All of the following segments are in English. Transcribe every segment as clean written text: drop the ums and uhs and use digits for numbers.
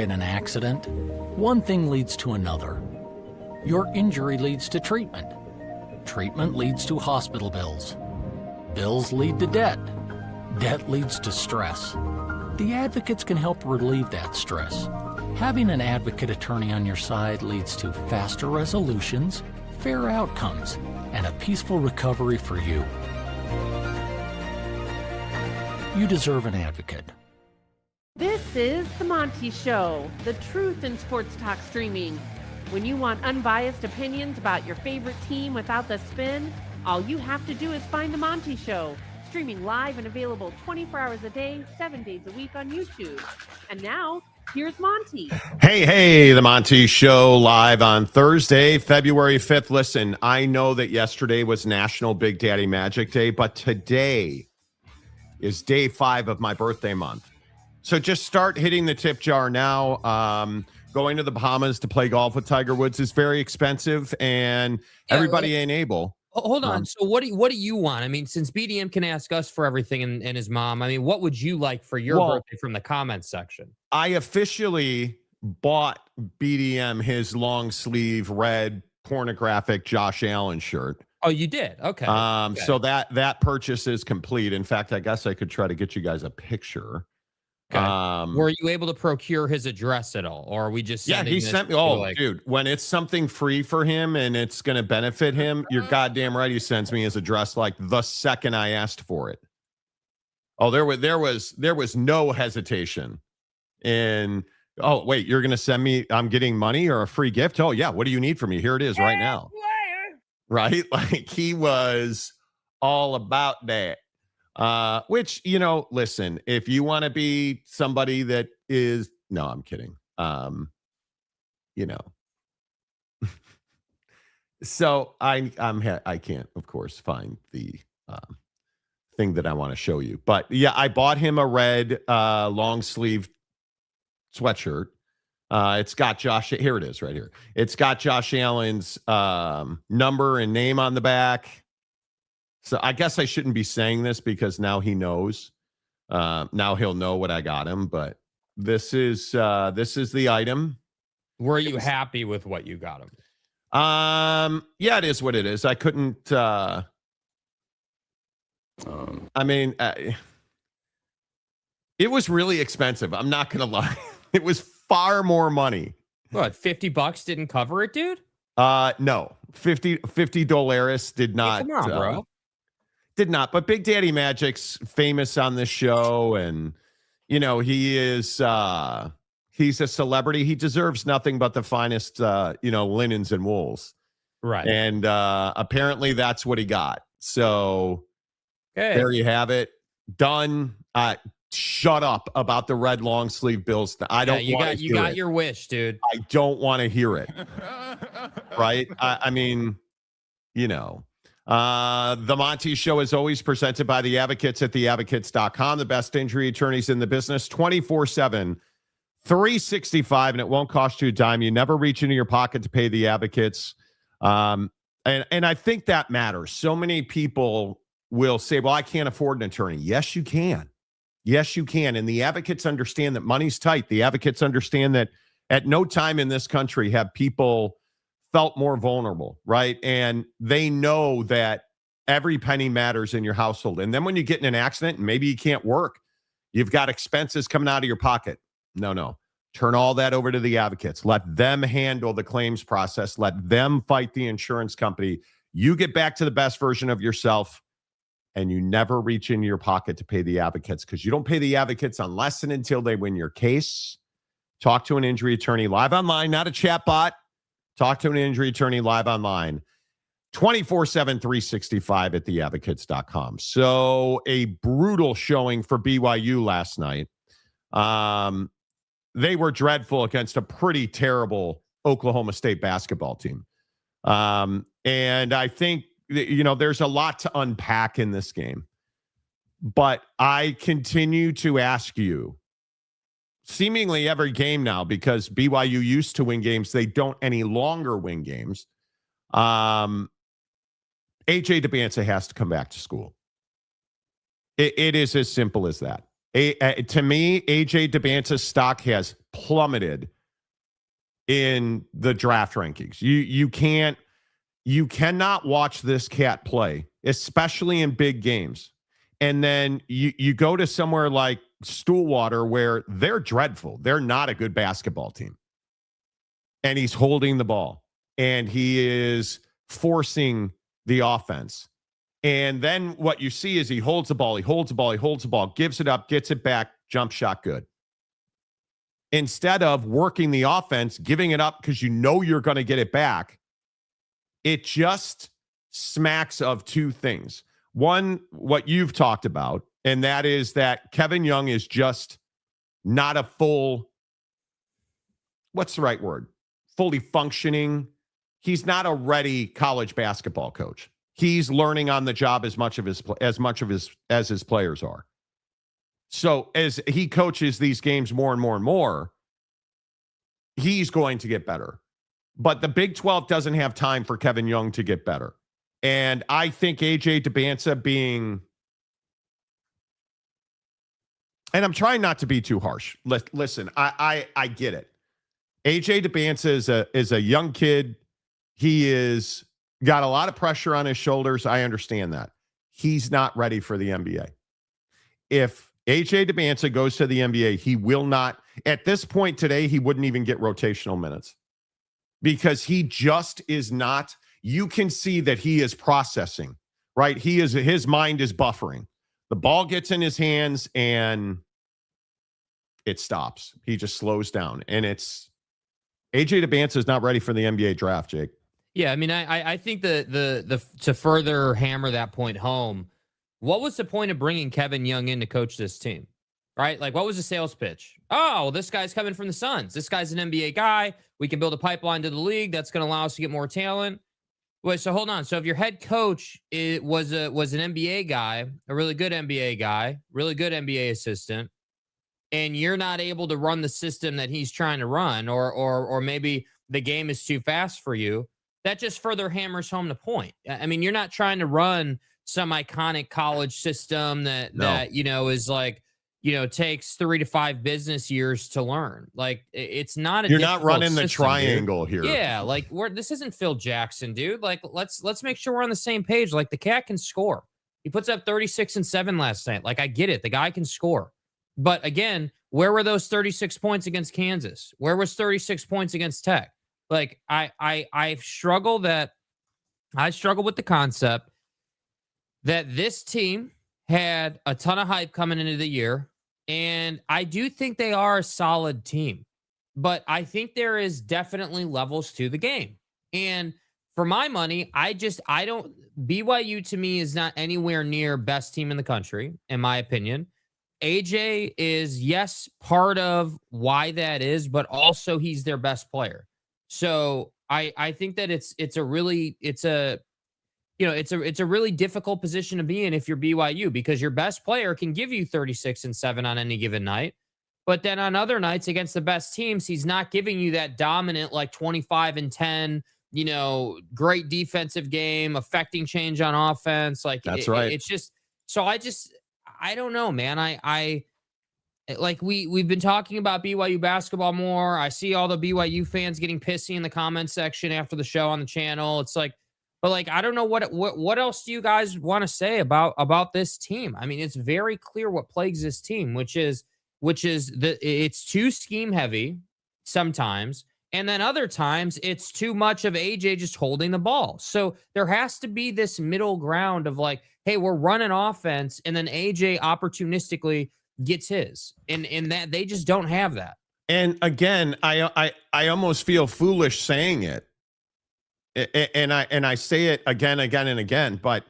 in an accident, one thing leads to another. Your injury leads to treatment. Treatment leads to hospital bills. Bills lead to debt. Debt leads to stress. The advocates can help relieve that stress. Having an advocate attorney on your side leads to faster resolutions, fair outcomes, and a peaceful recovery for you. You deserve an advocate. This is The Monty Show, the truth in sports talk streaming. When you want unbiased opinions about your favorite team without the spin, all you have to do is find The Monty Show, streaming live and available 24 hours a day, 7 days a week on YouTube. And now, here's Monty. Hey, The Monty Show live on Thursday, February 5th. Listen, I know that yesterday was National Big Daddy Magic Day, but today is day 5 of my birthday month. So just start hitting the tip jar now. Going to the Bahamas to play golf with Tiger Woods is very expensive, and everybody ain't able. Hold on. So what do you want? I mean, since BDM can ask us for everything and his mom, I mean, what would you like for your birthday from the comments section? I officially bought BDM his long sleeve red pornographic Josh Allen shirt. Oh, you did? Okay. Okay. So that purchase is complete. In fact, I guess I could try to get you guys a picture. Okay. Were you able to procure his address at all, or are we just he sent me. Dude, when it's something free for him and it's going to benefit him, you're goddamn right. He sends me his address like the second I asked for it. Oh, there was no hesitation. And oh wait, you're going to send me? I'm getting money or a free gift? Oh yeah, what do you need from me? Here it is right now. Right, like he was all about that. Which, listen, if you want to be somebody that is, no, I'm kidding. So I can't, of course, find the thing that I want to show you. But yeah, I bought him a red long sleeve sweatshirt. It's got Josh. Here it is right here. It's got Josh Allen's number and name on the back. So I guess I shouldn't be saying this because now he knows. Now he'll know what I got him. But this is the item. Were you happy with what you got him? Yeah, it is what it is. I couldn't. I mean, it was really expensive. I'm not gonna lie. It was far more money. What, $50 didn't cover it, dude? No, $50 did not. Hey, come on, bro. Did not, but Big Daddy Magic's famous on this show, and he is he's a celebrity. He deserves nothing but the finest linens and wools, right? And apparently that's what he got. So there you have it. Done. Shut up about the red long sleeve bills. I don't. You got your wish, dude. I don't want to hear it. Right? I mean, The Monty Show is always presented by the Advocates at theadvocates.com, the best injury attorneys in the business, 24/7, 365, and it won't cost you a dime. You never reach into your pocket to pay the Advocates. And I think that matters. So many people will say, well, I can't afford an attorney. Yes, you can. Yes, you can. And the Advocates understand that money's tight. The Advocates understand that at no time in this country have people felt more vulnerable, right? And they know that every penny matters in your household. And then when you get in an accident and maybe you can't work, you've got expenses coming out of your pocket. No. Turn all that over to the Advocates. Let them handle the claims process. Let them fight the insurance company. You get back to the best version of yourself, and you never reach into your pocket to pay the Advocates, because you don't pay the Advocates unless and until they win your case. Talk to an injury attorney live online, not a chat bot. Talk to an injury attorney live online, 24/7, 365 at theadvocates.com. So a brutal showing for BYU last night. They were dreadful against a pretty terrible Oklahoma State basketball team. And I think, there's a lot to unpack in this game. But I continue to ask you, seemingly every game now, because BYU used to win games, they don't any longer win games. AJ DeBanza has to come back to school. It is as simple as that. To me, AJ Dubbance's stock has plummeted in the draft rankings. You cannot watch this cat play, especially in big games. And then you go to somewhere like Stillwater where they're dreadful. They're not a good basketball team. And he's holding the ball and he is forcing the offense. And then what you see is he holds the ball, gives it up, gets it back, jump shot good. Instead of working the offense, giving it up because you know you're going to get it back, it just smacks of two things. One, what you've talked about, and that is that Kevin Young is just not a what's the right word? Fully functioning. He's not a ready college basketball coach. He's learning on the job as much as his players are. So as he coaches these games more and more and more, he's going to get better. But the Big 12 doesn't have time for Kevin Young to get better. And I think AJ Dubbanca being, and I'm trying not to be too harsh. Listen, I get it. AJ Dubbanca is a young kid. He is got a lot of pressure on his shoulders. I understand that. He's not ready for the NBA. If AJ Dubbanca goes to the NBA, he will not, at this point today, he wouldn't even get rotational minutes because he just is not. You can see that he is processing, right? His mind is buffering. The ball gets in his hands and it stops. He just slows down. And it's AJ Dubbanca is not ready for the NBA draft, Jake. Yeah, I mean, I think the to further hammer that point home, what was the point of bringing Kevin Young in to coach this team? Right? Like, what was the sales pitch? Oh, well, this guy's coming from the Suns. This guy's an NBA guy. We can build a pipeline to the league. That's going to allow us to get more talent. Wait, so hold on. So if your head coach was an NBA guy, a really good NBA guy, really good NBA assistant, and you're not able to run the system that he's trying to run, or maybe the game is too fast for you, that just further hammers home the point. I mean, you're not trying to run some iconic college system that is like, takes 3 to 5 business years to learn. Like, it's not you're not running the triangle here. Yeah, like this isn't Phil Jackson, dude. Like, let's make sure we're on the same page. Like, the cat can score. He puts up 36 and 7 last night. Like, I get it. The guy can score. But again, where were those 36 points against Kansas? Where was 36 points against Tech? Like, I struggle with the concept that this team had a ton of hype coming into the year, and I do think they are a solid team, but I think there is definitely levels to the game. And for my money, BYU to me is not anywhere near best team in the country, in my opinion. AJ is, yes, part of why that is, but also he's their best player. So I think that it's a really difficult position to be in if you're BYU, because your best player can give you 36 and 7 on any given night. But then on other nights against the best teams, he's not giving you that dominant, like 25 and 10, great defensive game, affecting change on offense. Like, that's right. It's just, so I don't know, man. We've been talking about BYU basketball more. I see all the BYU fans getting pissy in the comments section after the show on the channel. It's like, but like, I don't know what else do you guys want to say about this team? I mean, it's very clear what plagues this team, which is it's too scheme heavy sometimes, and then other times it's too much of AJ just holding the ball. So there has to be this middle ground of like, hey, we're running offense, and then AJ opportunistically gets his, and that they just don't have that. And again, I almost feel foolish saying it. And I say it again and again, but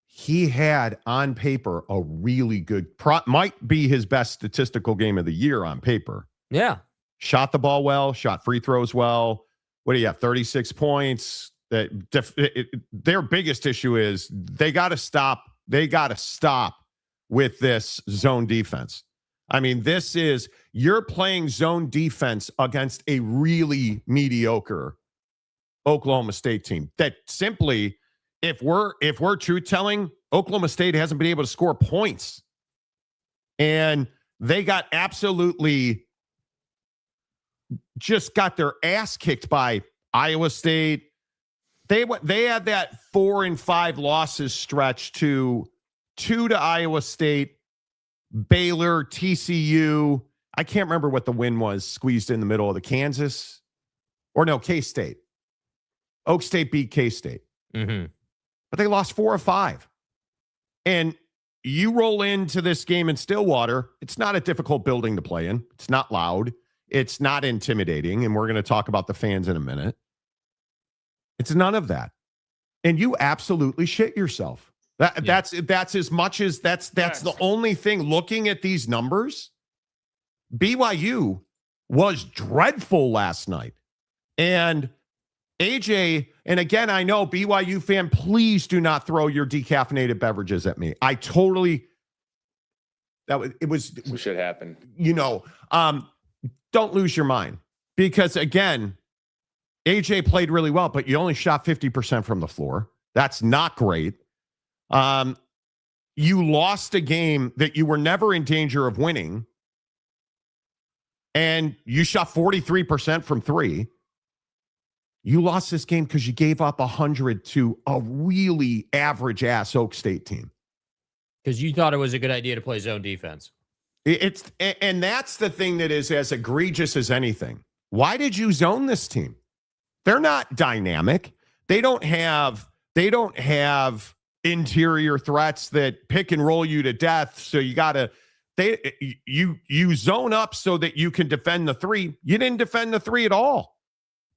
he had on paper a really good might be his best statistical game of the year on paper. Yeah. Shot the ball well, shot free throws well. What do you have? 36 points. Their biggest issue is they got to stop with this zone defense. I mean, you're playing zone defense against a really mediocre Oklahoma State team that simply, if we're truth telling, Oklahoma State hasn't been able to score points. And they got absolutely just got their ass kicked by Iowa State. They had that 4-5 losses stretch to 2 to Iowa State, Baylor, TCU. I can't remember what the win was, squeezed in the middle of the Kansas. Or no, K-State. Oak State beat K-State. Mm-hmm. But they lost 4 of 5. And you roll into this game in Stillwater, it's not a difficult building to play in. It's not loud. It's not intimidating. And we're going to talk about the fans in a minute. It's none of that. And you absolutely shit yourself. That's as much as that's the only thing. Looking at these numbers, BYU was dreadful last night. And AJ, and again, I know BYU fan, please do not throw your decaffeinated beverages at me. I totally, it was should happen. Don't lose your mind, because again, AJ played really well, but you only shot 50% from the floor. That's not great. You lost a game that you were never in danger of winning, and you shot 43% from 3. You lost this game because you gave up 100 to a really average-ass Oak State team. Because you thought it was a good idea to play zone defense. And that's the thing that is as egregious as anything. Why did you zone this team? They're not dynamic. They don't have interior threats that pick and roll you to death. So you zone up so that you can defend the 3. You didn't defend the 3 at all.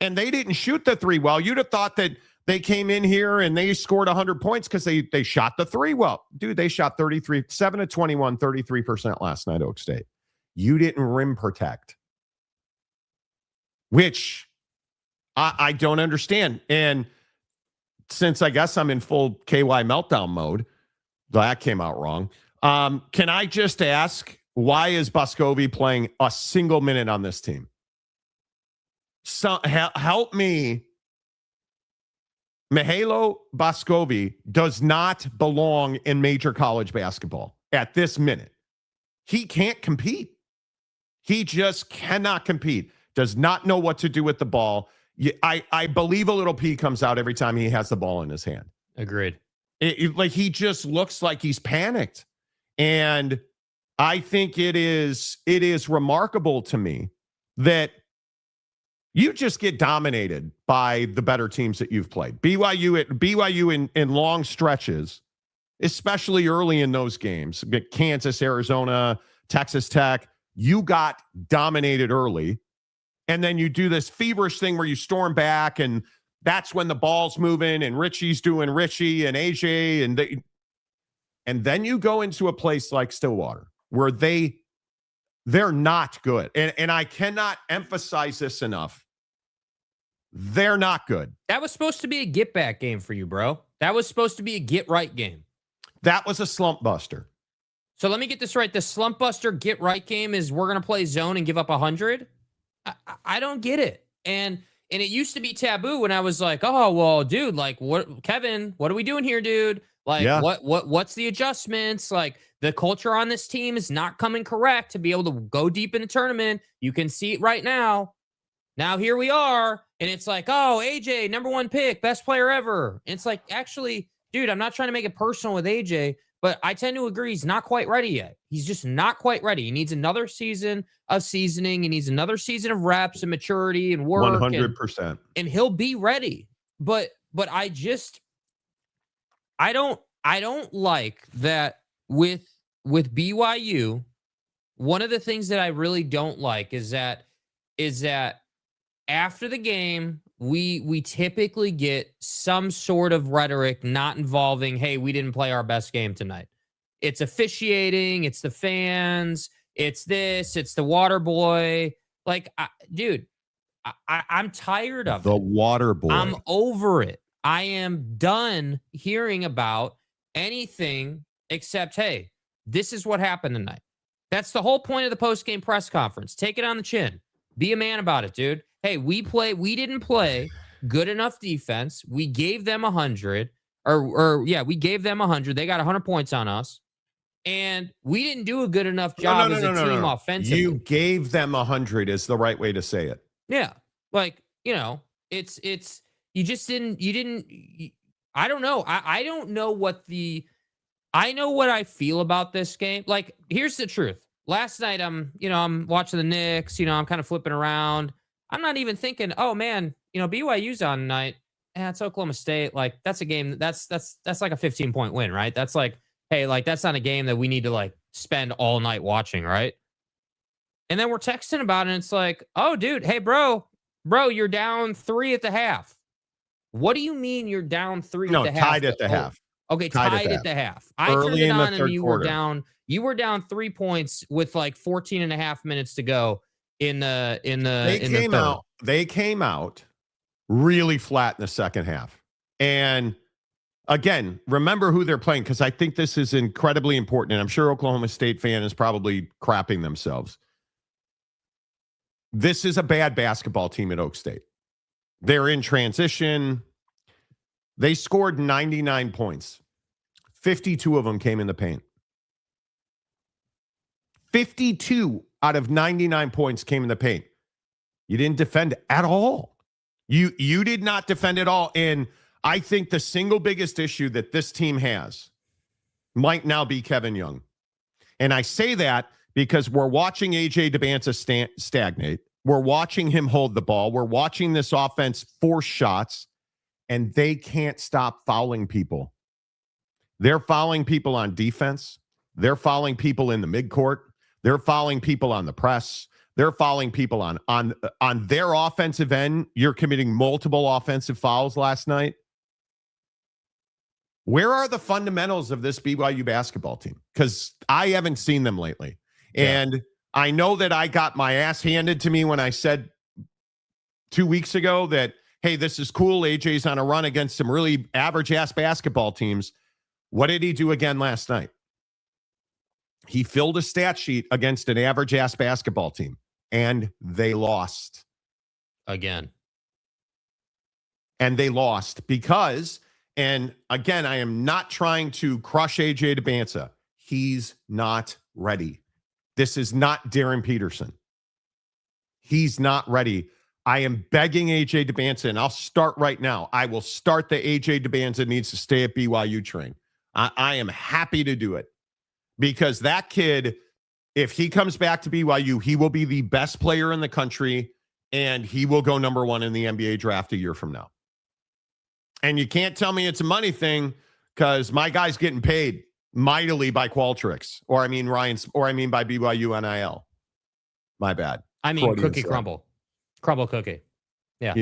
And they didn't shoot the 3 well. You'd have thought that they came in here and they scored 100 points because they shot the 3 well. Dude, they shot 7 of 21, 33% last night, Oak State. You didn't rim protect, which I don't understand. And since I guess I'm in full KY meltdown mode, that came out wrong. Can I just ask, why is Boscovi playing a single minute on this team? So help me. Mihailo Boscovi does not belong in major college basketball at this minute. He can't compete. He just cannot compete. Does not know what to do with the ball. I believe a little pee comes out every time he has the ball in his hand. Agreed. Like he just looks like he's panicked. And I think it is remarkable to me that you just get dominated by the better teams that you've played. BYU in long stretches, especially early in those games, Kansas, Arizona, Texas Tech, you got dominated early. And then you do this feverish thing where you storm back, and that's when the ball's moving and Richie's doing Richie and AJ. And then you go into a place like Stillwater where they're not good. And I cannot emphasize this enough. They're not good. That was supposed to be a get back game for you, bro. That was supposed to be a get right game. That was a slump buster. So let me get this right. The slump buster get right game is we're going to play zone and give up 100. I don't get it. And it used to be taboo when I was like, oh, well, dude, like what, Kevin, what are we doing here, dude? Like what's the adjustments? Like the culture on this team is not coming correct to be able to go deep in the tournament. You can see it right now. Now here we are. And it's like, oh, AJ, number 1 pick, best player ever. And it's like, actually, dude, I'm not trying to make it personal with AJ, but I tend to agree he's not quite ready yet. He's just not quite ready. He needs another season of seasoning. He needs another season of reps and maturity and work. 100%. And he'll be ready. But I don't like that with BYU. One of the things that I really don't like is that after the game, we typically get some sort of rhetoric not involving, hey, we didn't play our best game tonight. It's officiating, it's the fans, it's this, it's the water boy. Like, dude, I'm tired of the it. water boy. I'm over it. I am done hearing about anything except, hey, this is what happened tonight. That's the whole point of the post-game press conference. Take it on the chin. Be a man about it, dude. Hey, we didn't play good enough defense. We gave them 100. We gave them 100. They got 100 points on us. And we didn't do a good enough job as a team offensively. You gave them 100 is the right way to say it. Yeah. Like, it's you just didn't I don't know. I don't know I know what I feel about this game. Like, here's the truth. Last night I'm watching the Knicks, I'm kind of flipping around. I'm not even thinking, oh man, BYU's on tonight. It's Oklahoma State. Like, that's a game that's like a 15-point win, right? That's like, hey, like, that's not a game that we need to like spend all night watching, right? And then we're texting about it, and it's like, oh, dude, hey, bro, you're down 3 at the half. What do you mean you're down 3 at the half? Tied at the half. Okay, tied at the half. I turned it on, and you were down 3 points with like 14 and a half minutes to go in the third. They came out really flat in the second half. And again, remember who they're playing, because I think this is incredibly important. And I'm sure Oklahoma State fan is probably crapping themselves. This is a bad basketball team at Oak State. They're in transition. They scored 99 points. 52 of them came in the paint. 52 out of 99 points came in the paint. You didn't defend at all. You did not defend at all. And I think the single biggest issue that this team has might now be Kevin Young. And I say that because we're watching A.J. Debance stagnate. We're watching him hold the ball. We're watching this offense force shots, and they can't stop fouling people. They're fouling people on defense. They're fouling people in the midcourt. They're fouling people on the press. They're fouling people on their offensive end. You're committing multiple offensive fouls last night. Where are the fundamentals of this BYU basketball team? Because I haven't seen them lately. Yeah. And I know that I got my ass handed to me when I said 2 weeks ago that, hey, this is cool. AJ's on a run against some really average-ass basketball teams. What did he do again last night? He filled a stat sheet against an average-ass basketball team, and they lost. Again. And they lost because, and again, I am not trying to crush AJ Debance. He's not ready. This is not Darren Peterson. He's not ready. I am begging AJ Debance, and I'll start right now. I will start the AJ Debance needs to stay at BYU train. I am happy to do it because that kid, if he comes back to BYU, he will be the best player in the country, and he will go number 1 in the NBA draft a year from now. And you can't tell me it's a money thing because my guy's getting paid mightily by Qualtrics, or I mean by BYU NIL. My bad. I mean cookie crumble cookie. Yeah.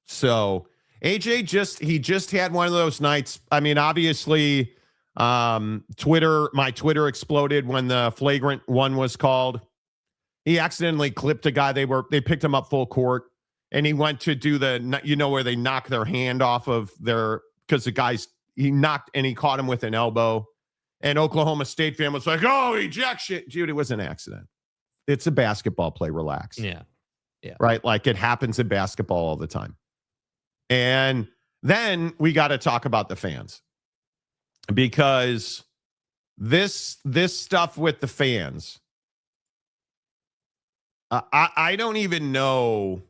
So AJ just had one of those nights. I mean, obviously, my Twitter exploded when the flagrant one was called. He accidentally clipped a guy. They picked him up full court, and he went to do where they knock their hand off of because he knocked and he caught him with an elbow. And Oklahoma State fan was like, oh, ejection. Dude, it was an accident. It's a basketball play. Relax. Yeah. Right? Like, it happens in basketball all the time. And then we got to talk about the fans. Because this stuff with the fans, I don't even know.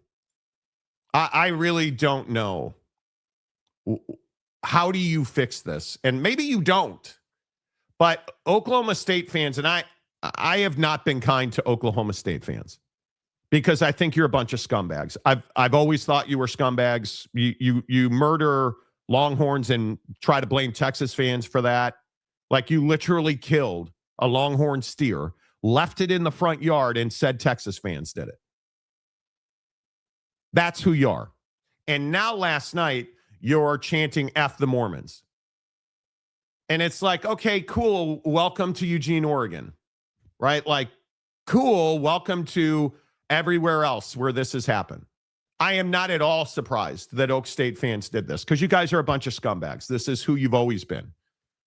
I really don't know. How do you fix this? And maybe you don't. But Oklahoma State fans, and I have not been kind to Oklahoma State fans because I think you're a bunch of scumbags. I've always thought you were scumbags. You murder Longhorns and try to blame Texas fans for that. Like, you literally killed a Longhorn steer, left it in the front yard, and said Texas fans did it. That's who you are. And now last night, you're chanting F the Mormons. And it's like, okay, cool. Welcome to Eugene, Oregon. Right? Like, cool. Welcome to everywhere else where this has happened. I am not at all surprised that Oak State fans did this because you guys are a bunch of scumbags. This is who you've always been.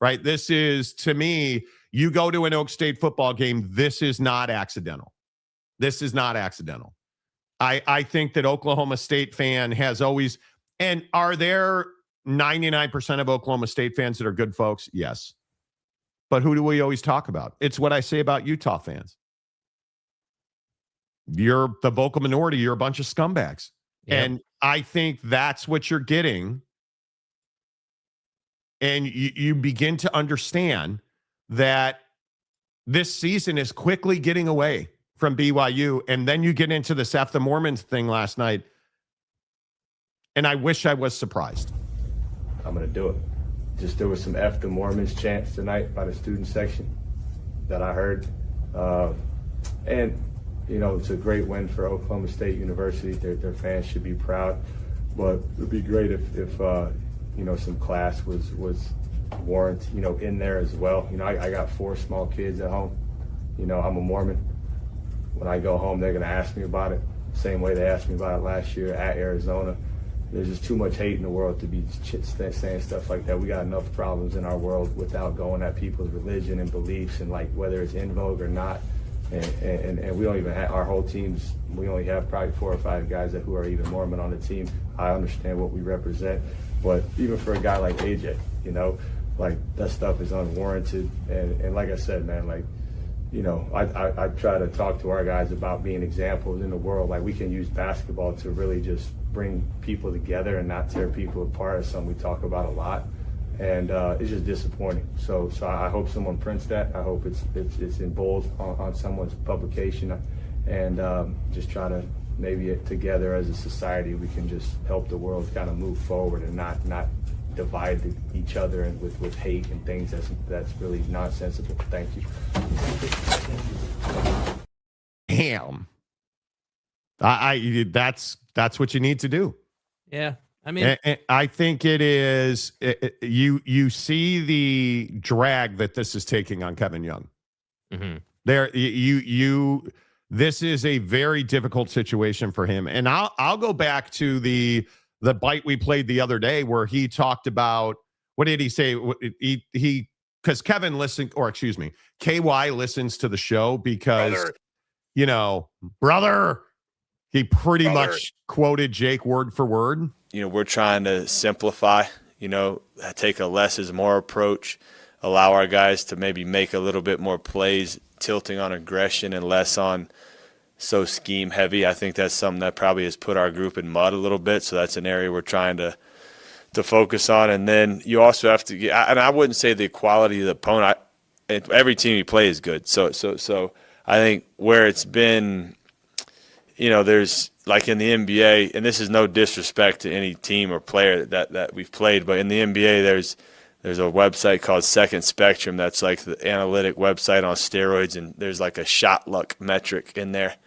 Right? This is, to me, you go to an Oak State football game, this is not accidental. This is not accidental. I think that Oklahoma State fan has always, and are there 99% of Oklahoma State fans that are good folks? Yes. But who do we always talk about? It's what I say about Utah fans. You're the vocal minority. You're a bunch of scumbags. Yep. And I think that's what you're getting. And you begin to understand that this season is quickly getting away from BYU. And then you get into this F the Mormons thing last night. And I wish I was surprised. I'm going to do it. Just there was some F the Mormons chants tonight by the student section that I heard. And, you know, it's a great win for Oklahoma State University. Their fans should be proud. But it would be great if you know, some class was warranted, you know, in there as well. You know, I got 4 small kids at home. You know, I'm a Mormon. When I go home, they're going to ask me about it. Same way they asked me about it last year at Arizona. There's just too much hate in the world to be saying stuff like that. We got enough problems in our world without going at people's religion and beliefs and like whether it's in vogue or not. And we don't even have our whole teams. We only have probably 4 or 5 guys who are even Mormon on the team. I understand what we represent, but even for a guy like AJ, you know, like that stuff is unwarranted. And like I said, man, like, you know, I try to talk to our guys about being examples in the world. Like we can use basketball to really just bring people together and not tear people apart. It's something we talk about a lot. And it's just disappointing. So I hope someone prints that. I hope it's in bold on someone's publication, and just try to maybe together as a society we can just help the world kind of move forward and not divide each other and with hate and things that's really nonsensical. Thank you. Damn. That's what you need to do. Yeah. I mean, I think it is. You see the drag that this is taking on Kevin Young. mm-hmm. This is a very difficult situation for him. And I'll go back to the bite we played the other day where he talked about, what did he say? He because Kevin listened, or excuse me, KY listens to the show because, you know, brother, he pretty much quoted Jake word for word. You know, we're trying to simplify, you know, take a less is more approach, allow our guys to maybe make a little bit more plays, tilting on aggression and less on so scheme heavy. I think that's something that probably has put our group in mud a little bit. So that's an area we're trying to focus on. And then you also have to get, and I wouldn't say the quality of the opponent. Every team you play is good. So I think where it's been, you know, there's like in the NBA, and this is no disrespect to any team or player that we've played, but in the NBA, there's a website called Second Spectrum that's like the analytic website on steroids, and there's like a shot luck metric in there.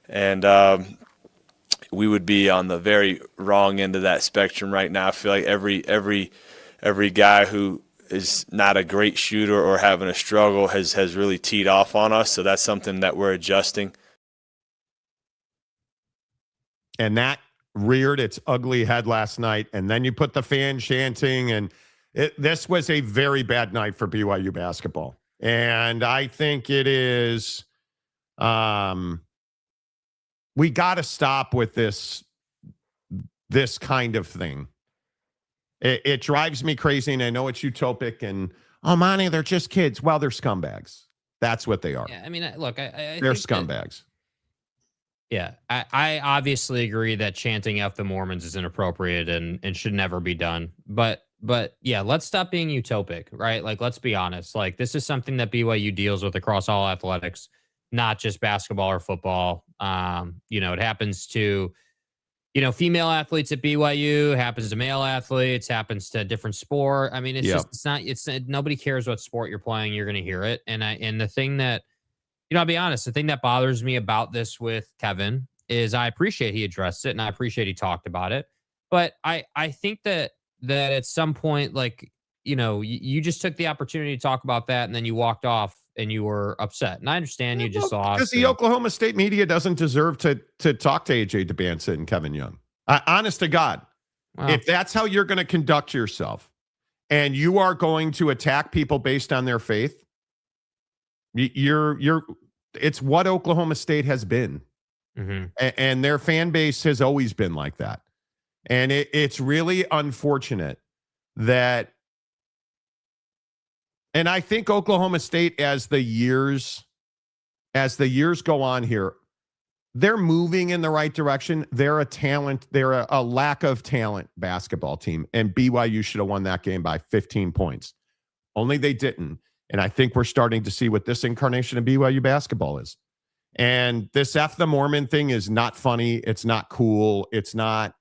And we would be on the very wrong end of that spectrum right now. I feel like every guy who is not a great shooter or having a struggle has really teed off on us, so that's something that we're adjusting. And that reared its ugly head last night. And then you put the fan chanting, and this was a very bad night for BYU basketball. And I think it is, we got to stop with this kind of thing. It drives me crazy, and I know it's utopic, and, oh, Monty, they're just kids. Well, they're scumbags. That's what they are. Yeah, I mean, look, they're think scumbags. Yeah, I obviously agree that chanting F the Mormons is inappropriate and should never be done. But yeah, let's stop being utopic, right? Like, let's be honest. Like, this is something that BYU deals with across all athletics, not just basketball or football. You know, it happens to, you know, female athletes at BYU, happens to male athletes, happens to a different sport. I mean, nobody cares what sport you're playing. You're going to hear it. And the thing that, you know, I'll be honest, the thing that bothers me about this with Kevin is I appreciate he addressed it and I appreciate he talked about it. But I think that at some point, like, you know, you just took the opportunity to talk about that and then you walked off and you were upset. And I understand you just lost. Because the Oklahoma State media doesn't deserve to talk to AJ DeBansa and Kevin Young. Honest to God, if that's how you're going to conduct yourself and you are going to attack people based on their faith, it's what Oklahoma State has been. Mm-hmm. And their fan base has always been like that. And it's really unfortunate that And I think Oklahoma State, as the years go on here, they're moving in the right direction. They're a lack of talent basketball team. And BYU should have won that game by 15 points. Only they didn't. And I think we're starting to see what this incarnation of BYU basketball is. And this F the Mormon thing is not funny. It's not cool. It's none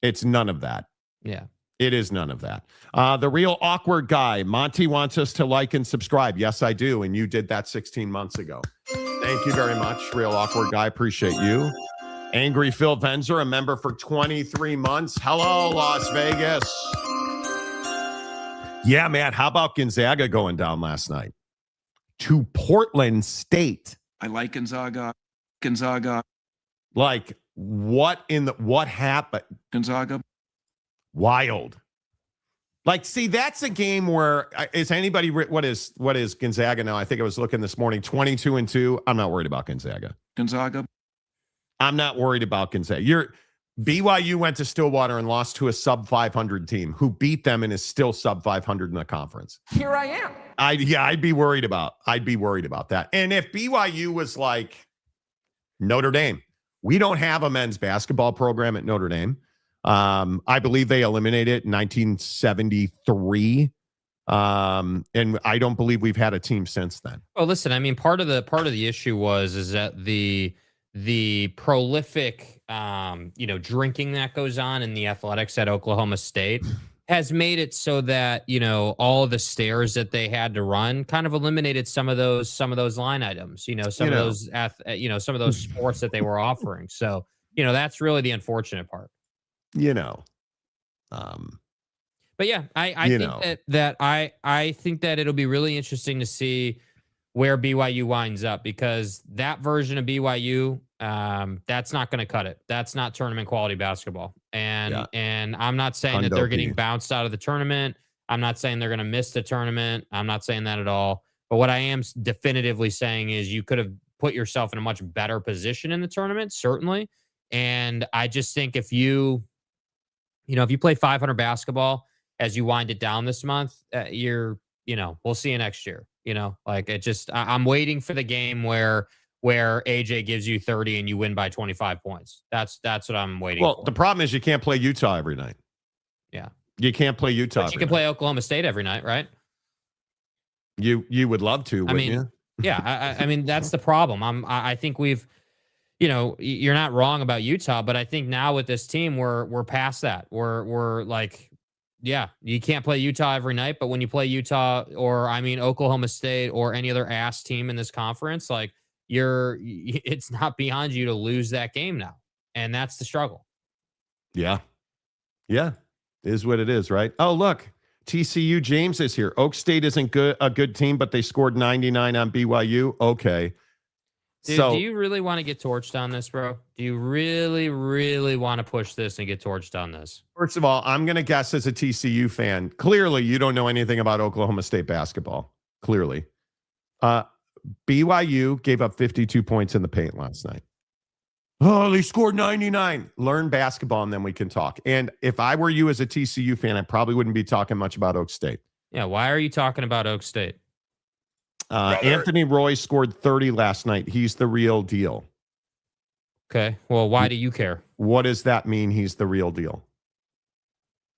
of that. Yeah. It is none of that. The real awkward guy, Monty wants us to like and subscribe. Yes, I do. And you did that 16 months ago. Thank you very much, real awkward guy. Appreciate you. Angry Phil Venzer, a member for 23 months. Hello, Las Vegas. Yeah, man. How about Gonzaga going down last night to Portland State? I like Gonzaga. Gonzaga. Like, what happened? Gonzaga. Wild. Like, see, that's a game where is anybody, what is Gonzaga now? I think I was looking this morning, 22-2. I'm not worried about Gonzaga. Gonzaga. I'm not worried about Gonzaga. BYU went to Stillwater and lost to a sub 500 team who beat them and is still sub 500 in the conference. Here I am. I'd be worried about that. And if BYU was like Notre Dame, we don't have a men's basketball program at Notre Dame. I believe they eliminated it in 1973. And I don't believe we've had a team since then. Oh, listen, I mean, part of the issue is that the prolific, drinking that goes on in the athletics at Oklahoma State has made it so that, all of the stairs that they had to run kind of eliminated some of those line items, some of those sports that they were offering. So, that's really the unfortunate part. But yeah, I think that it'll be really interesting to see where BYU winds up, because that version of BYU, that's not going to cut it. That's not tournament quality basketball. And I'm not saying that they're getting bounced out of the tournament. I'm not saying they're going to miss the tournament. I'm not saying that at all. But what I am definitively saying is you could have put yourself in a much better position in the tournament, certainly. And I just think if you play 500 basketball as you wind it down this month, we'll see you next year. I'm waiting for the game where AJ gives you 30 and you win by 25 points. That's what I'm waiting for. Well, the problem is you can't play Utah every night. Yeah. You can't play Utah. But you can play Oklahoma State every night, right? You would love to, wouldn't you? Yeah. I mean, that's the problem. I think we've, you're not wrong about Utah, but I think now with this team, we're past that. We're like, yeah, you can't play Utah every night, but when you play Utah Oklahoma State or any other ass team in this conference, like it's not beyond you to lose that game now. And that's the struggle. Yeah. Yeah. Is what it is, right? Oh, look, TCU James is here. Oak State isn't a good team, but they scored 99 on BYU. Okay. Dude, do you really want to get torched on this, bro? Do you really, really want to push this and get torched on this? First of all, I'm going to guess as a TCU fan, clearly you don't know anything about Oklahoma State basketball. Clearly. BYU gave up 52 points in the paint last night. Oh, they scored 99. Learn basketball and then we can talk. And if I were you as a TCU fan, I probably wouldn't be talking much about Oak State. Yeah, why are you talking about Oak State? Anthony Roy scored 30 last night. He's the real deal. Okay. Well, why do you care? What does that mean? He's the real deal.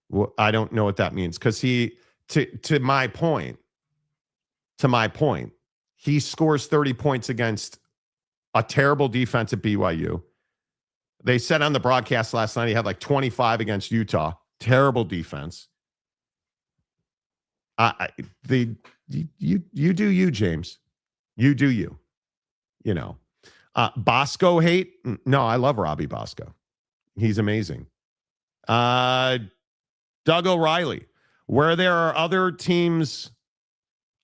Well, I don't know what that means because to my point, he scores 30 points against a terrible defense at BYU. They said on the broadcast last night he had like 25 against Utah. Terrible defense. You do you, James. You do you. Bosco hate? No, I love Robbie Bosco. He's amazing. Doug O'Reilly. Where there are other teams,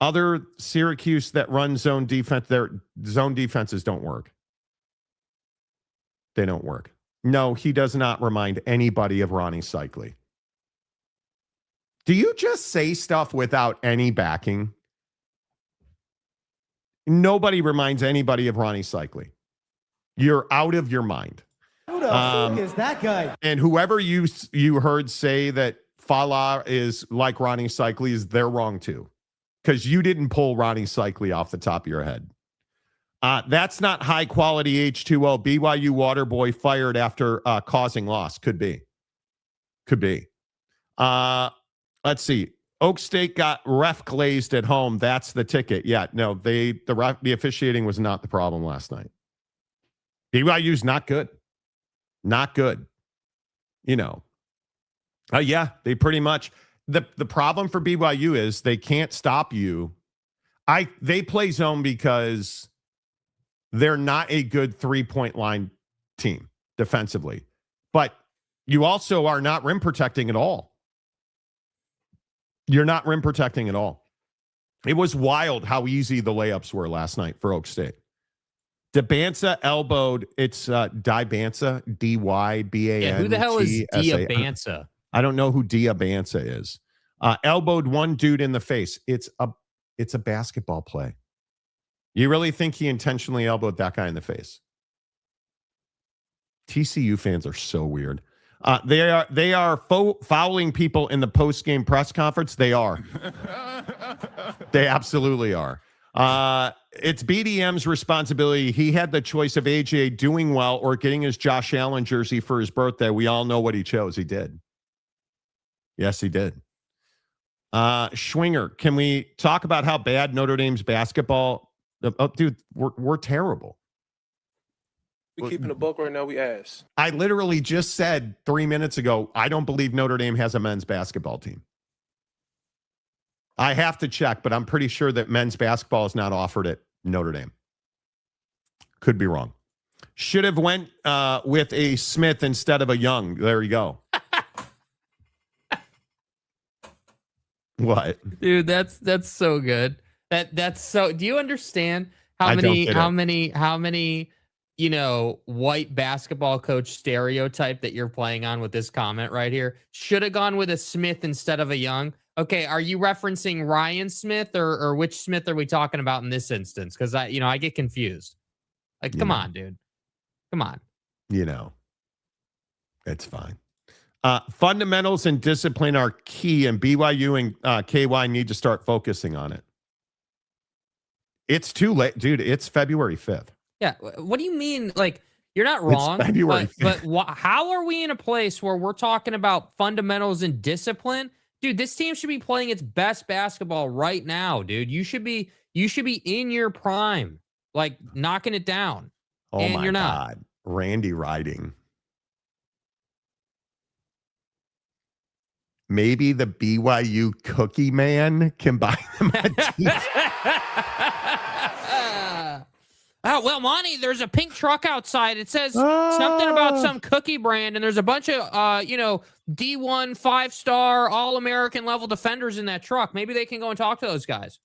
other Syracuse that run zone defense, their zone defenses don't work. They don't work. No, he does not remind anybody of Ronnie Cycli. Do you just say stuff without any backing? Nobody reminds anybody of Ronnie Cycli. You're out of your mind. Who the fuck is that guy? And whoever you heard say that Fala is like Ronnie Cycli, they're wrong too. because you didn't pull Ronnie Cycli off the top of your head. That's not high quality H2O. BYU water boy fired after causing loss. Could be. Let's see. Oak State got ref glazed at home. That's the ticket. Yeah, no, the officiating was not the problem last night. BYU's not good. Not good. Yeah, they pretty much the problem for BYU is they can't stop you. They play zone because they're not a good 3-point line team defensively. But you also are not rim protecting at all. You're not rim protecting at all. It was wild how easy the layups were last night for Oak State. DeBansa elbowed. It's Dybansa, D-Y-B-A-N-T-S-A. Yeah, who the hell is Diabansa? I don't know who Diabansa is. Elbowed one dude in the face. It's a basketball play. You really think he intentionally elbowed that guy in the face? TCU fans are so weird. They are fouling people in the post-game press conference. They are. They absolutely are. It's BDM's responsibility. He had the choice of AJ doing well or getting his Josh Allen jersey for his birthday. We all know what he chose. He did. Yes, he did. Schwinger, can we talk about how bad Notre Dame's basketball? Oh, dude, we're terrible. We keeping the book right now. We ass. I literally just said 3 minutes ago, I don't believe Notre Dame has a men's basketball team. I have to check, but I'm pretty sure that men's basketball is not offered at Notre Dame. Could be wrong. Should have went with a Smith instead of a Young. There you go. What? Dude, that's so good. That's so. Do you understand how many white basketball coach stereotype that you're playing on with this comment right here? Should have gone with a Smith instead of a Young. Okay, are you referencing Ryan Smith or which Smith are we talking about in this instance? Because I get confused. Like, come on, dude. Come on. It's fine. Fundamentals and discipline are key, and BYU and KY need to start focusing on it. It's too late, dude. It's February 5th. Yeah. What do you mean? Like, you're not wrong. It's February 5th. But how are we in a place where we're talking about fundamentals and discipline? Dude, this team should be playing its best basketball right now, dude. You should be in your prime, like knocking it down. Oh and my you're not. God. Randy Riding. Maybe the BYU Cookie Man can buy them a Oh, well, Monty, there's a pink truck outside. It says something about some cookie brand, and there's a bunch of, D1 5-star All-American level defenders in that truck. Maybe they can go and talk to those guys.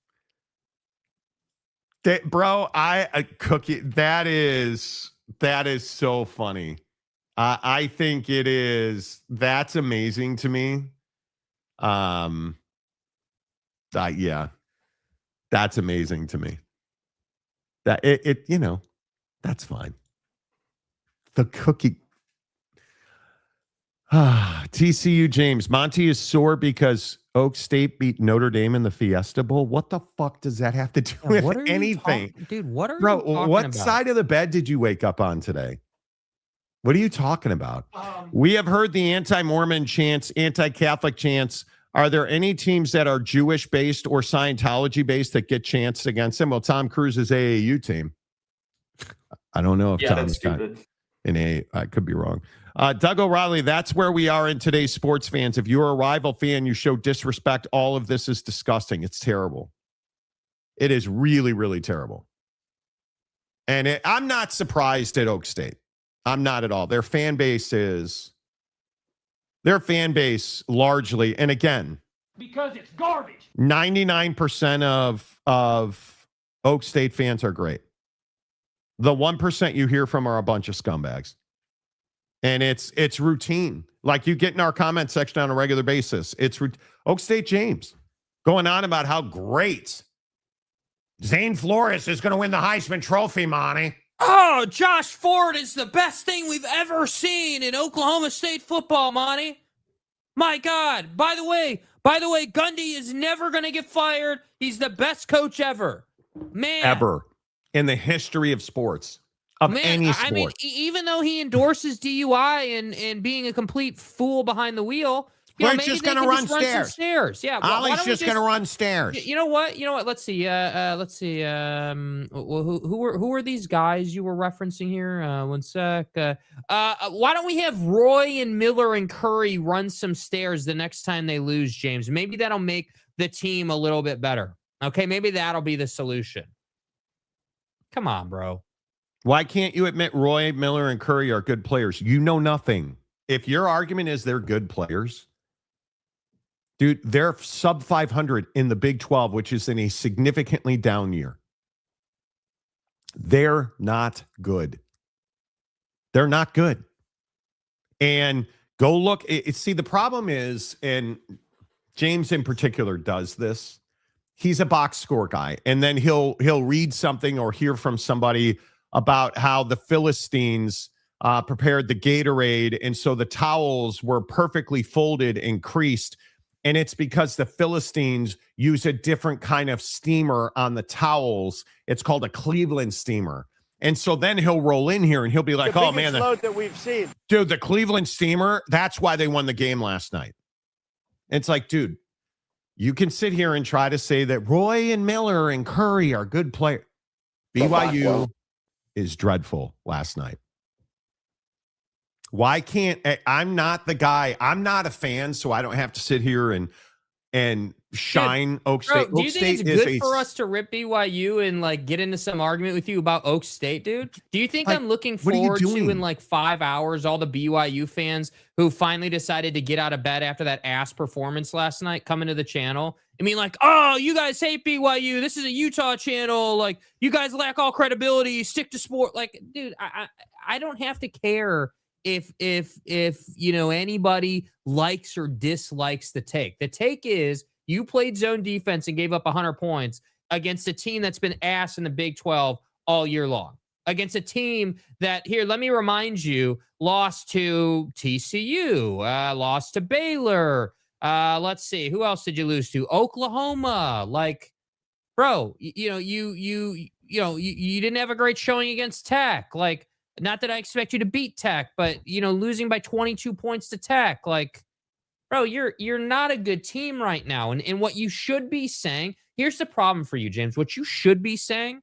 Bro, Cookie, that is so funny. I think it is. That's amazing to me. Yeah, that's amazing to me. That that's fine. The cookie. TCU James. Monty is sore because Oak State beat Notre Dame in the Fiesta Bowl. What the fuck does that have to do with anything? Dude, what are Bro, you talking what about? side of the bed did you wake up on today? What are you talking about? We have heard the anti-Mormon chants, anti-Catholic chants. Are there any teams that are Jewish-based or Scientology-based that get chants against them? Well, Tom Cruise's AAU team. I don't know if Tom's got an A. I could be wrong. Doug O'Reilly, that's where we are in today's sports fans. If you're a rival fan, you show disrespect. All of this is disgusting. It's terrible. It is really, really terrible. And I'm not surprised at Oak State. I'm not at all. Their fan base largely, and again, Because it's garbage. 99% of Oak State fans are great. The 1% you hear from are a bunch of scumbags. And it's routine. Like you get in our comment section on a regular basis. It's Oak State James going on about how great Zane Flores is going to win the Heisman Trophy, Monty. Oh, Josh Ford is the best thing we've ever seen in Oklahoma State football, Monty. My God. By the way, Gundy is never going to get fired. He's the best coach ever. Man. Ever in the history of sports, of any sport. I mean, even though he endorses DUI and being a complete fool behind the wheel, We're just going to run stairs. Yeah, Ollie's just going to run stairs. You know what? Let's see. Who are these guys you were referencing here? One sec. Why don't we have Roy and Miller and Curry run some stairs the next time they lose, James? Maybe that'll make the team a little bit better. Okay, maybe that'll be the solution. Come on, bro. Why can't you admit Roy, Miller, and Curry are good players? You know nothing. If your argument is they're good players, dude, they're sub 500 in the Big 12, which is in a significantly down year. They're not good. They're not good. And go look. See, the problem is, and James in particular does this, he's a box score guy. And then he'll read something or hear from somebody about how the Philistines prepared the Gatorade. And so the towels were perfectly folded and creased. And it's because the Philistines use a different kind of steamer on the towels. It's called a Cleveland steamer. And so then he'll roll in here and he'll be like, oh, man, load that we've seen. Dude, the Cleveland steamer, that's why they won the game last night. It's like, dude, you can sit here and try to say that Roy and Miller and Curry are good players. BYU is dreadful last night. Why can't I'm not the guy? I'm not a fan, so I don't have to sit here and shine Oak State. Bro, do you think it's good for us to rip BYU and like get into some argument with you about Oak State, dude? Do you think I'm looking forward to in like 5 hours all the BYU fans who finally decided to get out of bed after that ass performance last night coming to the channel? I mean, like, oh, you guys hate BYU. This is a Utah channel. Like, you guys lack all credibility. Stick to sport. Like, dude, I don't have to care if you know anybody likes or dislikes the take. The take is you played zone defense and gave up 100 points against a team that's been ass in the Big 12 all year long. Against a team that, here, let me remind you, lost to TCU, lost to Baylor. Let's see, who else did you lose to? Oklahoma. Like, bro, you didn't have a great showing against Tech. Like, not that I expect you to beat Tech, but, losing by 22 points to Tech, like, bro, you're not a good team right now. And what you should be saying, here's the problem for you, James. What you should be saying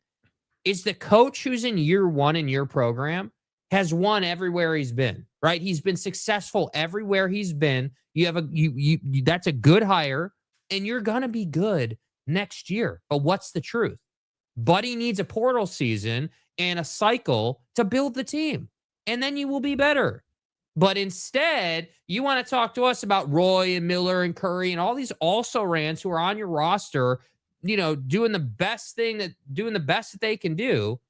is the coach who's in year one in your program has won everywhere he's been, right? He's been successful everywhere he's been. You have that's a good hire, and you're going to be good next year. But what's the truth? Buddy needs a portal season and a cycle to build the team, and then you will be better. But instead, you want to talk to us about Roy and Miller and Curry and all these also-rans who are on your roster, doing the best that they can do.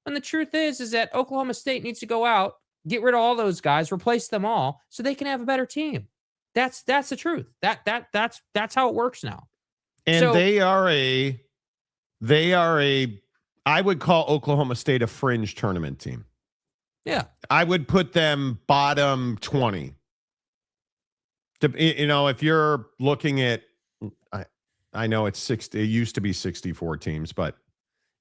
And the truth is that Oklahoma State needs to go out, get rid of all those guys, replace them all, so they can have a better team. That's the truth. That's how it works now. And so, they are a I would call Oklahoma State a fringe tournament team. Yeah. I would put them bottom 20. If you're looking at, I know it's 60, it used to be 64 teams, but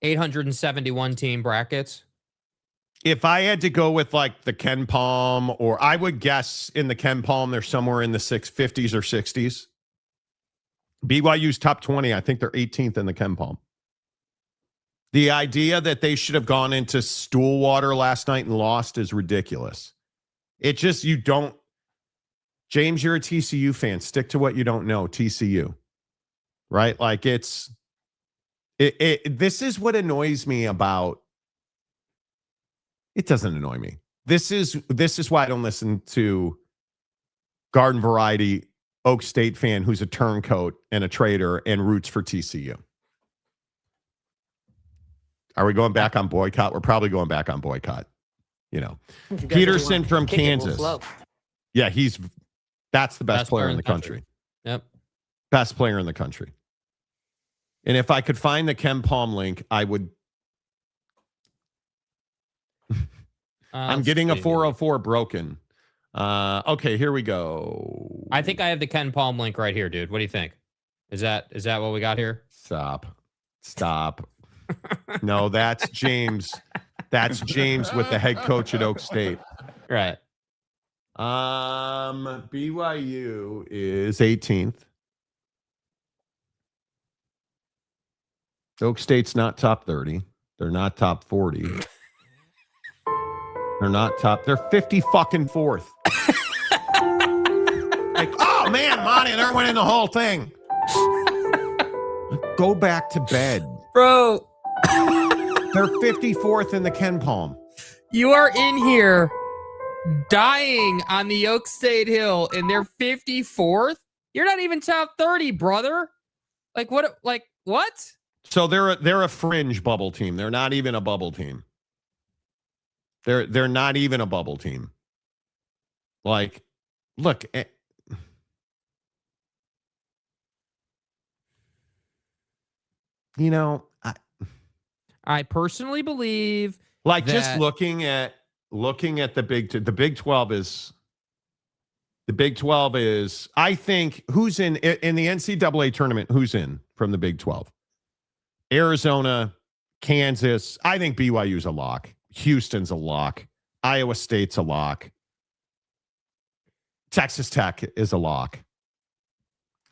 871 team brackets. If I had to go with like the Ken Palm, or I would guess in the Ken Palm, they're somewhere in the 50s or 60s. BYU's top 20, I think they're 18th in the Ken Palm. The idea that they should have gone into stool water last night and lost is ridiculous. It just, James, you're a TCU fan. Stick to what you don't know, TCU. Right? Like this is what annoys me about, it doesn't annoy me. This is why I don't listen to Garden Variety Oak State fan who's a turncoat and a traitor and roots for TCU. Are we going back on boycott? We're probably going back on boycott. Peterson from Kansas. Yeah, that's the best player in the country. Yep. Best player in the country. And if I could find the Ken Palm link, I would. I'm getting a 404 broken. Okay, here we go. I think I have the Ken Palm link right here, dude. What do you think? Is that what we got here? Stop. No, that's James. That's James with the head coach at Oak State. Right. BYU is 18th. Oak State's not top 30. They're not top 40. They're not top. They're 50 fucking fourth. Like, oh man, Monty, they're winning the whole thing. Go back to bed. Bro. They're 54th in the Ken Palm. You are in here dying on the Oak State Hill and they're 54th? You're not even top 30, brother. Like what? So they're a fringe bubble team. They're not even a bubble team. They're not even a bubble team. Like, look, you know, I personally believe like that, just looking at the Big 12 is I think who's in the NCAA tournament, who's in from the Big 12? Arizona, Kansas. I think BYU's a lock. Houston's a lock. Iowa State's a lock. Texas Tech is a lock.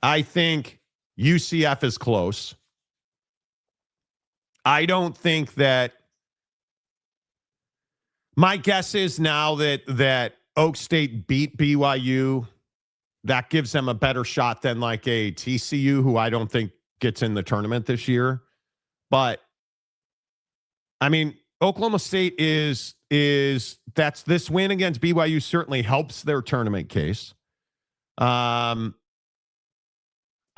I think UCF is close. I don't think that. My guess is now that Oak State beat BYU, that gives them a better shot than like a TCU, who I don't think gets in the tournament this year. But I mean, Oklahoma State is this win against BYU certainly helps their tournament case. I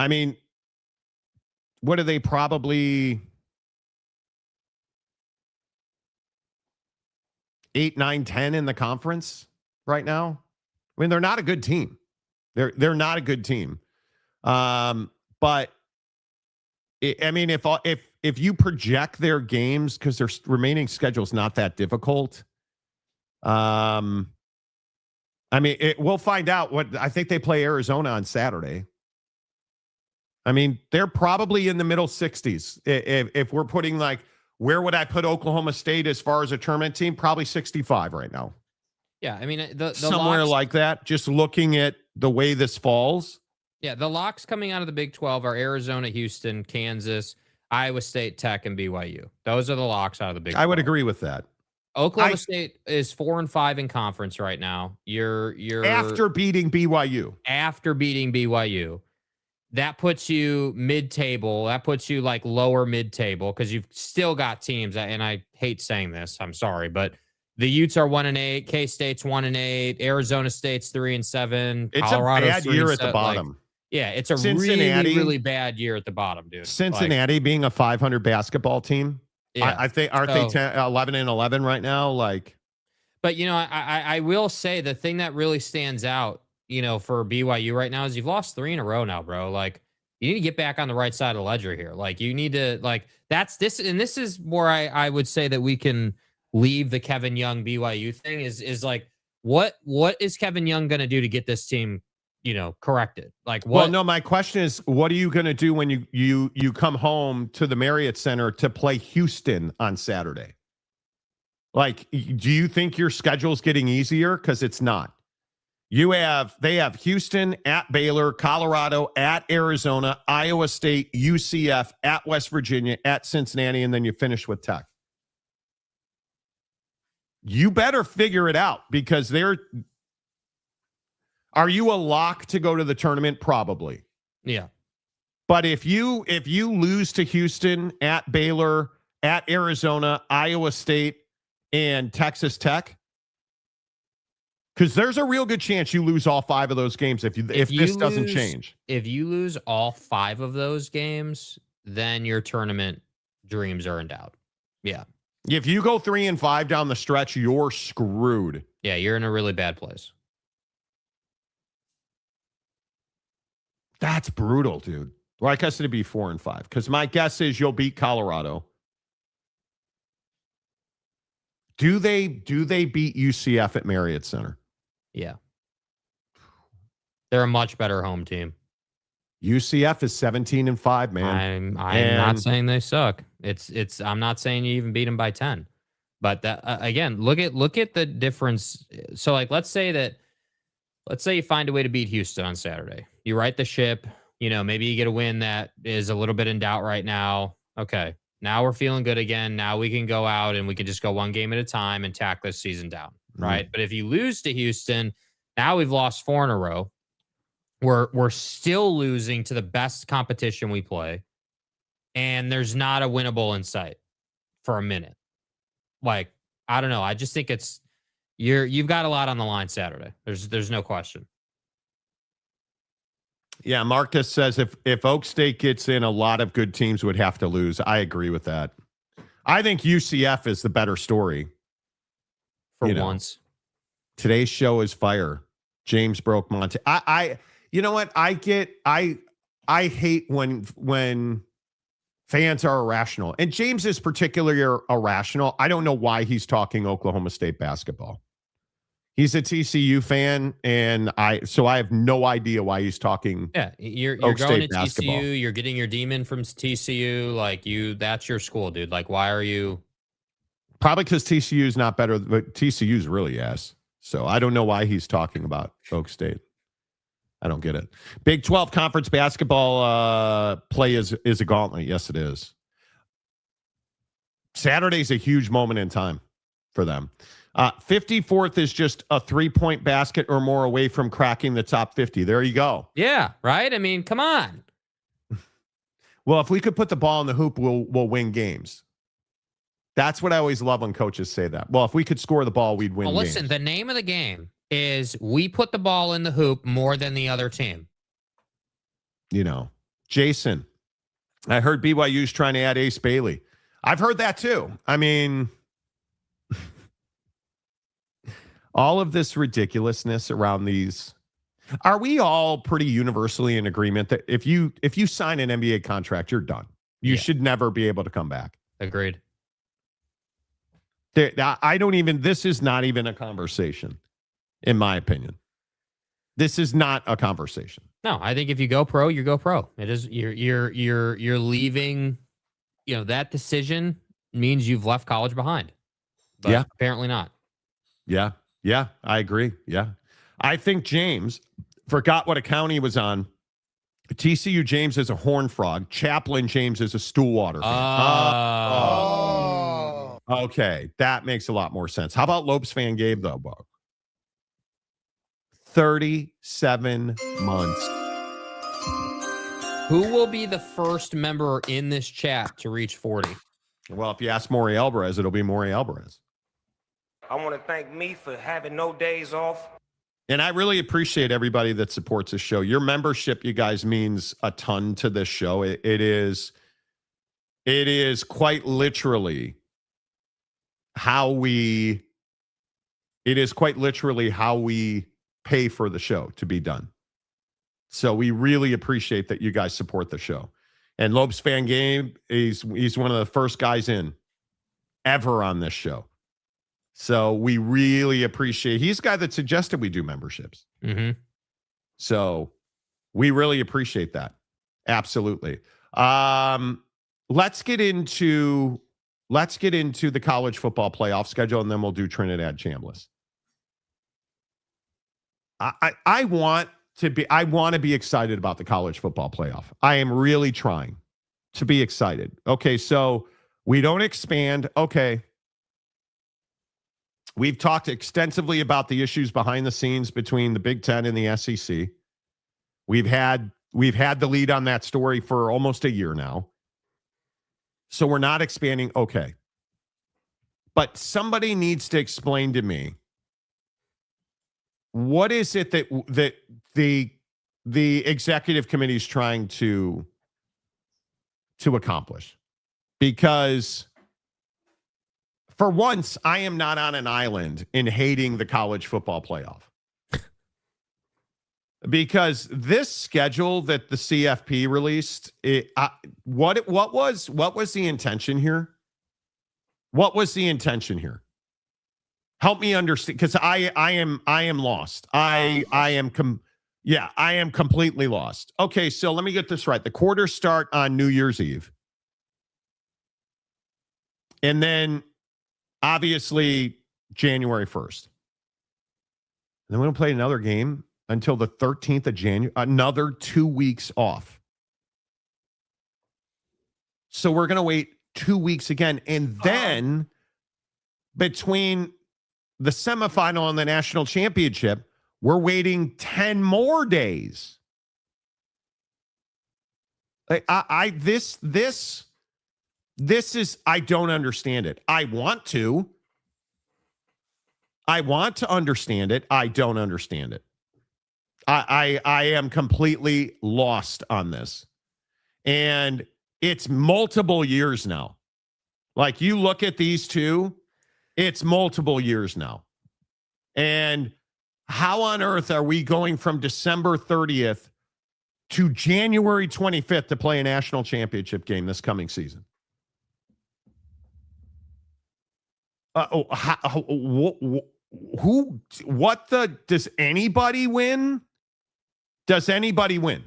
mean, what are they probably 8, 9, 10 in the conference right now? I mean, they're not a good team. They're not a good team. But I mean, if you project their games, because their remaining schedule is not that difficult. I mean, we'll find out. I think they play Arizona on Saturday. I mean, they're probably in the middle 60s. If we're putting like, where would I put Oklahoma State as far as a tournament team? Probably 65 right now. Yeah, I mean, the somewhere locks, like that. Just looking at the way this falls. Yeah, the locks coming out of the Big 12 are Arizona, Houston, Kansas, Iowa State, Tech, and BYU. Those are the locks out of the Big 12. I would agree with that. Oklahoma State is 4-5 in conference right now. You're after beating BYU. After beating BYU. That puts you mid-table. That puts you like lower mid-table because you've still got teams. And I hate saying this. I'm sorry, but the Utes are 1-8. K-State's 1-8. Arizona State's 3-7. It's Colorado's a bad year at the bottom. Like, yeah, it's a really, really bad year at the bottom, dude. Cincinnati being a 500 basketball team. Yeah, I think aren't they 11-11 right now? Like, but you know, I will say the thing that really stands out, you know, for BYU right now is you've lost 3 in a row now, bro. Like, you need to get back on the right side of the ledger here. Like, you need to that's this, and this is where I would say that we can leave the Kevin Young BYU thing is like, what is Kevin Young going to do to get this team, you know, corrected? Like, what? Well, no, my question is, what are you going to do when you come home to the Marriott Center to play Houston on Saturday? Like, do you think your schedule's getting easier? Because it's not. They have Houston, at Baylor, Colorado, at Arizona, Iowa State, UCF, at West Virginia, at Cincinnati, and then you finish with Tech. You better figure it out, because are you a lock to go to the tournament? Probably. Yeah. But if you lose to Houston, at Baylor, at Arizona, Iowa State, and Texas Tech, because there's a real good chance you lose all 5 of those games if this doesn't change. If you lose all 5 of those games, then your tournament dreams are in doubt. Yeah. If you go 3-5 down the stretch, you're screwed. Yeah, you're in a really bad place. That's brutal, dude. Well, I guess it'd be 4-5, because my guess is you'll beat Colorado. Do they beat UCF at Marriott Center? Yeah. They're a much better home team. UCF is 17-5, man. I'm not saying they suck. I'm not saying you even beat them by 10. But that again, look at the difference. So like let's say you find a way to beat Houston on Saturday. You right the ship, maybe you get a win that is a little bit in doubt right now. Okay. Now we're feeling good again. Now we can go out and we can just go one game at a time and tack this season down. Right. But if you lose to Houston, now we've lost 4 in a row. We're still losing to the best competition we play. And there's not a winnable in sight for a minute. Like, I don't know. I just think you've got a lot on the line Saturday. There's no question. Yeah, Marcus says if Oak State gets in, a lot of good teams would have to lose. I agree with that. I think UCF is the better story. For once. Today's show is fire. James broke Monty. You know what? I hate when fans are irrational. And James is particularly irrational. I don't know why he's talking Oklahoma State basketball. He's a TCU fan, and I have no idea why he's talking. Yeah, you're Oak going State to basketball. TCU. You're getting your demon from TCU. Like that's your school, dude. Like, why are you? Probably because TCU is not better, but TCU is really ass. So I don't know why he's talking about Oak State. I don't get it. Big 12 conference basketball play is a gauntlet. Yes, it is. Saturday's a huge moment in time for them. 54th is just a 3-point basket or more away from cracking the top 50. There you go. Yeah, right? I mean, come on. Well, if we could put the ball in the hoop, we'll win games. That's what I always love when coaches say that. Well, if we could score the ball, we'd win games. Listen, the name of the game is we put the ball in the hoop more than the other team. Jason, I heard BYU's trying to add Ace Bailey. I've heard that too. I mean, all of this ridiculousness around these. Are we all pretty universally in agreement that if you sign an NBA contract, you're done? You should never be able to come back. Agreed. This is not even a conversation, in my opinion. This is not a conversation. No, I think if you go pro, you go pro. It is you're leaving, that decision means you've left college behind. But apparently not. Yeah. Yeah, I agree. Yeah. I think James forgot what account he was on. TCU James is a horn frog. Chaplain James is a stool water fan. Okay, that makes a lot more sense. How about Lopes fan Gabe, though, Bo? 37 months. Who will be the first member in this chat to reach 40? Well, if you ask Maury Alvarez, it'll be Maury Alvarez. I want to thank me for having no days off. And I really appreciate everybody that supports this show. Your membership, you guys, means a ton to this show. It is quite literally how we pay for the show to be done. So we really appreciate that you guys support the show. And Lopes fan Gabe, he's one of the first guys in ever on this show. So we really appreciate. He's the guy that suggested we do memberships. Mm-hmm. So we really appreciate that. Absolutely. Let's get into the college football playoff schedule, and then we'll do Trinidad Chambliss. I want to be excited about the college football playoff. I am really trying to be excited. Okay, so we don't expand. Okay. We've talked extensively about the issues behind the scenes between the Big Ten and the SEC. We've had the lead on that story for almost a year now. So we're not expanding. Okay. But somebody needs to explain to me, what is it that the executive committee is trying to accomplish? Because for once, I am not on an island in hating the college football playoff. Because this schedule that the CFP released, what was the intention here? What was the intention here? Help me understand, because I am lost. Yeah, I am completely lost. Okay, so let me get this right. The quarters start on New Year's Eve. And then, obviously, January 1st. And then we don't play another game until the 13th of January. Another 2 weeks off. So we're going to wait 2 weeks again. And then between the semifinal and the national championship, we're waiting 10 more days. This is, I don't understand it. I want to understand it. I don't understand it. I am completely lost on this. And it's multiple years now. Like, you look at these two, it's multiple years now. And how on earth are we going from December 30th to January 25th to play a national championship game this coming season? Does anybody win? Does anybody win?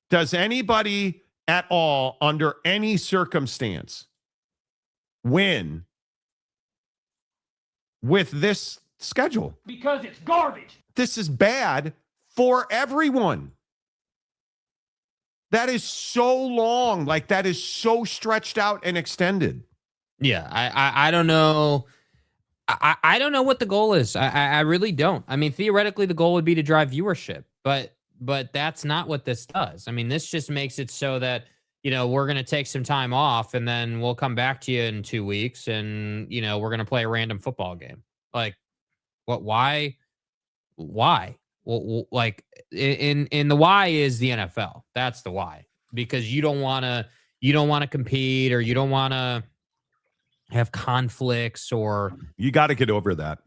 Does anybody at all, under any circumstance, win with this schedule? Because it's garbage. This is bad for everyone. That is so long. Like, that is so stretched out and extended. Yeah, I don't know. I don't know what the goal is. I really don't. I mean, theoretically, the goal would be to drive viewership, but that's not what this does. I mean, this just makes it so that, you know, we're going to take some time off and then we'll come back to you in 2 weeks and, you know, we're going to play a random football game. Like, what? Why? Well, like, in the why is the NFL. That's the why, because you don't want to compete, or you don't want to have conflicts, or you got to get over that.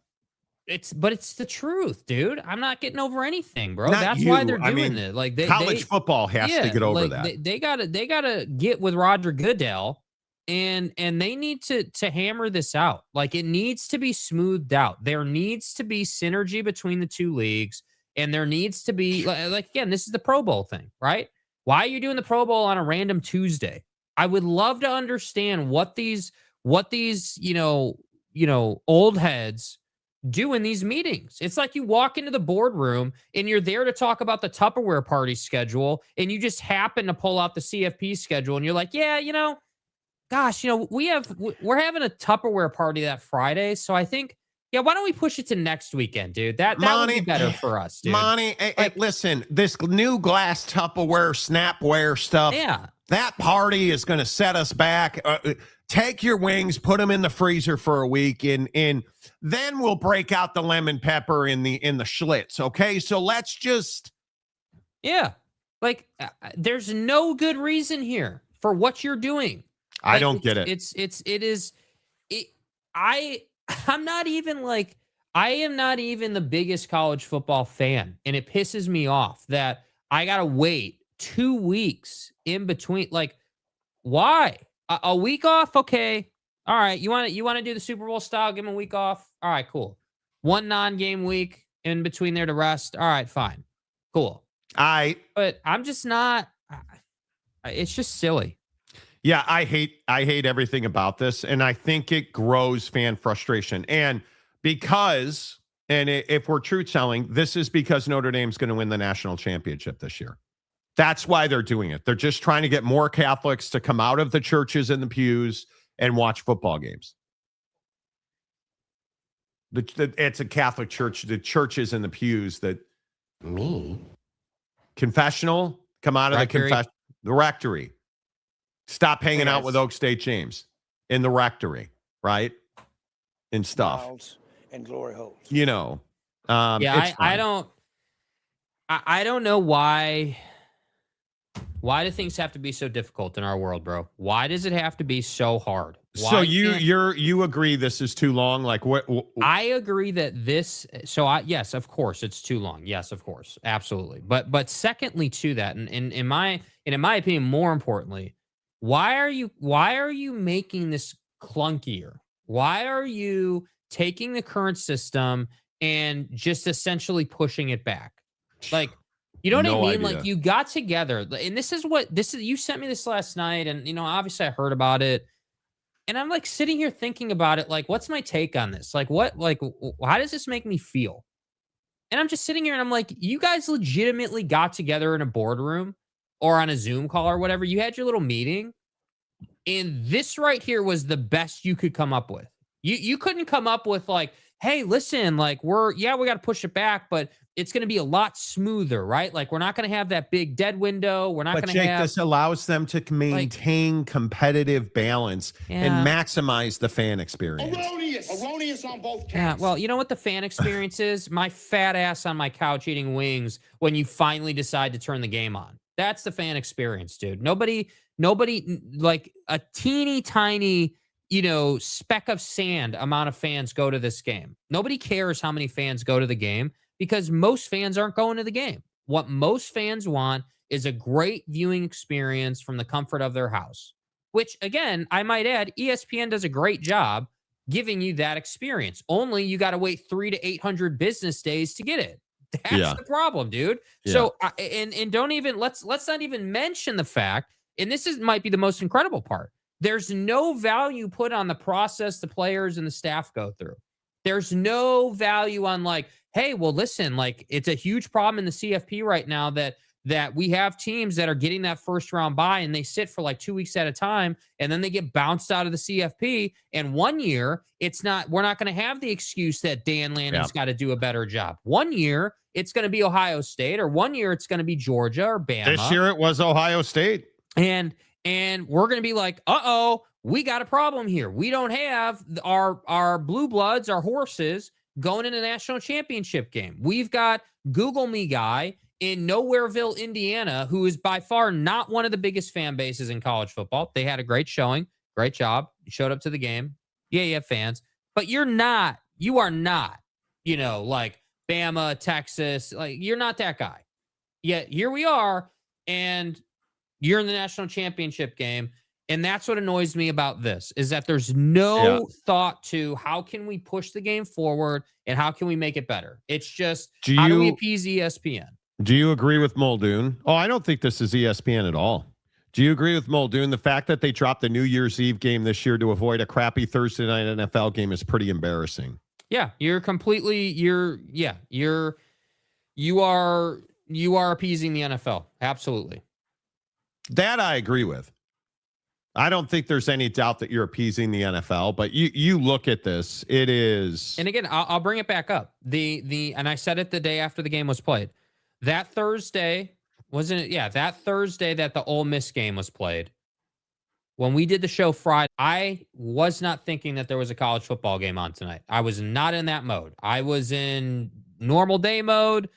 But it's the truth, dude. I'm not getting over anything, bro. Not That's you. why they're I doing mean, it. Like, college football has to get over that. They gotta get with Roger Goodell, and they need to hammer this out. Like, it needs to be smoothed out. There needs to be synergy between the two leagues, and there needs to be, like, again, this is the Pro Bowl thing, right? Why are you doing the Pro Bowl on a random Tuesday? I would love to understand what these you know old heads do in these meetings. It's like you walk into the boardroom and you're there to talk about the Tupperware party schedule, and you just happen to pull out the CFP schedule, and you're like, yeah, you know, gosh, you know, we're having a Tupperware party that Friday, so I think, yeah, why don't we push it to next weekend, dude? That would be better for us, dude. Monty, listen, this new glass Tupperware, Snapware stuff, yeah, that party is going to set us back. Take your wings, put them in the freezer for a week, and then we'll break out the lemon pepper in the Schlitz. Okay, so let's just, yeah, like, there's no good reason here for what you're doing. I don't get it. I'm not even like, I am not even the biggest college football fan, and it pisses me off that I gotta wait 2 weeks in between. Like, why? A week off? Okay. All right. You want to do the Super Bowl style? Give them a week off. All right, cool. One non-game week in between there to rest. All right, fine. Cool. But I'm just not, it's just silly. Yeah, I hate everything about this, and I think it grows fan frustration. And because, and if we're truth telling, this is because Notre Dame's going to win the national championship this year. That's why they're doing it. They're just trying to get more Catholics to come out of the churches and the pews and watch football games. It's a Catholic church. The churches and the pews that confessional, come out of the rectory. Stop hanging out with Oak State James in the rectory, right? And stuff. Miles and glory holes. You know. I don't know why do things have to be so difficult in our world, bro? Why does it have to be so hard? So you agree this is too long? Like, what? I agree that this. So yes, of course, it's too long. Yes, of course, absolutely. But secondly to that, and in my opinion, more importantly, why are you making this clunkier? Why are you taking the current system and just essentially pushing it back? Like, You know what No I mean? idea. Like, you got together, and this is you sent me this last night, and obviously I heard about it, and I'm like sitting here thinking about it, like, what's my take on this? Like, how does this make me feel? And I'm just sitting here and I'm like, you guys legitimately got together in a boardroom or on a Zoom call or whatever. You had your little meeting, and this right here was the best you could come up with. You couldn't come up with like, hey, listen, like we got to push it back, but it's going to be a lot smoother, right? Like, we're not going to have that big dead window. We're not going to have. This allows them to maintain competitive balance and maximize the fan experience. Erroneous on both counts. Yeah, well, you know what the fan experience is? My fat ass on my couch eating wings when you finally decide to turn the game on. That's the fan experience, dude. Nobody, like a teeny tiny, speck of sand amount of fans go to this game. Nobody cares how many fans go to the game because most fans aren't going to the game. What most fans want is a great viewing experience from the comfort of their house, which, again, I might add, ESPN does a great job giving you that experience. Only you got to wait 300 to 800 business days to get it. That's the problem, dude. Yeah. So, and don't even, let's not even mention the fact, and might be the most incredible part. There's no value put on the process the players and the staff go through. There's no value on like, hey, well, listen, like it's a huge problem in the CFP right now that we have teams that are getting that first round bye and they sit for like 2 weeks at a time and then they get bounced out of the CFP. And 1 year, we're not going to have the excuse that Dan Lanning's got to do a better job. 1 year, it's going to be Ohio State, or 1 year it's going to be Georgia or Bama. This year it was Ohio State. And we're going to be like, we got a problem here. We don't have our blue bloods, our horses going in a national championship game. We've got Google Me guy in Nowhereville, Indiana, who is by far not one of the biggest fan bases in college football. They had a great showing. Great job. You showed up to the game. Yeah, you have fans. But you are not, like Bama, Texas. Like, you're not that guy. Yet here we are, and you're in the national championship game. And that's what annoys me about this, is that there's no thought to how can we push the game forward and how can we make it better. It's just, how do we appease ESPN? Do you agree with Muldoon? Oh, I don't think this is ESPN at all. Do you agree with Muldoon? The fact that they dropped the New Year's Eve game this year to avoid a crappy Thursday night NFL game is pretty embarrassing. Yeah, you are appeasing the NFL. Absolutely. That I agree with. I don't think there's any doubt that you're appeasing the NFL, but you look at this, it is. And again, I'll bring it back up. And I said it the day after the game was played. That Thursday, wasn't it? Yeah, that Thursday that the Ole Miss game was played. When we did the show Friday, I was not thinking that there was a college football game on tonight. I was not in that mode. I was in normal day mode,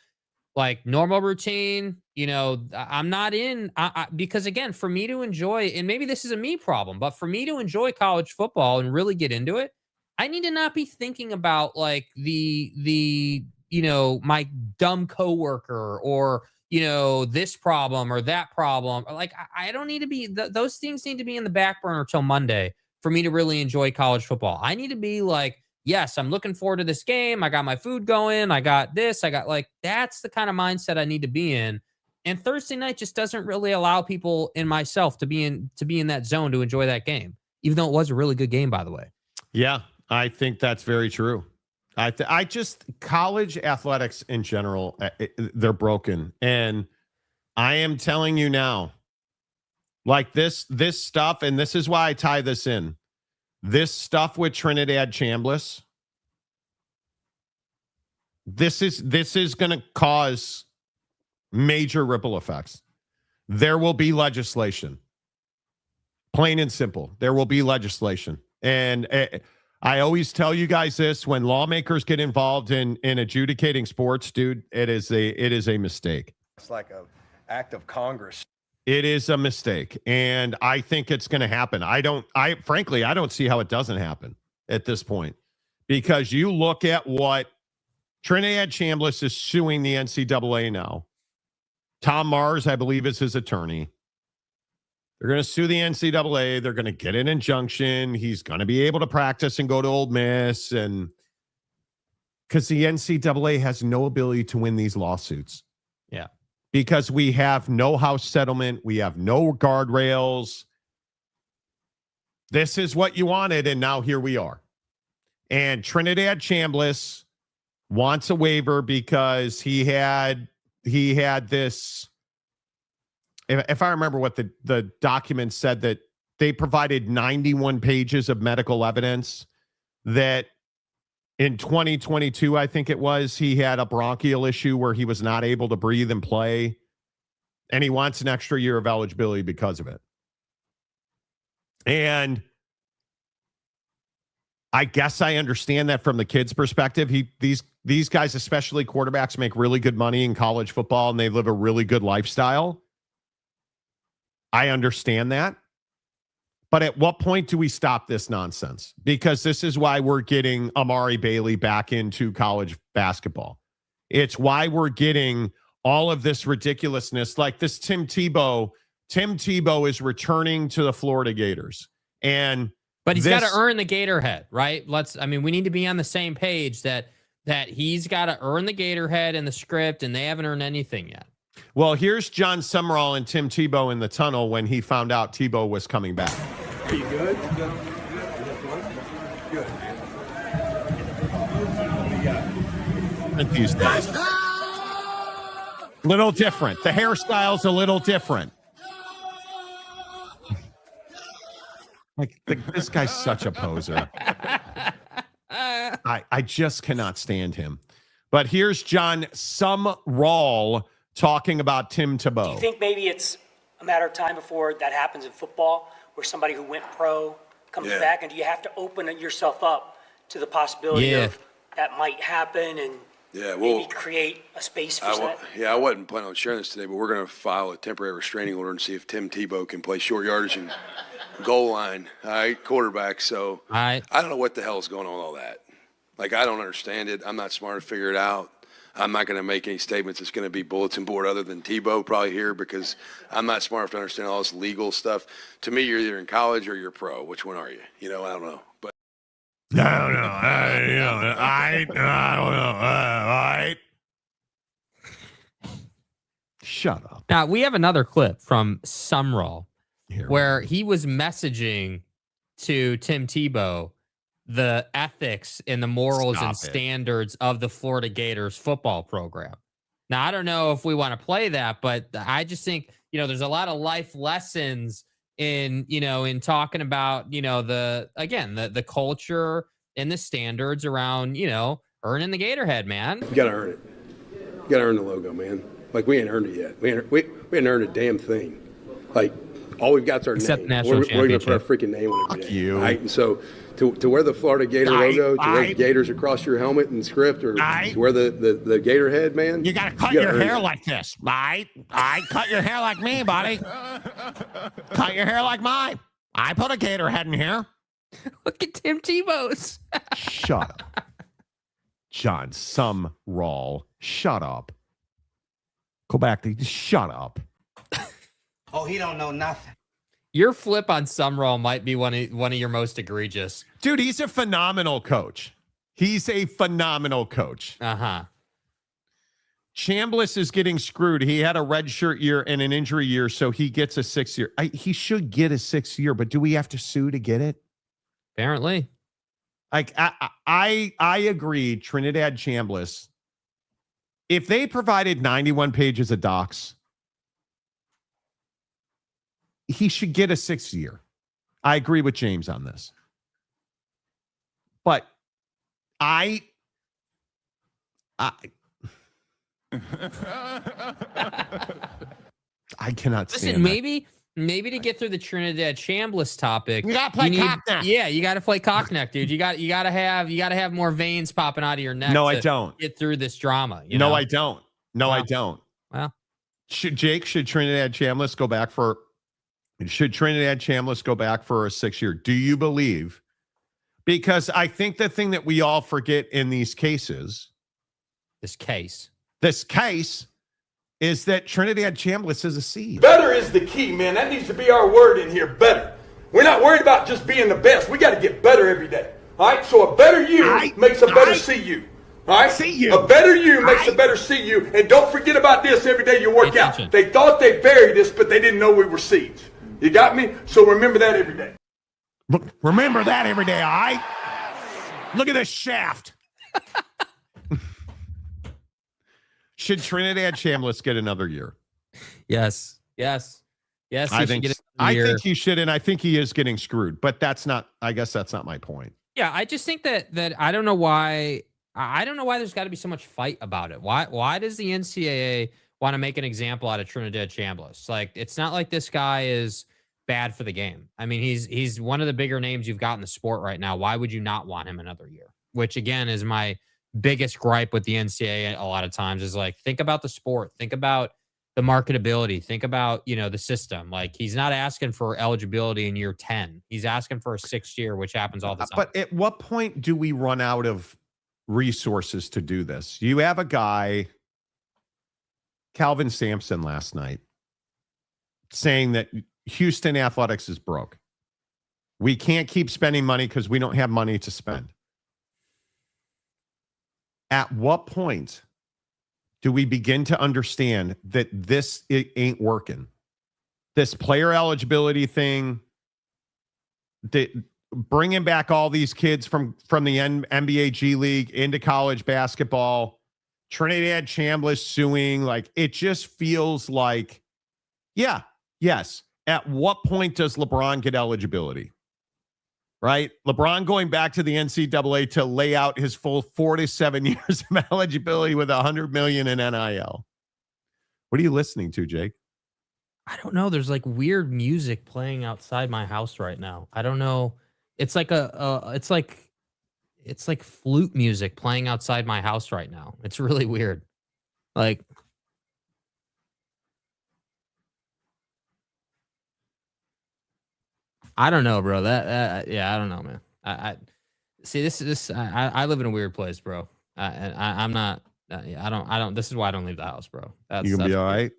like normal routine. I'm not in because, again, for me to enjoy, and maybe this is a me problem, but for me to enjoy college football and really get into it, I need to not be thinking about like my dumb coworker or, this problem or that problem. Like, I don't need to be, those things need to be in the back burner till Monday for me to really enjoy college football. I need to be like, yes, I'm looking forward to this game. I got my food going. I got this. I got that's the kind of mindset I need to be in. And Thursday night just doesn't really allow people and myself to be in that zone to enjoy that game, even though it was a really good game, by the way. Yeah, I think that's very true. I just college athletics in general, they're broken. And I am telling you now, like this stuff, and this is why I tie this in. This stuff with Trinidad Chambliss, this is going to cause major ripple effects. There will be legislation. Plain and simple. There will be legislation. And I always tell you guys this, when lawmakers get involved in adjudicating sports, dude, it is a mistake. It's like an act of Congress. It is a mistake. And I think it's going to happen. Frankly, I don't see how it doesn't happen at this point, because you look at what Trinidad Chambliss is suing the NCAA now. Tom Mars, I believe, is his attorney. They're going to sue the NCAA. They're going to get an injunction. He's going to be able to practice and go to Ole Miss. And because the NCAA has no ability to win these lawsuits. Yeah. because we have no house settlement. We have no guardrails. This is what you wanted, and now here we are. And Trinidad Chambliss wants a waiver because he had this. If I remember what the document said, that they provided 91 pages of medical evidence that in 2022, I think it was, he had a bronchial issue where he was not able to breathe and play, and he wants an extra year of eligibility because of it. And I guess I understand that from the kid's perspective. These guys, especially quarterbacks, make really good money in college football, and they live a really good lifestyle. I understand that. But at what point do we stop this nonsense? Because this is why we're getting Amari Bailey back into college basketball. It's why we're getting all of this ridiculousness, like this Tim Tebow. Tim Tebow is returning to the Florida Gators. But he's got to earn the Gator head, right? We need to be on the same page that he's got to earn the Gator head in the script, and they haven't earned anything yet. Well, here's John Summerall and Tim Tebow in the tunnel when he found out Tebow was coming back. Are you good? Good. These days. Little different. The hairstyle's a little different. This guy's such a poser. I just cannot stand him. But here's John Summerall talking about Tim Tebow. Do you think maybe it's a matter of time before that happens in football, where somebody who went pro comes back, and do you have to open yourself up to the possibility of that might happen and maybe create a space for that? I wasn't planning on sharing this today, but we're going to file a temporary restraining order and see if Tim Tebow can play short yardage and goal line, all right, quarterback. So I don't know what the hell is going on with all that. Like, I don't understand it. I'm not smart to figure it out. I'm not going to make any statements. It's going to be bulletin board other than Tebow probably here, because I'm not smart enough to understand all this legal stuff. To me, you're either in college or you're pro. Which one are you? I don't know. But I don't know. I don't know. All right. Shut up. Now, we have another clip from Summerall where he was messaging to Tim Tebow the ethics and the morals and standards of the Florida Gators football program. Now, I don't know if we want to play that, but I just think, there's a lot of life lessons in talking about, the culture and the standards around, earning the Gator head, man. you got to earn it. You got to earn the logo, man. Like, we ain't earned it yet. We ain't earned a damn thing. Like, all we've got is our Except name. National We're going to put our championship. freaking name on it. Fuck today, you. Right? And so to wear the Florida Gator logo, to wear the Gators across your helmet and script, or to wear the Gator head, man. You got to cut your hair like this, right? Cut your hair like me, buddy. Cut your hair like mine. I put a Gator head in here. Look at Tim Tebow's. Shut up. John Summerall. Shut up. Go back to shut up. Oh, he don't know nothing. Your flip on Summerall might be one of your most egregious. Dude, he's a phenomenal coach. He's a phenomenal coach. Uh-huh. Chambliss is getting screwed. He had a redshirt year and an injury year, so he gets a 6th year. He should get a 6th year, but do we have to sue to get it? Apparently. Like, I agree, Trinidad Chambliss. If they provided 91 pages of docs, he should get a 6th year. I agree with James on this. But I cannot stand Listen, maybe to get through the Trinidad Chambliss topic, you gotta play cockneck. Yeah, you gotta play cockneck, dude. You gotta have more veins popping out of your neck. No, I don't. Get through this drama. No, I don't. No, I don't. Well, should Trinidad Chambliss go back for? Should Trinidad Chambliss go back for a 6th year? Do you believe? Because I think the thing that we all forget in these cases, this case is that Trinidad Chambliss is a seed. Better is the key, man. That needs to be our word in here, better. We're not worried about just being the best. We got to get better every day. All right? So a better you makes a better CU. All right? See you. A better you makes a better see you. And don't forget about this every day you work out. They thought they buried us, but they didn't know we were seeds. You got me? So remember that every day. Remember that every day, all right? Look at this shaft. Should Trinidad Chambliss get another year? Yes. I think he should, and I think he is getting screwed. But I guess that's not my point. Yeah, I just think that I don't know why. I don't know why there's got to be so much fight about it. Why does the NCAA want to make an example out of Trinidad Chambliss? Like, it's not like this guy is bad for the game. I mean, he's one of the bigger names you've got in the sport right now. Why would you not want him another year? Which, again, is my biggest gripe with the NCAA a lot of times, is like, think about the sport. Think about the marketability. Think about, the system. Like, he's not asking for eligibility in year 10. He's asking for a 6th year, which happens all the time. But at what point do we run out of resources to do this? You have a guy, Calvin Sampson, last night saying that Houston athletics is broke. We can't keep spending money because we don't have money to spend. At what point do we begin to understand that it ain't working? This player eligibility thing, bringing back all these kids from the NBA G League into college basketball, Trinidad Chambliss suing, like, it just feels like, yes. At what point does LeBron get eligibility? Right? LeBron going back to the NCAA to lay out his full 4 to 7 years of eligibility with $100 million in NIL. What are you listening to, Jake? I don't know. There's like weird music playing outside my house right now. I don't know. It's like it's like flute music playing outside my house right now. It's really weird. Like, I don't know, bro. I don't know, man. I see this. I live in a weird place, bro. I'm not. I don't. This is why I don't leave the house, bro. You gonna be all right?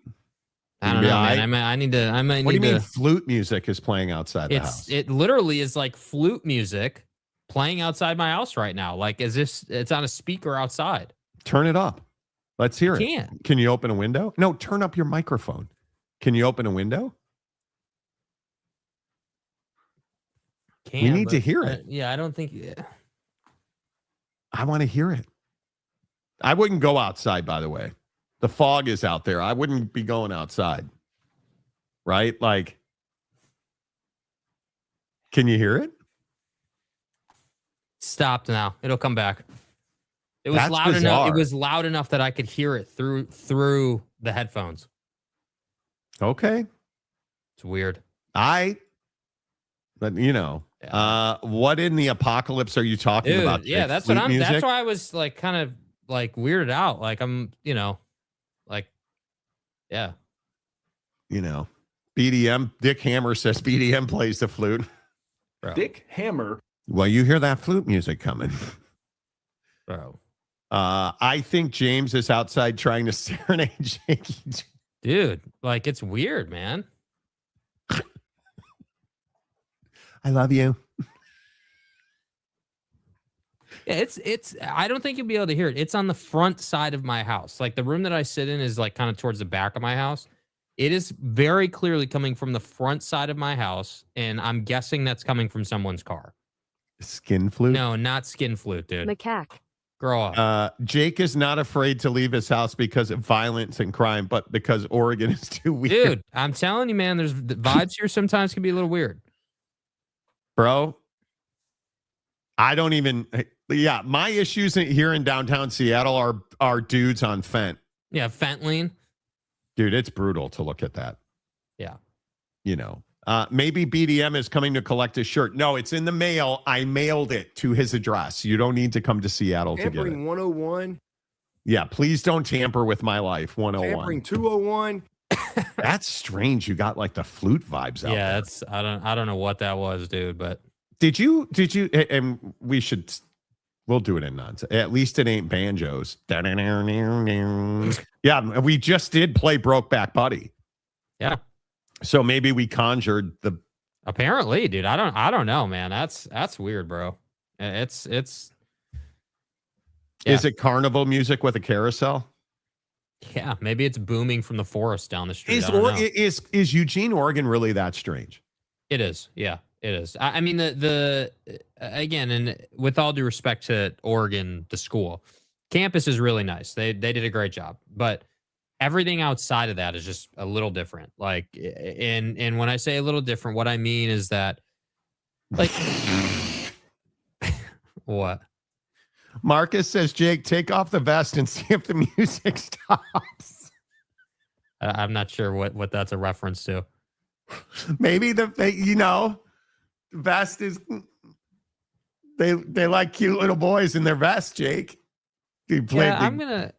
I don't know, man. I need to. What do you mean flute music is playing outside the house? It literally is like flute music playing outside my house right now. Like, it's on a speaker outside. Turn it up. Let's hear it. Can't. Can you open a window? No, turn up your microphone. Can you open a window? We need to hear it. I don't think. I want to hear it. I wouldn't go outside, by the way. The fog is out there. I wouldn't be going outside. Right? Like, can you hear it? Stopped now. It'll come back. It was loud enough. It was loud enough that I could hear it through the headphones. Okay. It's weird. But what in the apocalypse are you talking about? Yeah, that's what I'm. That's why I was like kind of like weirded out. Like, I'm, like, yeah. BDM. Dick Hammer says BDM plays the flute. Bro. Dick Hammer. Well, you hear that flute music coming, bro. I think James is outside trying to serenade Jakey. Dude, like, it's weird, man. I love you. Yeah, it's I don't think you'll be able to hear it. It's on the front side of my house. Like, the room that I sit in is like kind of towards the back of my house. It is very clearly coming from the front side of my house, and I'm guessing that's coming from someone's car. Skin flute? No, not skin flute, dude. Macaque. Grow up. Jake is not afraid to leave his house because of violence and crime, but because Oregon is too weird. Dude, I'm telling you, man, the vibes here sometimes can be a little weird. Bro, I don't even. Yeah, my issues here in downtown Seattle are dudes on Fent. Yeah, fentanyl. Dude, it's brutal to look at that. Yeah. Maybe BDM is coming to collect his shirt. No, it's in the mail. I mailed it to his address. You don't need to come to Seattle to get it. Tampering 101. Yeah, please don't tamper with my life. 101. Tampering 201. That's strange. You got like the flute vibes out there. That's I don't know what that was, dude, but did you and we'll do it in nonsense. At least it ain't banjos. Yeah, we just did play Brokeback Buddy. Yeah. So maybe we conjured the apparently, dude. I don't know, man. That's weird, bro. It's Yeah. Is it carnival music with a carousel? Yeah, maybe it's booming from the forest down the street. Is Eugene, Oregon really that strange? It is. Yeah, it is. I mean, the again, and with all due respect to Oregon, the school campus is really nice. They did a great job, but everything outside of that is just a little different. Like, and when I say a little different, what I mean is that, like, what? Marcus says, Jake, take off the vest and see if the music stops. I'm not sure what that's a reference to. Maybe the vest is they like cute little boys in their vest, Jake. I'm gonna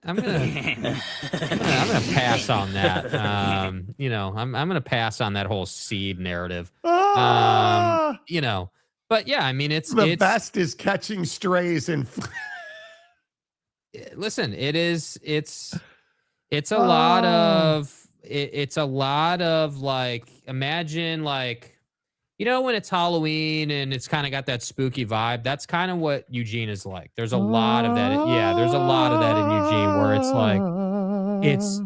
pass on that. I'm gonna pass on that whole seed narrative. But yeah, I mean, it's vest is catching strays and. Listen, it's a lot of like, imagine like, when it's Halloween and it's kind of got that spooky vibe. That's kind of what Eugene is like. There's a lot of that. Yeah, there's a lot of that in Eugene where it's like,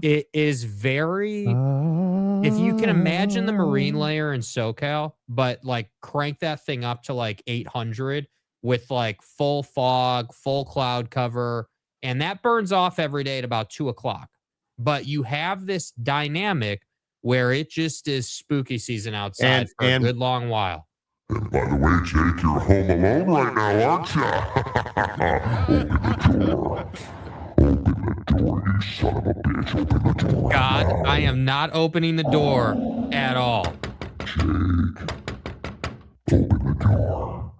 it is very. If you can imagine the marine layer in SoCal, but like crank that thing up to like 800 with like full fog, full cloud cover. And that burns off every day at about 2:00. But you have this dynamic where it just is spooky season outside for a good long while. And by the way, Jake, you're home alone right now, aren't you? Open the door, you son of a bitch. Open the door. God, I am not opening the door at all. Jake, open the door.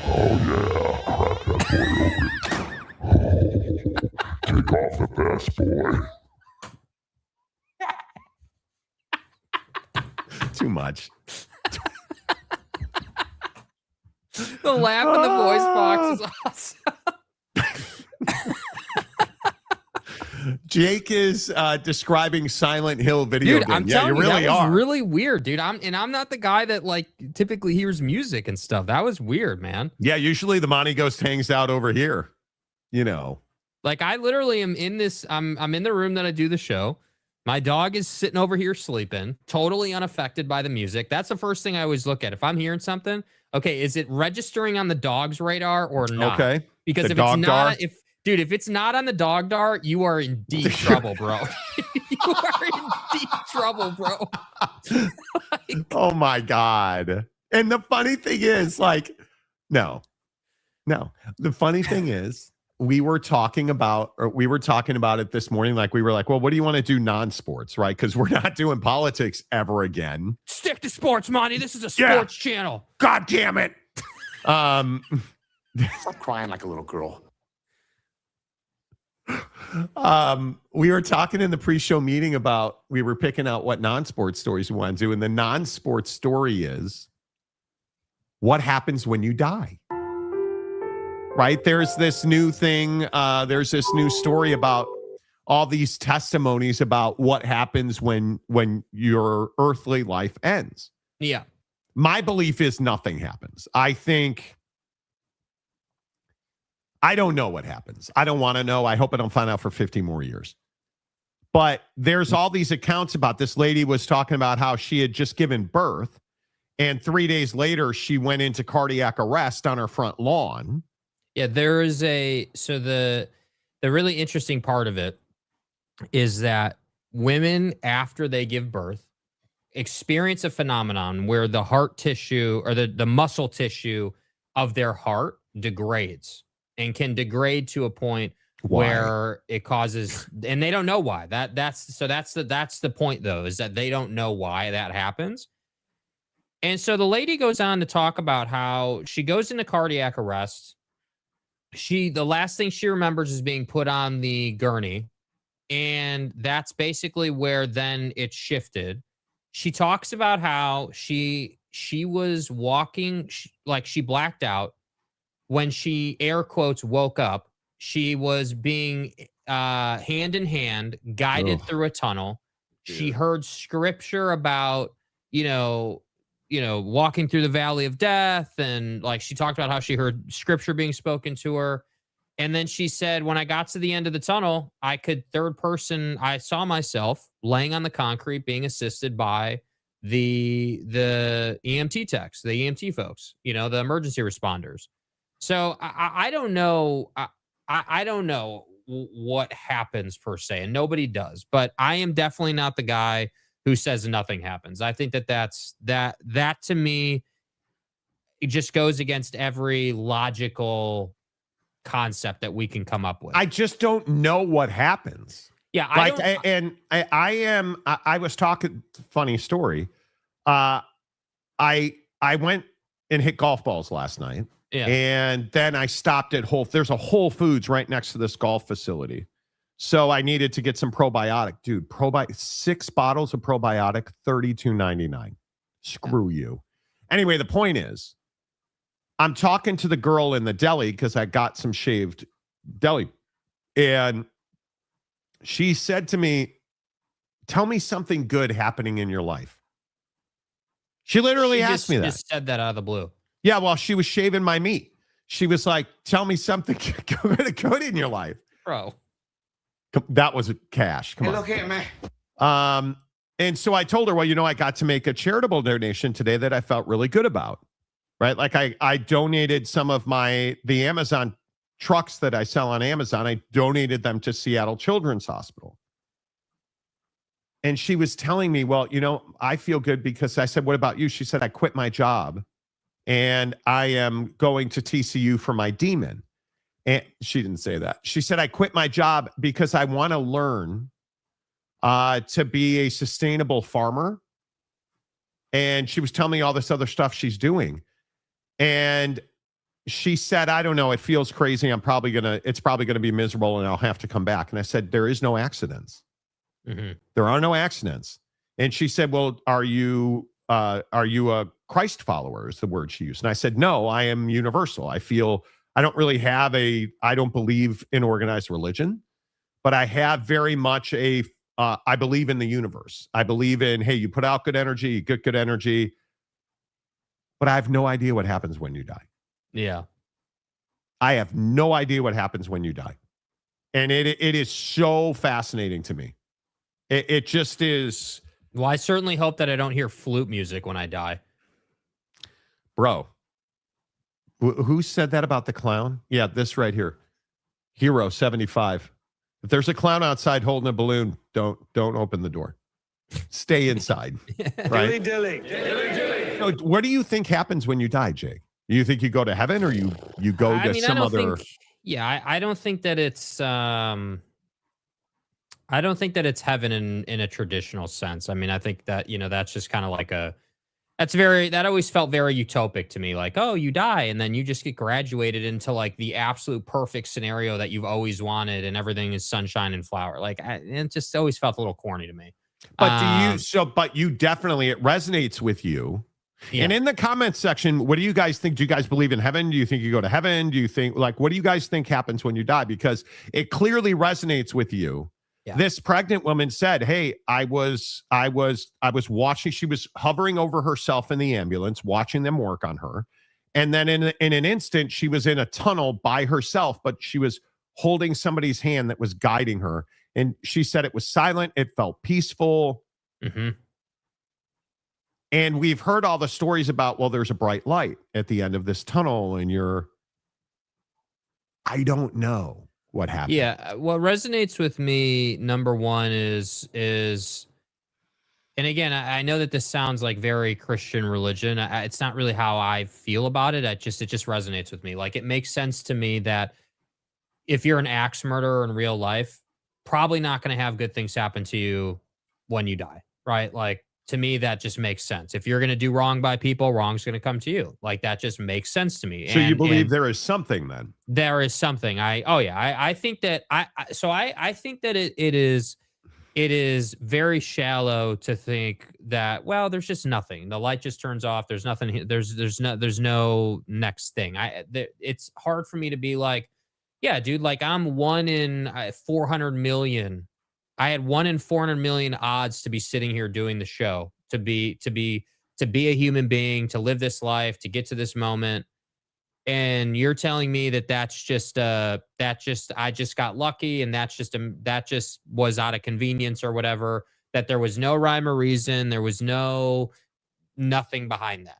Oh yeah, crack that boy open. Take off the vest, boy. Too much. The laugh in the voice box is awesome. Jake is describing Silent Hill video game. I'm telling you, really that was are. really weird, dude. I'm not the guy that like typically hears music and stuff. That was weird, man. Yeah, usually the Monty Ghost hangs out over here. Like I literally am in this. I'm in the room that I do the show. My dog is sitting over here sleeping, totally unaffected by the music. That's the first thing I always look at. If I'm hearing something, okay, is it registering on the dog's radar or not? Okay. Because if it's not, if it's not on the dog dar, you are in deep trouble, bro. You are in deep trouble, bro. Oh my God. And the funny thing is, like, no. The funny thing is, we were talking about it this morning. Like, we were like, well, what do you want to do non-sports, right? Because we're not doing politics ever again. Stick to sports, Monty. This is a sports channel. God damn it. Stop crying like a little girl. We were talking in the pre-show meeting about, we were picking out what non-sports stories we want to do. And the non-sports story is, what happens when you die? Right? There's this new thing. There's this new story about all these testimonies about what happens when your earthly life ends. Yeah. My belief is nothing happens. I don't know what happens. I don't want to know. I hope I don't find out for 50 more years. But there's all these accounts about this lady was talking about how she had just given birth, and 3 days later she went into cardiac arrest on her front lawn. Yeah, there is the really interesting part of it is that women, after they give birth, experience a phenomenon where the heart tissue or the muscle tissue of their heart degrades and can degrade to a point where it causes, and they don't know why. That's the point though, is that they don't know why that happens. And so the lady goes on to talk about how she goes into cardiac arrest. The last thing she remembers is being put on the gurney. And that's basically where then it shifted. She talks about how she was walking, like she blacked out. When she, air quotes, woke up, she was being hand in hand guided through a tunnel. Yeah. She heard scripture about, walking through the valley of death. And like, she talked about how she heard scripture being spoken to her. And then she said, when I got to the end of the tunnel, I saw myself laying on the concrete being assisted by the EMT techs, the EMT folks, the emergency responders. So I don't know. I don't know what happens per se, and nobody does. But I am definitely not the guy who says nothing happens. I think that to me, it just goes against every logical concept that we can come up with. I just don't know what happens. Yeah, I was talking. Funny story. I went and hit golf balls last night. Yeah. And then I stopped at there's a Whole Foods right next to this golf facility. So I needed to get some probiotic. Dude, 6 bottles of probiotic, $32.99. Screw you. Anyway, the point is, I'm talking to the girl in the deli because I got some shaved deli. And she said to me, tell me something good happening in your life. She literally asked me that. Just said that out of the blue. Yeah, while she was shaving my meat. She was like, tell me something good in your life. Bro. That was cash. Come on. Look here, man. And so I told her, well, I got to make a charitable donation today that I felt really good about. Right? Like I donated some of the Amazon trucks that I sell on Amazon. I donated them to Seattle Children's Hospital. And she was telling me, well, I feel good because I said, what about you? She said, I quit my job and I am going to TCU for my demon. And she didn't say that. She said, I quit my job because I want to learn to be a sustainable farmer. And she was telling me all this other stuff she's doing. And she said, I don't know, it feels crazy. It's probably going to be miserable and I'll have to come back. And I said, there is no accidents. Mm-hmm. There are no accidents. And she said, well, are you a Christ follower is the word she used. And I said, no, I am universal. I don't believe in organized religion, but I have very much I believe in the universe. I believe in, hey, you put out good energy, you get good energy, but I have no idea what happens when you die. Yeah. I have no idea what happens when you die. And it is so fascinating to me. It just is. Well, I certainly hope that I don't hear flute music when I die. Bro, who said that about the clown? Yeah, this right here. Hero 75. If there's a clown outside holding a balloon, don't open the door. Stay inside. Right? Dilly. So what do you think happens when you die, Jake? Do you think you go to heaven or you go to some other? I don't think that it's I don't think that it's heaven in a traditional sense. I mean, I think that, that's just kind of like that always felt very utopic to me. Like, oh, you die and then you just get graduated into like the absolute perfect scenario that you've always wanted and everything is sunshine and flower. Like, it just always felt a little corny to me. But but you definitely, it resonates with you. Yeah. And in the comments section, what do you guys think? Do you guys believe in heaven? Do you think you go to heaven? Do you think, what do you guys think happens when you die? Because it clearly resonates with you. Yeah. This pregnant woman said, hey, I was watching, she was hovering over herself in the ambulance, watching them work on her. And then in an instant, she was in a tunnel by herself, but she was holding somebody's hand that was guiding her. And she said it was silent. It felt peaceful. Mm-hmm. And we've heard all the stories about, well, there's a bright light at the end of this tunnel and I don't know what happened. Yeah. What resonates with me, number one, is, and again, I know that this sounds like very Christian religion. It's not really how I feel about it. It just resonates with me. Like, it makes sense to me that if you're an axe murderer in real life, probably not going to have good things happen to you when you die, right? Like, to me, that just makes sense. If you're going to do wrong by people, wrong's going to come to you. Like, that just makes sense to me. So you believe there is something then? There is something. I think that I think that it is very shallow to think that, well, there's just nothing. The light just turns off. There's nothing. There's no next thing. It's hard for me to be like, yeah, dude, like I'm 1 in 400 million. I had 1 in 400 million odds to be sitting here doing the show, to be a human being, to live this life, to get to this moment. And you're telling me that that's just I just got lucky, and that just was out of convenience or whatever, that there was no rhyme or reason, there was nothing behind that.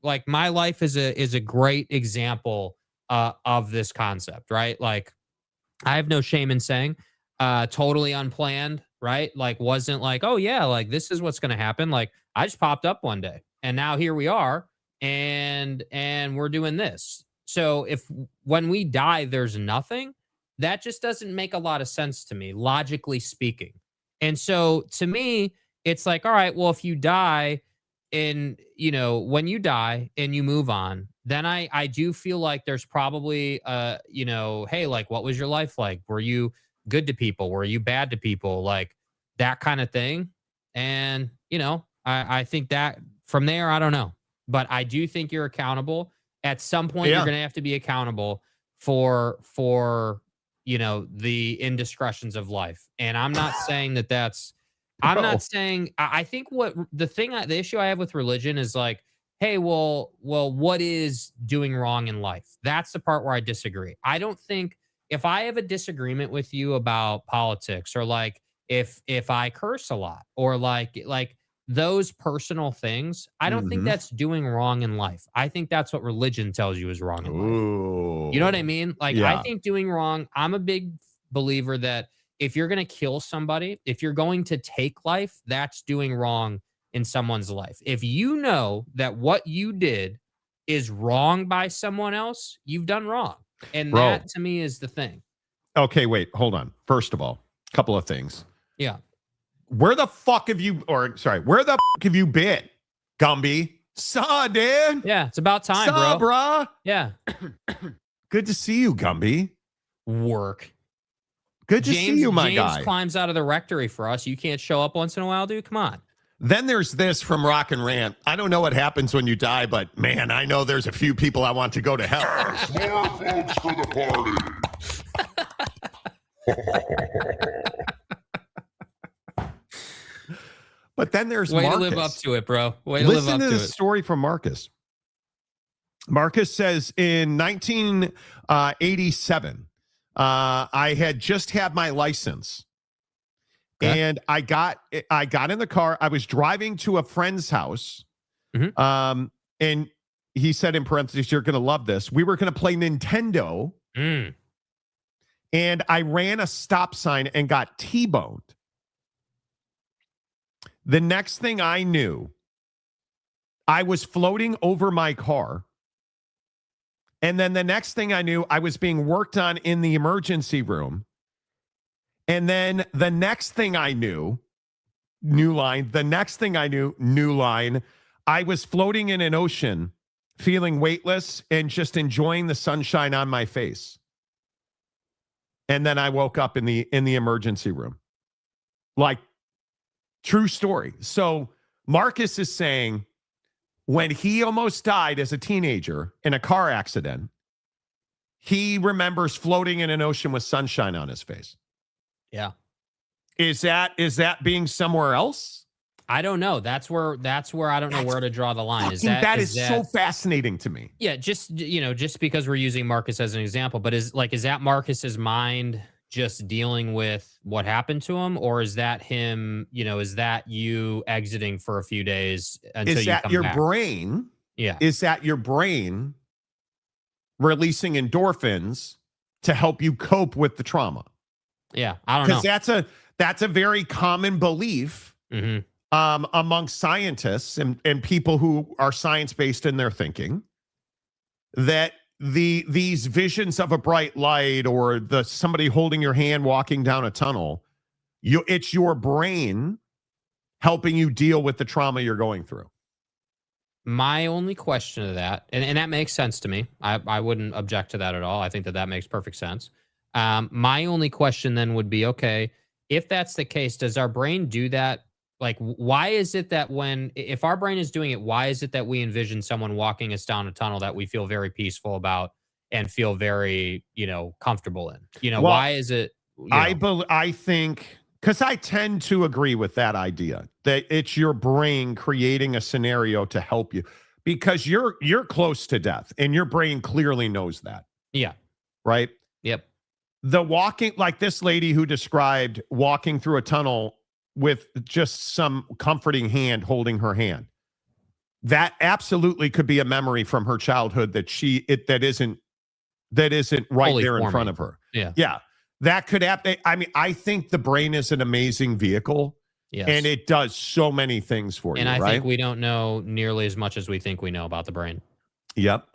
Like my life is a great example of this concept, right? Like, I have no shame in saying totally unplanned, right? Like, wasn't like, oh yeah, like this is what's going to happen. Like, I just popped up one day and now here we are, and we're doing this. So if when we die there's nothing, that just doesn't make a lot of sense to me, logically speaking. And so to me, it's like, all right, well, if you die, and when you die and you move on, then I do feel like there's probably hey, like, what was your life like? Were you good to people? Were you bad to people? Like, that kind of thing. And I think that from there, I don't know, but I do think you're accountable at some point. You're going to have to be accountable for the indiscretions of life. And I'm not saying that's I'm not saying, I think the issue I have with religion is like, hey, well, what is doing wrong in life? That's the part where I disagree. I don't think, if I have a disagreement with you about politics, or like if I curse a lot, or like those personal things, I don't think that's doing wrong in life. I think that's what religion tells you is wrong in life. You know what I mean? Like, I think doing wrong, I'm a big believer that if you're going to kill somebody, if you're going to take life, that's doing wrong in someone's life. If you know that what you did is wrong by someone else, you've done wrong. And that to me is the thing. Okay, wait, hold on. First of all, a couple of things. Yeah. Where the fuck have you been, Gumby? Saw, dude. Yeah, it's about time, Saw, bro. Bruh. Yeah. Good to see you, Gumby. Work. Good to see you, my guy. James climbs out of the rectory for us. You can't show up once in a while, dude? Come on. Then there's this from Rock and Rant. I don't know what happens when you die, but man, I know there's a few people I want to go to hell. More folks for the party. But then there's Way Marcus. to live up to it, bro. Way to Listen live up to to the it. story from Marcus. Marcus says, in 1987, I had just had my license. Okay. And I got in the car. I was driving to a friend's house. And he said, in parentheses, you're going to love this. We were going to play Nintendo. And I ran a stop sign and got T-boned. The next thing I knew, I was floating over my car. And then the next thing I knew, I was being worked on in the emergency room. And then the next thing I knew, new line, I was floating in an ocean, feeling weightless and just enjoying the sunshine on my face. And then I woke up in the emergency room. Like, true story. So Marcus is saying when he almost died as a teenager in a car accident, he remembers floating in an ocean with sunshine on his face. Yeah. Is that being somewhere else? I don't know. That's where I don't know where to draw the line. Is that so fascinating to me. Yeah, just because we're using Marcus as an example, but is that Marcus's mind just dealing with what happened to him, or is that him, is that you exiting for a few days until is that your brain? Yeah. Is that your brain releasing endorphins to help you cope with the trauma? Yeah, I don't know. Because that's a very common belief among scientists and people who are science-based in their thinking, that these visions of a bright light or somebody holding your hand walking down a tunnel, it's your brain helping you deal with the trauma you're going through. My only question to that, and that makes sense to me. I wouldn't object to that at all. I think that makes perfect sense. My only question then would be, okay, if that's the case, does our brain do that? Like, why is it that if our brain is doing it, why is it that we envision someone walking us down a tunnel that we feel very peaceful about and feel very, comfortable in? Why is it? I think, because I tend to agree with that idea, that it's your brain creating a scenario to help you. because you're close to death and your brain clearly knows that. Yeah. Right? Yep. The walking, like this lady who described walking through a tunnel with just some comforting hand holding her hand. That absolutely could be a memory from her childhood that isn't right Fully there in forming. front of her. Yeah. Yeah. That could happen. I mean, I think the brain is an amazing vehicle. Yes. And it does so many things for And you, I right? think we don't know nearly as much as we think we know about the brain. Yep.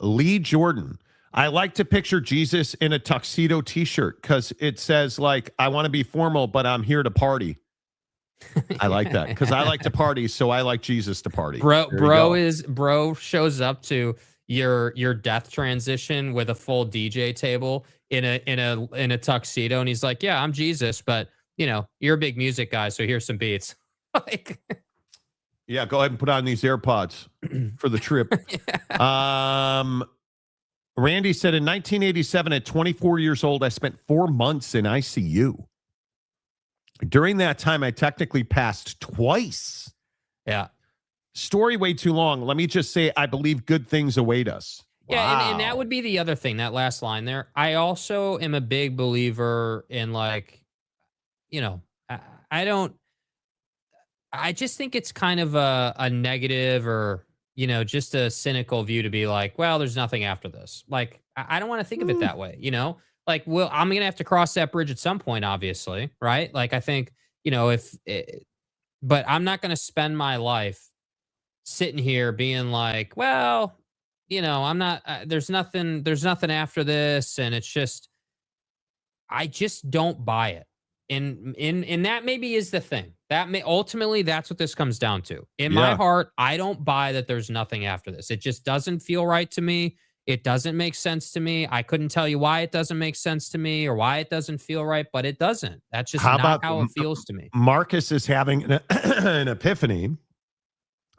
Lee Jordan. I like to picture Jesus in a tuxedo t-shirt because it says, like, I want to be formal, but I'm here to party. I like that because I like to party, so I like Jesus to party. Bro shows up to your death transition with a full DJ table in a tuxedo, and he's like, "Yeah, I'm Jesus, but you're a big music guy, so here's some beats." Like, yeah, go ahead and put on these AirPods for the trip. Yeah. Randy said in 1987, at 24 years old, I spent 4 months in ICU. During that time, I technically passed twice. Yeah. Story way too long. Let me just say, I believe good things await us. Yeah, Wow. and that would be the other thing, that last line there. I also am a big believer in, like, I just think it's kind of a negative or, just a cynical view to be like, well, there's nothing after this. Like, I don't want to think of it that way, Like, well, I'm going to have to cross that bridge at some point, obviously, right? Like, I think, but I'm not going to spend my life sitting here being like, well, I'm not, there's nothing after this. And it's just, I just don't buy it. And that maybe is the thing. Ultimately, that's what this comes down to. In my heart, I don't buy that there's nothing after this. It just doesn't feel right to me. It doesn't make sense to me. I couldn't tell you why it doesn't make sense to me or why it doesn't feel right, but it doesn't. That's just not how it feels to me. Marcus is having an epiphany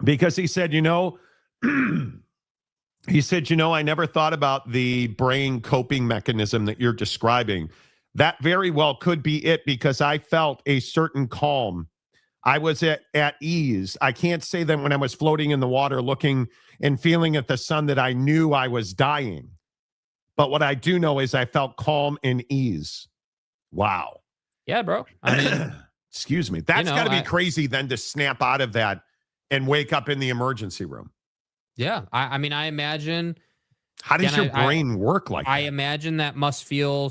because he said, I never thought about the brain coping mechanism that you're describing. That very well could be it because I felt a certain calm. I was at ease. I can't say that when I was floating in the water looking and feeling at the sun that I knew I was dying. But what I do know is I felt calm and ease. Wow. Yeah, bro. I mean, excuse me. That's got to be crazy then to snap out of that and wake up in the emergency room. Yeah. I mean, I imagine. How does your brain work like that? I imagine that must feel,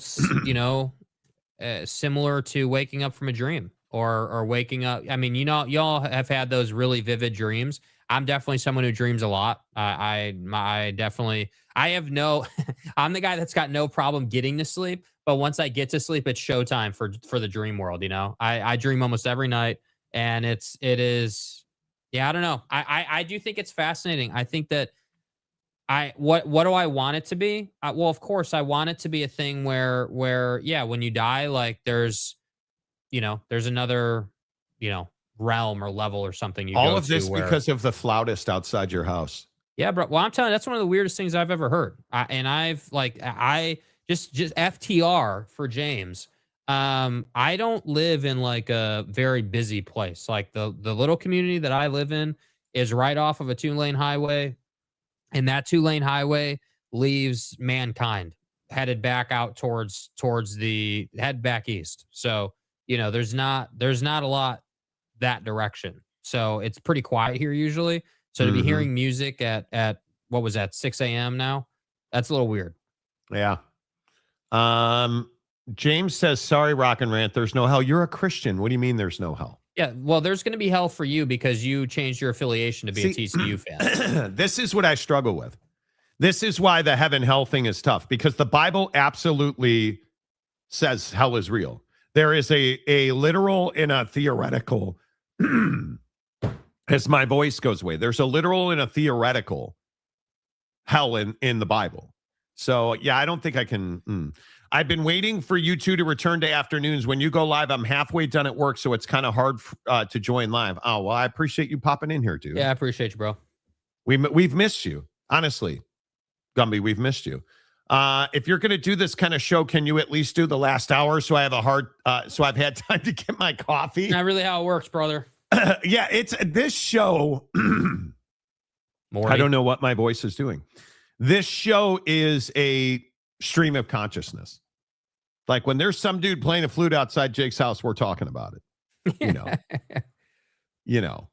similar to waking up from a dream or waking up. I mean, y'all have had those really vivid dreams. I'm definitely someone who dreams a lot. I'm the guy that's got no problem getting to sleep, but once I get to sleep, it's showtime for the dream world. I dream almost every night, and it is. Yeah, I don't know. I do think it's fascinating. I think that what do I want it to be? Well, of course, I want it to be a thing where when you die, like there's another, realm or level or something. All of this because of the flautist outside your house. Yeah, bro. Well, I'm telling you, that's one of the weirdest things I've ever heard. I just FTR for James. I don't live in like a very busy place. Like the little community that I live in is right off of a 2-lane highway. And that 2-lane highway leaves Mankind headed back out towards head back east. So, there's not a lot that direction. So it's pretty quiet here usually. So to be hearing music at what was that, 6 a.m. now, that's a little weird. Yeah. James says, sorry, Rock and Rant, there's no hell. You're a Christian. What do you mean there's no hell? Yeah, well, there's going to be hell for you because you changed your affiliation to be a TCU fan. This is what I struggle with. This is why the heaven-hell thing is tough, because the Bible absolutely says hell is real. There is a literal and a theoretical, as my voice goes away, there's a literal and a theoretical hell in the Bible. So, yeah, I don't think I can... I've been waiting for you two to return to afternoons. When you go live, I'm halfway done at work, so it's kind of hard to join live. Oh, well, I appreciate you popping in here, dude. Yeah, I appreciate you, bro. We've missed you. Honestly, Gumby, we've missed you. If you're going to do this kind of show, can you at least do the last hour so I have so I've had time to get my coffee? Not really how it works, brother. Yeah, it's this show. I don't know what my voice is doing. This show is a stream of consciousness. Like when there's some dude playing a flute outside Jake's house, we're talking about it. You know.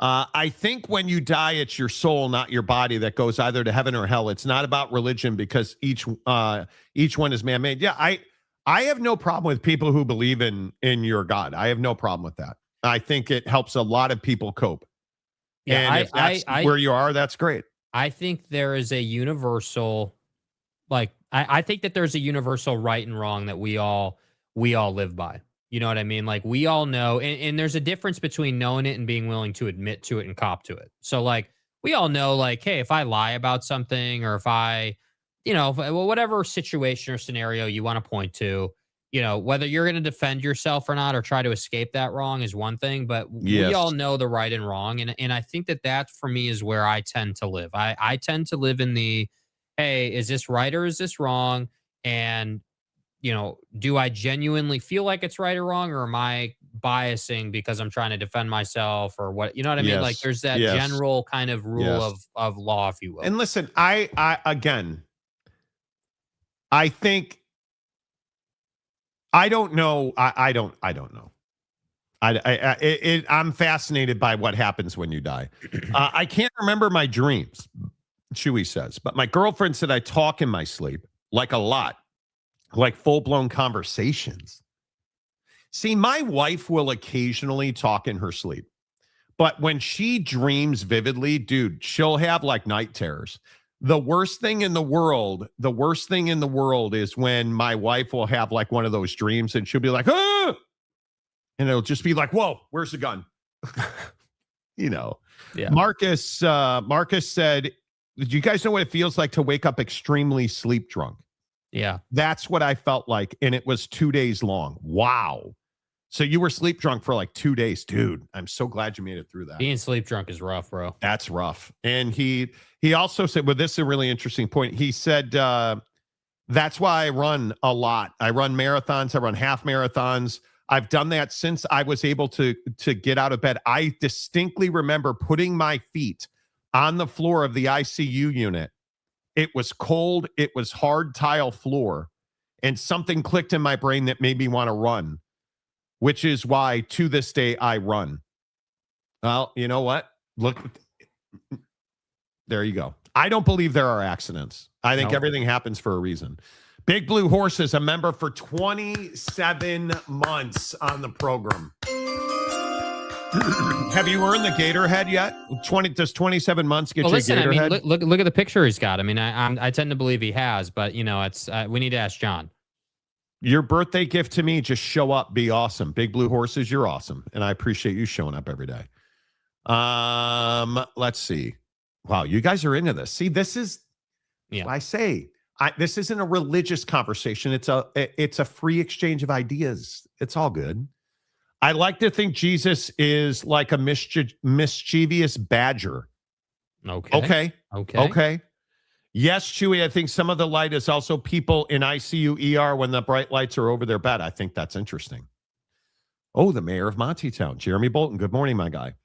I think when you die, it's your soul, not your body, that goes either to heaven or hell. It's not about religion because each one is man-made. Yeah, I have no problem with people who believe in your God. I have no problem with that. I think it helps a lot of people cope. Yeah, and if that's where you are, that's great. I think there is a universal, like, I think that there's a universal right and wrong that we all live by. You know what I mean? Like, we all know, and there's a difference between knowing it and being willing to admit to it and cop to it. So, like, we all know, like, hey, if I lie about something, or if I, whatever situation or scenario you want to point to, whether you're going to defend yourself or not, or try to escape that wrong is one thing, but we all know the right and wrong. And I think that for me is where I tend to live. I tend to live in the, hey, is this right or is this wrong? And, do I genuinely feel like it's right or wrong, or am I biasing because I'm trying to defend myself, or what? You know what I mean? Yes. Like, there's that general kind of rule of law, if you will. And listen, I think, I don't know. I don't know. I'm fascinated by what happens when you die. I can't remember my dreams, Chewy says, but my girlfriend said I talk in my sleep, like a lot, like full-blown conversations. See, my wife will occasionally talk in her sleep, but when she dreams vividly, dude, she'll have like night terrors. The worst thing in the world is when my wife will have like one of those dreams and she'll be like, ah! And it'll just be like, whoa, where's the gun? Yeah. Marcus said, do you guys know what it feels like to wake up extremely sleep drunk? Yeah. That's what I felt like. And it was 2 days long. Wow. So you were sleep drunk for like 2 days, dude. I'm so glad you made it through that. Being sleep drunk is rough, bro. That's rough. And he also said, well, this is a really interesting point. He said, that's why I run a lot. I run marathons. I run half marathons. I've done that since I was able to get out of bed. I distinctly remember putting my feet on the floor of the ICU unit. It was cold. It was hard tile floor. And something clicked in my brain that made me want to run, which is why to this day I run. Well, you know what? Look, there you go. I don't believe there are accidents. I think everything happens for a reason. Big Blue Horse is a member for 27 months on the program. Have you earned the Gator Head yet? Does 27 months get you a Gator Head? Look at the picture he's got. I mean, I tend to believe he has, but it's we need to ask John. Your birthday gift to me, just show up, be awesome. Big Blue Horses, you're awesome. And I appreciate you showing up every day. Let's see. Wow, you guys are into this. See, this is, I say, this isn't a religious conversation. It's a free exchange of ideas. It's all good. I like to think Jesus is like a mischievous badger. Okay. Yes, Chewy, I think some of the light is also people in ICU ER when the bright lights are over their bed. I think that's interesting. Oh, the mayor of Monty Town, Jeremy Bolton. Good morning, my guy.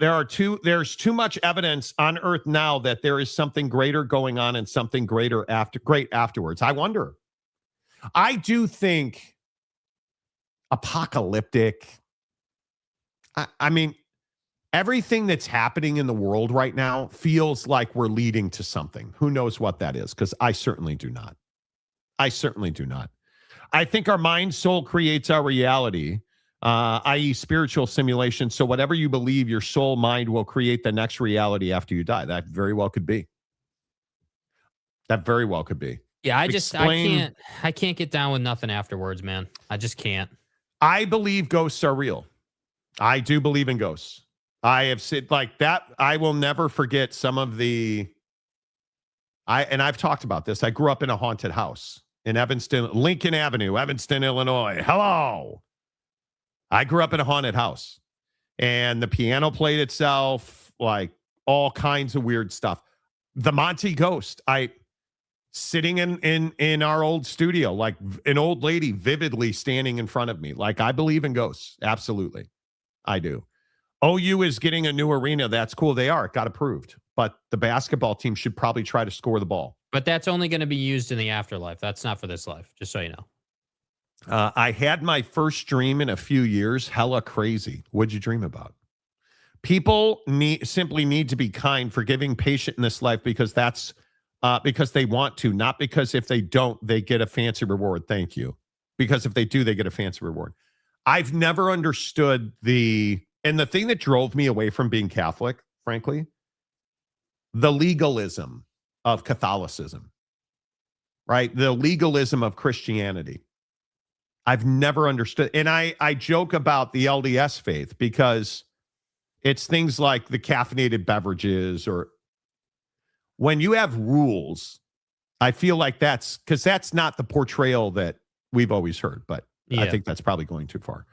There's too much evidence on earth now that there is something greater going on and something great afterwards. I wonder. I do think apocalyptic. I mean, everything that's happening in the world right now feels like we're leading to something. Who knows what that is? Because I certainly do not. I think our mind soul creates our reality, i.e. spiritual simulation. So whatever you believe, your soul mind will create the next reality after you die. That very well could be. Yeah, I can't get down with nothing afterwards, man. I just can't. I believe ghosts are real. I do believe in ghosts. I have said like that. I will never forget some of I've talked about this. I grew up in a haunted house in Lincoln Avenue, Evanston, Illinois. Hello. I grew up in a haunted house and the piano played itself, like all kinds of weird stuff. The Monty Ghost, sitting in our old studio, like an old lady vividly standing in front of me. Like, I believe in ghosts. Absolutely. I do. OU is getting a new arena. That's cool. They are. Got approved. but the basketball team should probably try to score the ball. But that's only going to be used in the afterlife. That's not for this life, just so you know. I had my first dream in a few years. Hella crazy. What'd you dream about? People simply need to be kind, forgiving, patient in this life because that's because they want to, not because if they don't, they get a fancy reward. Thank you. Because if they do, they get a fancy reward. I've never understood and the thing that drove me away from being Catholic, frankly, the legalism of Catholicism, right? The legalism of Christianity. I've never understood. And I joke about the LDS faith because it's things like the caffeinated beverages, or when you have rules, I feel like that's not the portrayal that we've always heard, but I think that's probably going too far.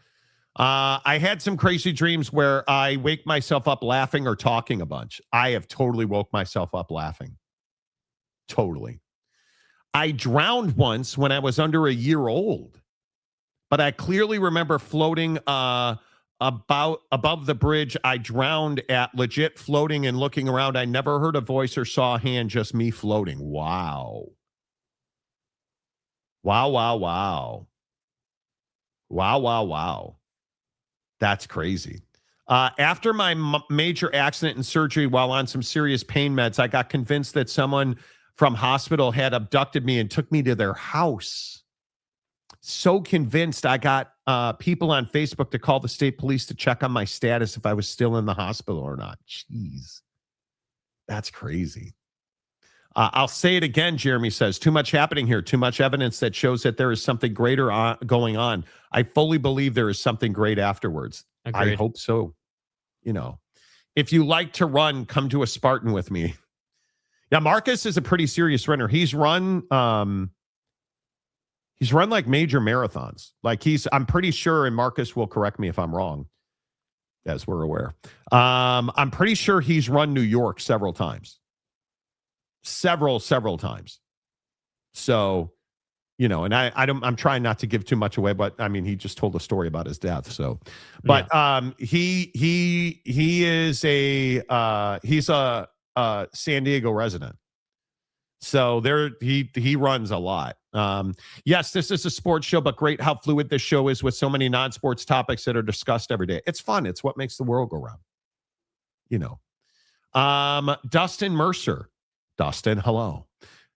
I had some crazy dreams where I wake myself up laughing or talking a bunch. I have totally woke myself up laughing. Totally. I drowned once when I was under a year old, but I clearly remember floating above the bridge. I drowned at, legit floating and looking around. I never heard a voice or saw a hand, just me floating. Wow. Wow, wow, wow. Wow, wow, wow. That's crazy. After my major accident and surgery while on some serious pain meds, I got convinced that someone from hospital had abducted me and took me to their house. So convinced, I got people on Facebook to call the state police to check on my status if I was still in the hospital or not. Jeez. That's crazy. I'll say it again, Jeremy says. Too much happening here. Too much evidence that shows that there is something greater going on. I fully believe there is something great afterwards. Agreed. I hope so. You know, if you like to run, come to a Spartan with me. Yeah, Marcus is a pretty serious runner. He's run like major marathons. Like I'm pretty sure, and Marcus will correct me if I'm wrong, as we're aware. I'm pretty sure he's run New York several times. Several times. So, you know, and I'm trying not to give too much away, but I mean, he just told a story about his death. So, but he is he's a San Diego resident. So he runs a lot. Yes, this is a sports show, but great how fluid this show is with so many non-sports topics that are discussed every day. It's fun. It's what makes the world go round. You know. Dustin Mercer. Dustin, hello.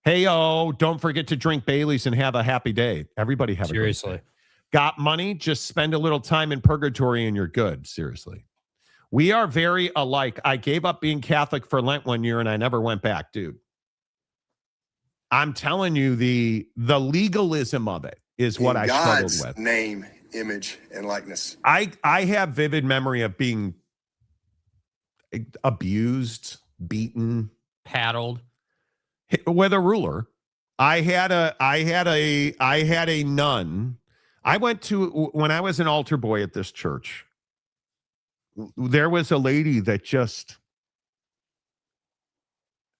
Hey, don't forget to drink Bailey's and have a happy day. Everybody have a great day. Got money? Just spend a little time in purgatory and you're good. Seriously. We are very alike. I gave up being Catholic for Lent one year and I never went back, dude. I'm telling you, the legalism of it is what I struggled with. Name, image, and likeness. I have vivid memory of being abused, beaten, paddled with a ruler. I had a nun. I went to, when I was an altar boy at this church, there was a lady that just,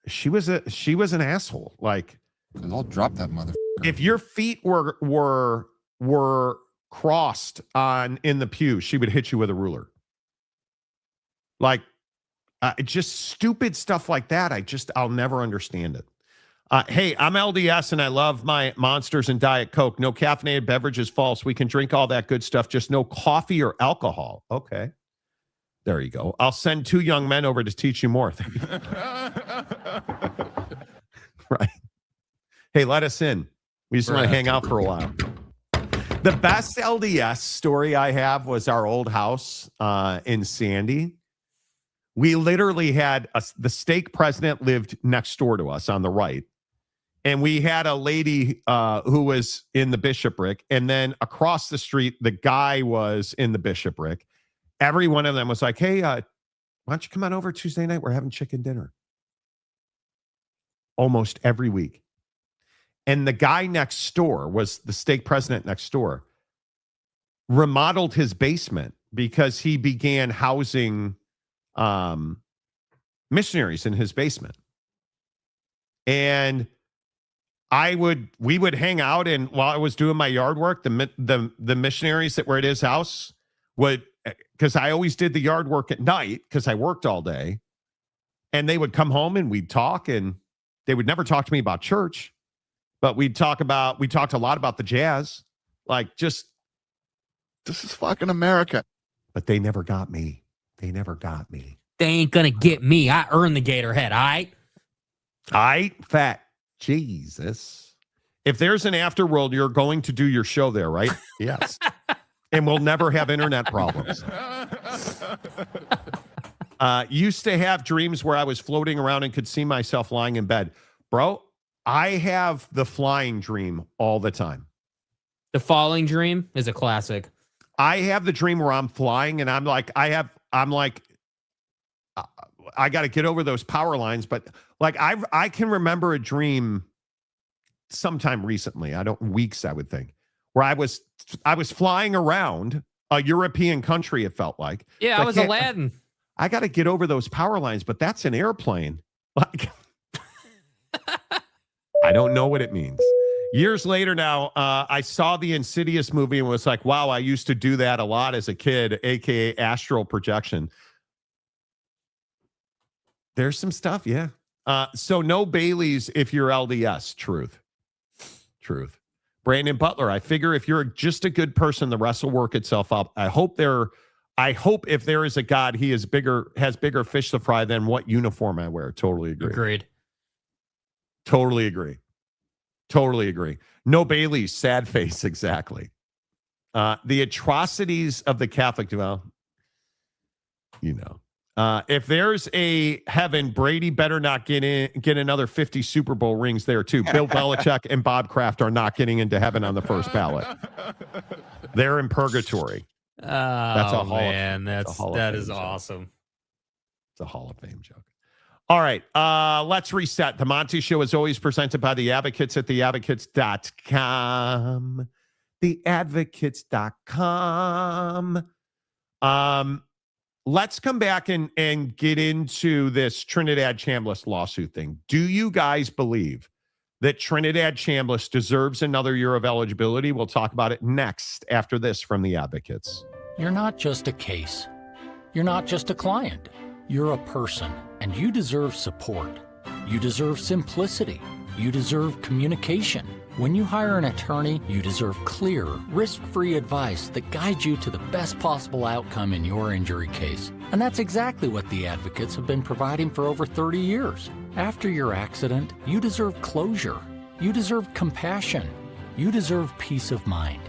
she was an asshole. Like, I'll drop that mother. If your feet were crossed in the pew, she would hit you with a ruler. Like, just stupid stuff like that. I'll never understand it. Hey, I'm LDS and I love my Monsters and Diet Coke. No caffeinated beverages, false. We can drink all that good stuff, just no coffee or alcohol. Okay. There you go. I'll send 2 young men over to teach you more. Right. Hey, let us in. We just want to hang out for a while. The best LDS story I have was our old house in Sandy. We literally had the stake president lived next door to us on the right. And we had a lady who was in the bishopric. And then across the street, the guy was in the bishopric. Every one of them was like, hey, why don't you come on over Tuesday night? We're having chicken dinner. Almost every week. And the guy next door was the stake president next door, remodeled his basement because he began housing missionaries in his basement. And we would hang out, and while I was doing my yard work, the missionaries that were at his house would, because I always did the yard work at night because I worked all day, And they would come home and we'd talk, and they would never talk to me about church, but we talked a lot about the Jazz. Like, just, this is fucking America. But they never got me. They never got me. They ain't gonna get me. I earned the gator head, all right? All right, fat. Jesus. If there's an afterworld, you're going to do your show there, right? Yes. And we'll never have internet problems. Used to have dreams where I was floating around and could see myself lying in bed. Bro, I have the flying dream all the time. The falling dream is a classic. I have the dream where I'm flying and I'm like, I got to get over those power lines. But like, I can remember a dream sometime recently, weeks, I would think, where I was flying around a European country. It felt like, yeah, I was Aladdin. I got to get over those power lines, but that's an airplane. Like, I don't know what it means. Years later now, I saw the Insidious movie and was like, wow, I used to do that a lot as a kid, aka astral projection. There's some stuff, yeah. So no Baileys if you're LDS. Truth. Brandon Butler, I figure if you're just a good person, the rest will work itself up. I hope if there is a God, he has bigger fish to fry than what uniform I wear. Totally agree. Agreed. Totally agree. No Baileys, sad face, exactly. The atrocities of the Catholic, well, if there's a heaven, Brady better not get another 50 Super Bowl rings there too. Bill Belichick and Bob Kraft are not getting into heaven on the first ballot. They're in purgatory. Oh, that is awesome. It's a Hall of Fame joke. All right, let's reset. The Monty Show is always presented by the Advocates at theadvocates.com. Theadvocates.com. Let's come back and get into this Trinidad Chambliss lawsuit thing. Do you guys believe that Trinidad Chambliss deserves another year of eligibility? We'll talk about it next after this from the Advocates. You're not just a case. You're not just a client. You're a person, and you deserve support. You deserve simplicity. You deserve communication. When you hire an attorney, you deserve clear, risk-free advice that guides you to the best possible outcome in your injury case. And that's exactly what the Advocates have been providing for over 30 years. After your accident, you deserve closure. You deserve compassion. You deserve peace of mind.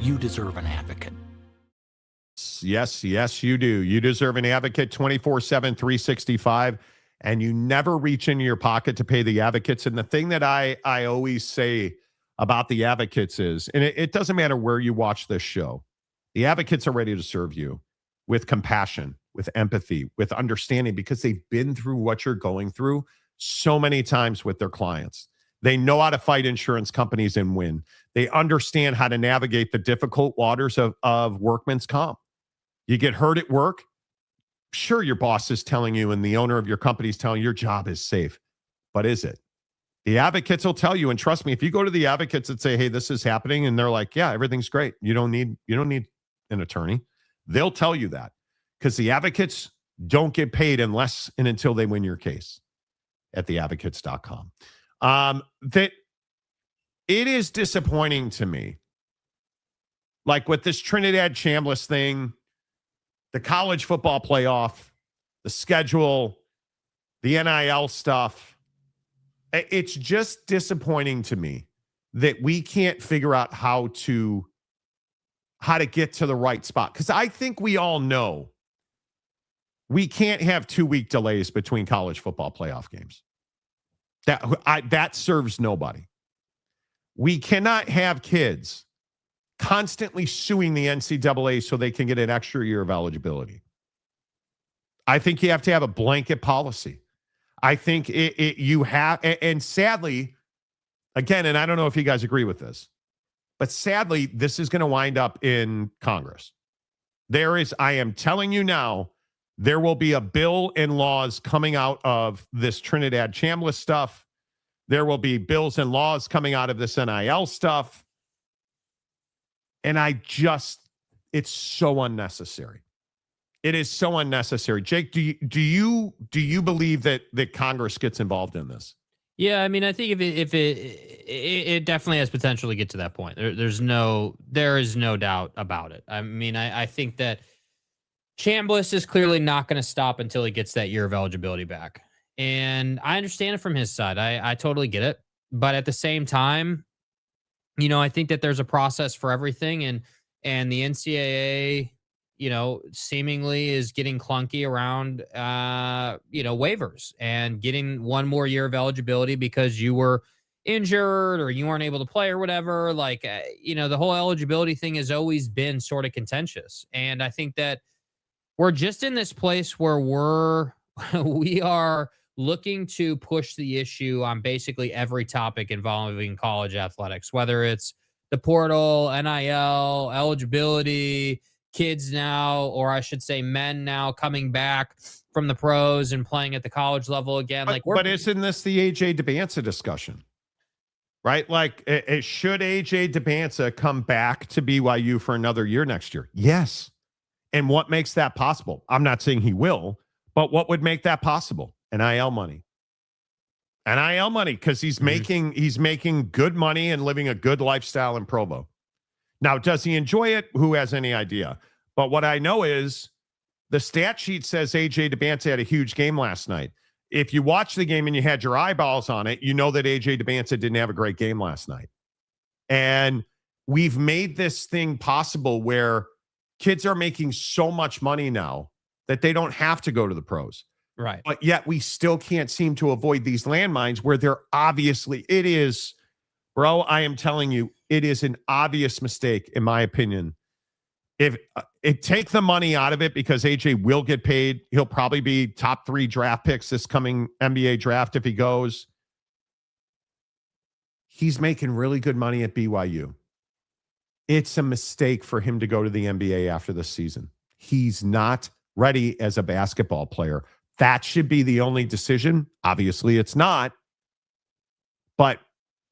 You deserve an advocate. Yes, you do. You deserve an advocate 24/7, 365, and you never reach into your pocket to pay the Advocates. And the thing that I always say about the Advocates is, and it doesn't matter where you watch this show, the Advocates are ready to serve you with compassion, with empathy, with understanding, because they've been through what you're going through so many times with their clients. They know how to fight insurance companies and win. They understand how to navigate the difficult waters of workman's comp. You get hurt at work, sure, your boss is telling you and the owner of your company is telling you your job is safe, but is it? The Advocates will tell you, and trust me, if you go to the Advocates and say, hey, this is happening, and they're like, yeah, everything's great. You don't need an attorney. They'll tell you that, because the Advocates don't get paid unless and until they win your case at theadvocates.com. That it is disappointing to me, like with this Trinidad Chambliss thing, the college football playoff, the schedule, the NIL stuff. It's just disappointing to me that we can't figure out how to get to the right spot. Because I think we all know we can't have 2-week delays between college football playoff games. That serves nobody. We cannot have kids constantly suing the NCAA so they can get an extra year of eligibility. I think you have to have a blanket policy. I think you have, and sadly, again, and I don't know if you guys agree with this, but sadly, this is going to wind up in Congress. I am telling you now, there will be a bill and laws coming out of this Trinidad Chambliss stuff. There will be bills and laws coming out of this NIL stuff. And it's so unnecessary. It is so unnecessary. Jake, do you believe that Congress gets involved in this? Yeah, I mean, I think if it definitely has potential to get to that point. There is no doubt about it. I mean, I think that Chambliss is clearly not going to stop until he gets that year of eligibility back. And I understand it from his side. I totally get it. But at the same time, I think that there's a process for everything. And the NCAA, seemingly is getting clunky around, waivers and getting one more year of eligibility because you were injured or you weren't able to play or whatever. Like, the whole eligibility thing has always been sort of contentious. And I think that we're just in this place where we are looking to push the issue on basically every topic involving college athletics, whether it's the portal, NIL, eligibility, kids now, or I should say men now coming back from the pros and playing at the college level again. But isn't this the AJ DeBanza discussion? Right? Like, should AJ DeBanza come back to BYU for another year next year? Yes. And what makes that possible? I'm not saying he will, but what would make that possible? NIL money. NIL money, because he's making good money and living a good lifestyle in Provo. Now, does he enjoy it? Who has any idea? But what I know is the stat sheet says AJ DeBanza had a huge game last night. If you watch the game and you had your eyeballs on it, you know that AJ DeBanza didn't have a great game last night. And we've made this thing possible where kids are making so much money now that they don't have to go to the pros. Right. But yet we still can't seem to avoid these landmines where they're obviously, it is, bro, I am telling you, it is an obvious mistake, in my opinion. If take the money out of it, because AJ will get paid. He'll probably be top 3 draft picks this coming NBA draft if he goes. He's making really good money at BYU. It's a mistake for him to go to the NBA after this season. He's not ready as a basketball player. That should be the only decision. Obviously, it's not. But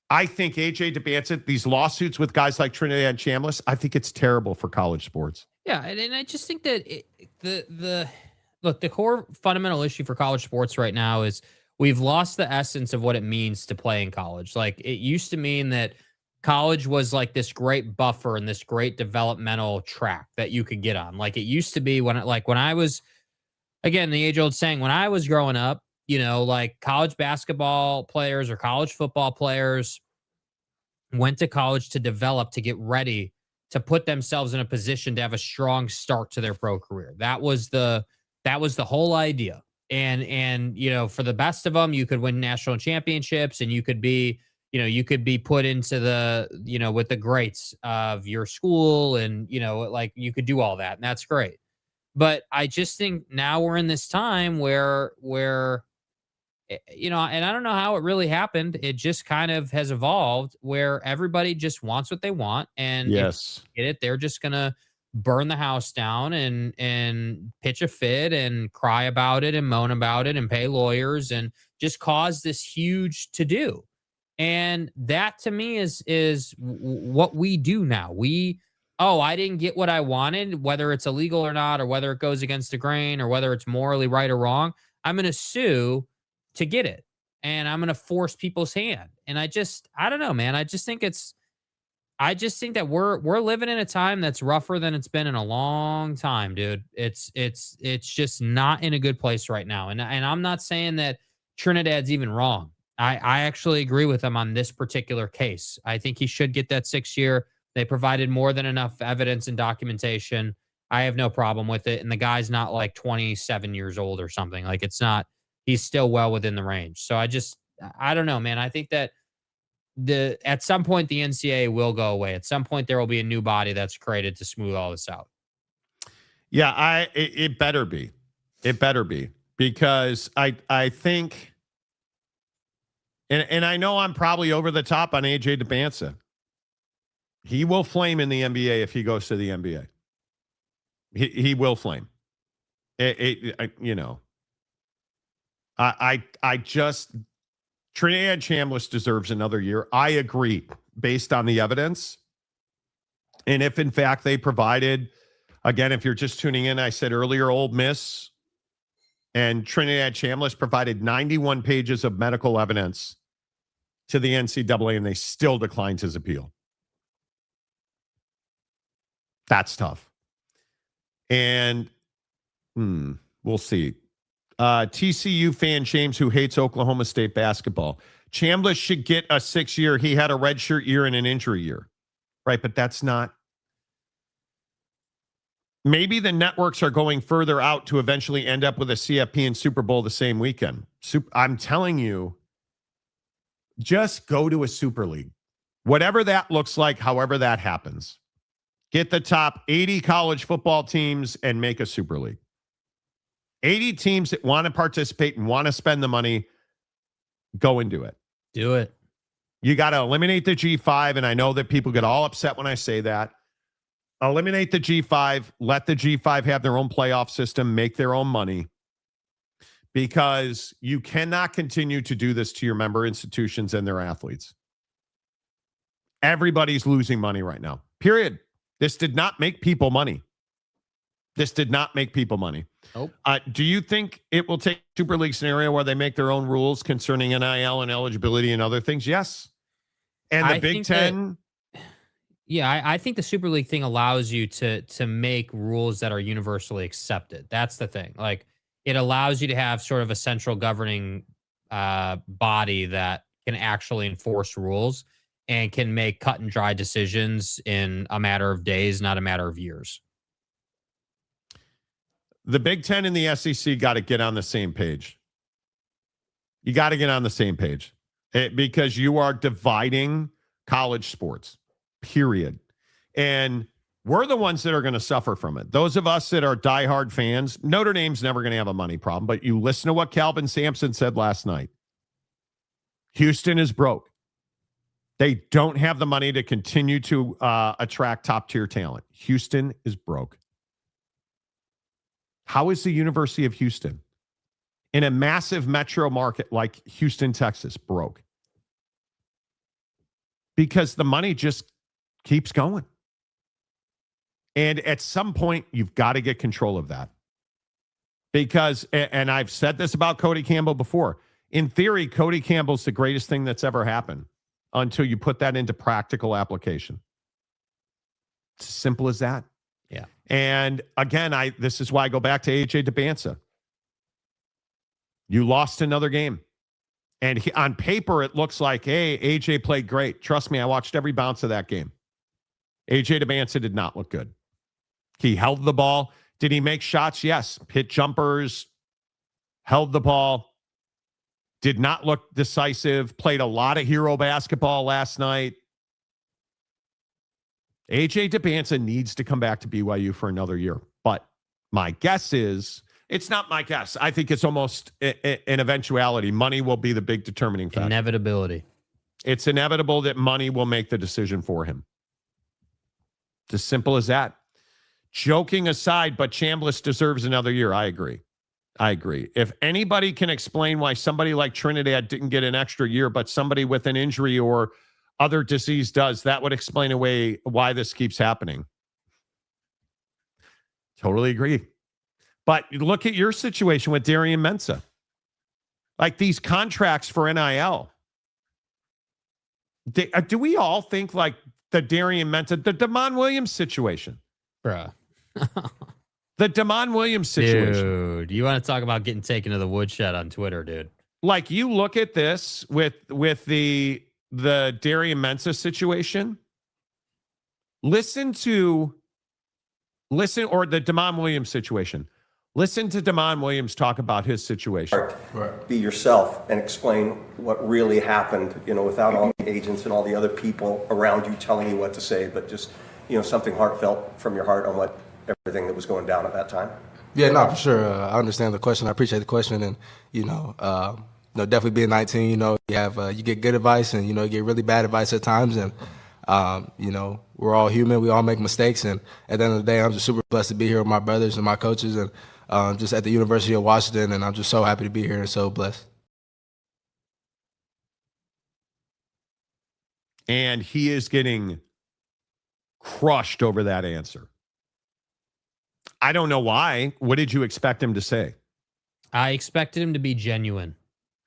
I think AJ DeBanza, these lawsuits with guys like Trinidad Chambliss, I think it's terrible for college sports. Yeah, and I just think that the core fundamental issue for college sports right now is we've lost the essence of what it means to play in college. Like, it used to mean that college was like this great buffer and this great developmental track that you could get on. Like, it used to be when I was, again, the age old saying, when I was growing up, like college basketball players or college football players went to college to develop, to get ready, to put themselves in a position to have a strong start to their pro career. That was the whole idea. And for the best of them, you could win national championships and you could be put into the, with the greats of your school and, like you could do all that. And that's great. But I just think now we're in this time where, and I don't know how it really happened. It just kind of has evolved where everybody just wants what they want. And yes, if they get it, they're just going to burn the house down and pitch a fit and cry about it and moan about it and pay lawyers and just cause this huge to-do. And that to me is what we do now. I didn't get what I wanted, whether it's illegal or not, or whether it goes against the grain or whether it's morally right or wrong. I'm going to sue to get it. And I'm going to force people's hand. And I don't know, man. I just think that we're living in a time that's rougher than it's been in a long time, dude. It's just not in a good place right now. And I'm not saying that Trinidad's even wrong. I actually agree with him on this particular case. I think he should get that 6-year. They provided more than enough evidence and documentation. I have no problem with it. And the guy's not like 27 years old or something. Like, it's not, he's still well within the range. So I don't know, man. I think that at some point the NCAA will go away. At some point there will be a new body that's created to smooth all this out. Yeah, it better be. It better be, because I think, and I know I'm probably over the top on AJ DeBanza. He will flame in the NBA if he goes to the NBA. He will flame. I just, Trinidad Chambliss deserves another year. I agree, based on the evidence. And if in fact they provided Again, if you're just tuning in, I said earlier, Ole Miss and Trinidad Chambliss provided 91 pages of medical evidence to the NCAA, and they still declined his appeal. That's tough. And we'll see. TCU fan James, who hates Oklahoma State basketball. Chambliss should get a 6-year. He had a redshirt year and an injury year. Right, but that's not. Maybe the networks are going further out to eventually end up with a CFP and Super Bowl the same weekend. I'm telling you, just go to a Super League. Whatever that looks like, however that happens. Get the top 80 college football teams and make a Super League. 80 teams that want to participate and want to spend the money, go and do it. Do it. You got to eliminate the G5, and I know that people get all upset when I say that. Eliminate the G5. Let the G5 have their own playoff system, make their own money, because you cannot continue to do this to your member institutions and their athletes. Everybody's losing money right now, period. This did not make people money. This did not make people money. Nope. Do you think it will take Super League scenario where they make their own rules concerning NIL and eligibility and other things? Yes. And the Big Ten... I think the Super League thing allows you to make rules that are universally accepted. That's the thing. Like, it allows you to have sort of a central governing body that can actually enforce rules and can make cut and dry decisions in a matter of days, not a matter of years. The Big Ten and the SEC got to get on the same page. You got to get on the same page because you are dividing college sports. Period. And we're the ones that are going to suffer from it. Those of us that are diehard fans, Notre Dame's never going to have a money problem, but you listen to what Calvin Sampson said last night. Houston is broke. They don't have the money to continue to attract top-tier talent. Houston is broke. How is the University of Houston in a massive metro market like Houston, Texas, broke? Because the money just keeps going. And at some point, you've got to get control of that. Because, and I've said this about Cody Campbell before, in theory, Cody Campbell's the greatest thing that's ever happened until you put that into practical application. It's as simple as that. Yeah. And again, this is why I go back to AJ DeBanza. You lost another game. And on paper, it looks like, hey, AJ played great. Trust me, I watched every bounce of that game. AJ DeBanza did not look good. He held the ball. Did he make shots? Yes. Hit jumpers, held the ball, did not look decisive, played a lot of hero basketball last night. AJ DeBanza needs to come back to BYU for another year. But my guess is, it's not my guess. I think it's almost an eventuality. Money will be the big determining factor. Inevitability. It's inevitable that money will make the decision for him. It's as simple as that. Joking aside, but Chambliss deserves another year. I agree. If anybody can explain why somebody like Trinidad didn't get an extra year, but somebody with an injury or other disease does, that would explain away why this keeps happening. Totally agree. But look at your situation with Darian Mensah. Like these contracts for NIL. Do we all think like the Darian Mensah, the Damon Williams situation? Bruh. The Damon Williams situation. Dude, you want to talk about getting taken to the woodshed on Twitter, dude. Like you look at this with the Darian Mensah situation. Listen, or the Damon Williams situation. Listen to Damon Williams talk about his situation. Right. Be yourself and explain what really happened, without all the agents and all the other people around you telling you what to say, but just, something heartfelt from your heart on everything that was going down at that time. Yeah, no, for sure. I understand the question. I appreciate the question. And, definitely being 19, you get good advice and, you get really bad advice at times. And, we're all human. We all make mistakes. And at the end of the day, I'm just super blessed to be here with my brothers and my coaches and just at the University of Washington. And I'm just so happy to be here and so blessed. And he is getting crushed over that answer. I don't know why. What did you expect him to say? I expected him to be genuine,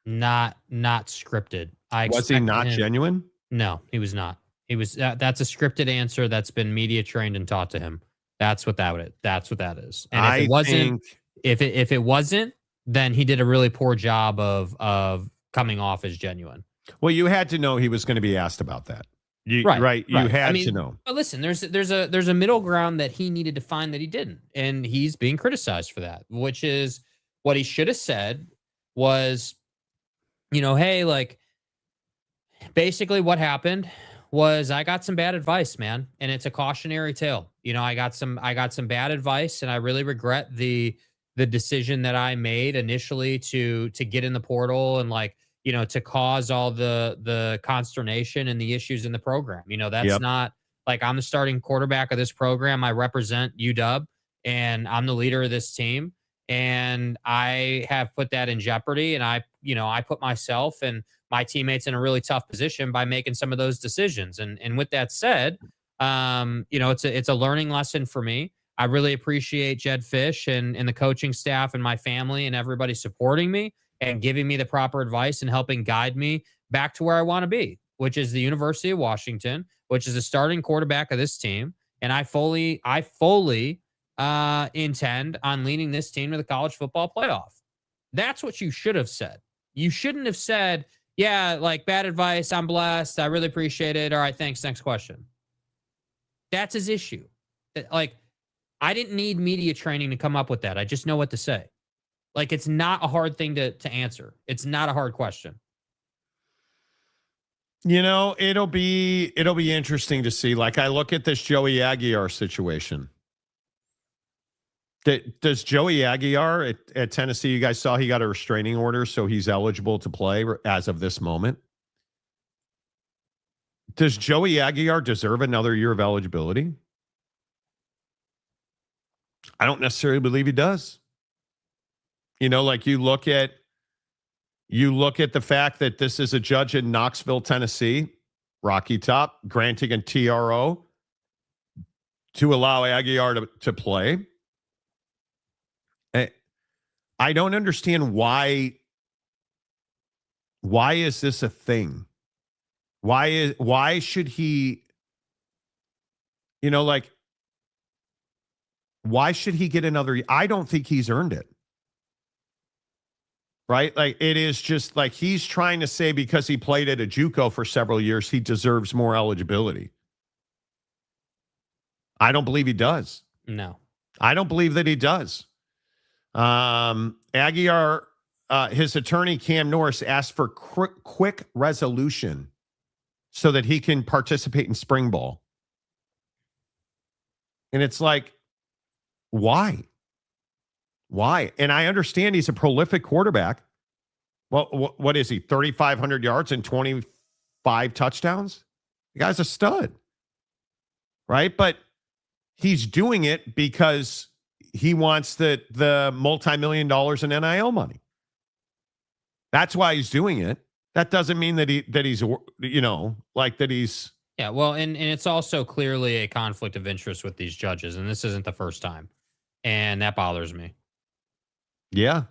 not scripted. Was he not genuine? No, he was not. He was. That's a scripted answer that's been media trained and taught to him. That's what that is. And if it wasn't, then he did a really poor job of coming off as genuine. Well, you had to know he was going to be asked about that. Right. You had to know. But listen, there's a middle ground that he needed to find that he didn't, and he's being criticized for that. Which is what he should have said was, hey, like, basically what happened was I got some bad advice, man, and it's a cautionary tale. I got some bad advice, and I really regret the decision that I made initially to get in the portal and to cause all the consternation and the issues in the program. That's not like I'm the starting quarterback of this program. I represent UW and I'm the leader of this team. And I have put that in jeopardy. And I put myself and my teammates in a really tough position by making some of those decisions. And with that said, it's a learning lesson for me. I really appreciate Jed Fish and the coaching staff and my family and everybody supporting me and giving me the proper advice and helping guide me back to where I want to be, which is the University of Washington, which is the starting quarterback of this team. And I fully intend on leading this team to the college football playoff. That's what you should have said. You shouldn't have said, yeah, like, bad advice. I'm blessed. I really appreciate it. All right, thanks. Next question. That's his issue. Like, I didn't need media training to come up with that. I just know what to say. Like, it's not a hard thing to answer. It's not a hard question. It'll be interesting to see. Like, I look at this Joey Aguiar situation. Does Joey Aguiar at Tennessee, you guys saw he got a restraining order, so he's eligible to play as of this moment. Does Joey Aguiar deserve another year of eligibility? I don't necessarily believe he does. Like you look at the fact that this is a judge in Knoxville, Tennessee, Rocky Top, granting a TRO to allow Aguiar to play. I don't understand why is this a thing? Why should he, why should he get another? I don't think he's earned it. Right? Like, it is just like he's trying to say because he played at a JUCO for several years, he deserves more eligibility. I don't believe he does. No. I don't believe that he does. Aguiar, his attorney, Cam Norris, asked for quick resolution so that he can participate in spring ball. And it's like, why? Why? And I understand he's a prolific quarterback. Well, what is he? 3,500 yards and 25 touchdowns? The guy's a stud. Right? But he's doing it because he wants the multi-million dollars in NIL money. That's why he's doing it. That doesn't mean that he's Yeah, well, and it's also clearly a conflict of interest with these judges, and this isn't the first time. And that bothers me. Yeah.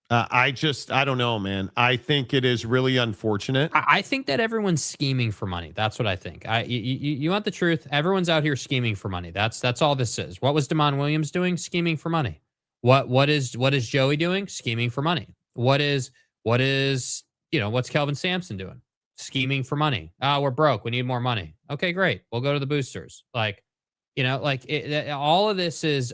I don't know, man. I think it is really unfortunate. I think that everyone's scheming for money. That's what I think. You want the truth? Everyone's out here scheming for money. That's all this is. What was Damon Williams doing? Scheming for money. What is Joey doing? Scheming for money. What's Kelvin Sampson doing? Scheming for money. Oh, we're broke. We need more money. Okay, great. We'll go to the boosters. All of this is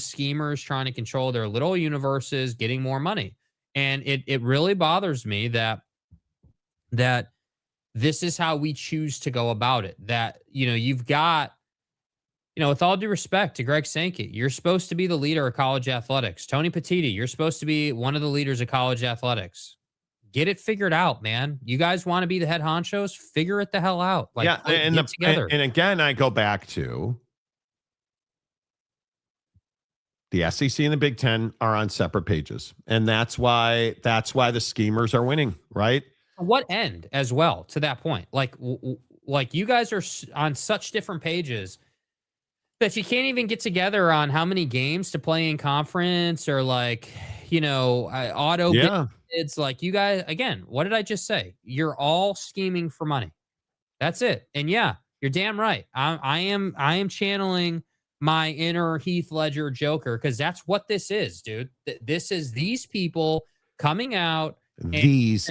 schemers trying to control their little universes, getting more money. And it really bothers me that this is how we choose to go about it. That, you've got, with all due respect to Greg Sankey, you're supposed to be the leader of college athletics. Tony Petitti, you're supposed to be one of the leaders of college athletics. Get it figured out, man. You guys want to be the head honchos? Figure it the hell out. Get together. And again, I go back to the SEC and the Big Ten are on separate pages, and that's why the schemers are winning, right? What end as well? To that point, like you guys are on such different pages. that you can't even get together on how many games to play in conference or like, auto bids. Like you guys, again, what did I just say? You're all scheming for money. That's it. And yeah, you're damn right. I am channeling my inner Heath Ledger Joker because that's what this is, dude. This is these people coming out. These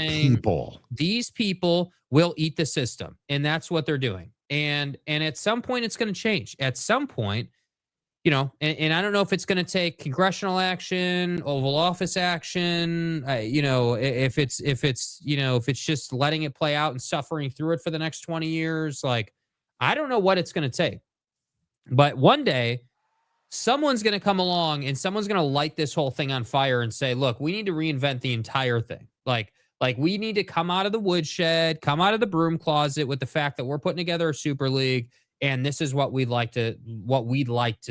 people will eat the system, and that's what they're doing. And at some point, it's going to change. At some point, and I don't know if it's going to take congressional action, Oval Office action. If it's just letting it play out and suffering through it for the next 20 years. Like, I don't know what it's going to take. But one day, someone's going to come along and someone's going to light this whole thing on fire and say, look, we need to reinvent the entire thing. Like we need to come out of the woodshed, come out of the broom closet with the fact that we're putting together a super league. And this is what we'd like to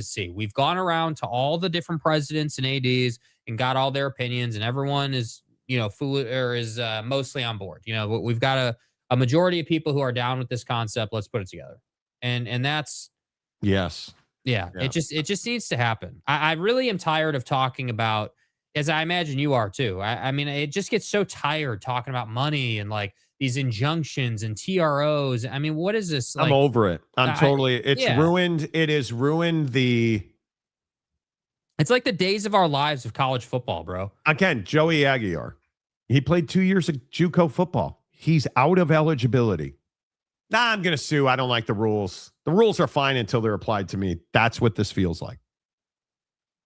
see. We've gone around to all the different presidents and ADs and got all their opinions, and everyone is, mostly on board. We've got a majority of people who are down with this concept. Let's put it together. And that's, yes. Yeah. It just needs to happen. I really am tired of talking about, as I imagine you are too. I mean, it just gets so tired talking about money and like these injunctions and TROs. I mean, what is this? I'm over it. Ruined. It has ruined it's like the days of our lives of college football, bro. Again, Joey Aguiar. He played 2 years of JUCO football. He's out of eligibility. Nah, I'm going to sue. I don't like the rules. The rules are fine until they're applied to me. That's what this feels like.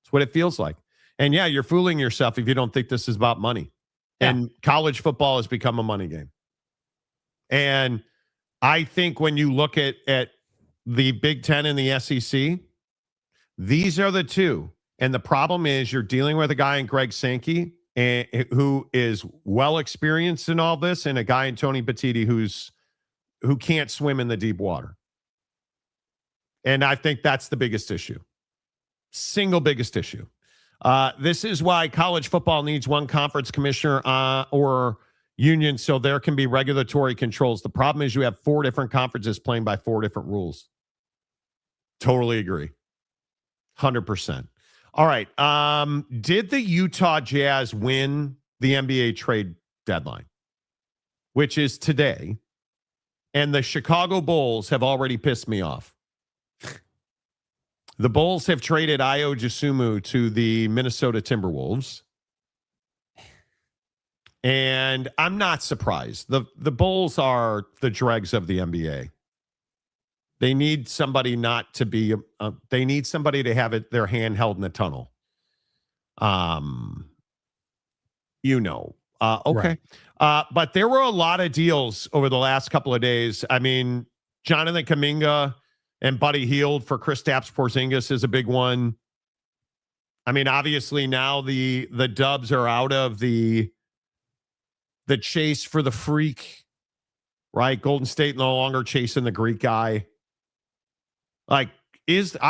It's what it feels like. And yeah, you're fooling yourself if you don't think this is about money. Yeah. And college football has become a money game. And I think when you look at the Big Ten and the SEC, these are the two. And the problem is you're dealing with a guy in Greg Sankey who is well experienced in all this, and a guy in Tony Petitti who can't swim in the deep water. And I think that's the biggest issue. Single biggest issue. This is why college football needs one conference commissioner or union so there can be regulatory controls. The problem is you have 4 different conferences playing by 4 different rules. Totally agree. 100%. All right. Did the Utah Jazz win the NBA trade deadline, which is today? And the Chicago Bulls have already pissed me off. The Bulls have traded Ayo Dosunmu to the Minnesota Timberwolves. And I'm not surprised. The Bulls are the dregs of the NBA. They need somebody not to be, they need somebody to have their hand held in a tunnel. Okay. Right. But there were a lot of deals over the last couple of days. I mean, Jonathan Kuminga and Buddy Hield for Kristaps Porzingis is a big one. I mean, obviously now the Dubs are out of the chase for the freak, right? Golden State no longer chasing the Greek guy. I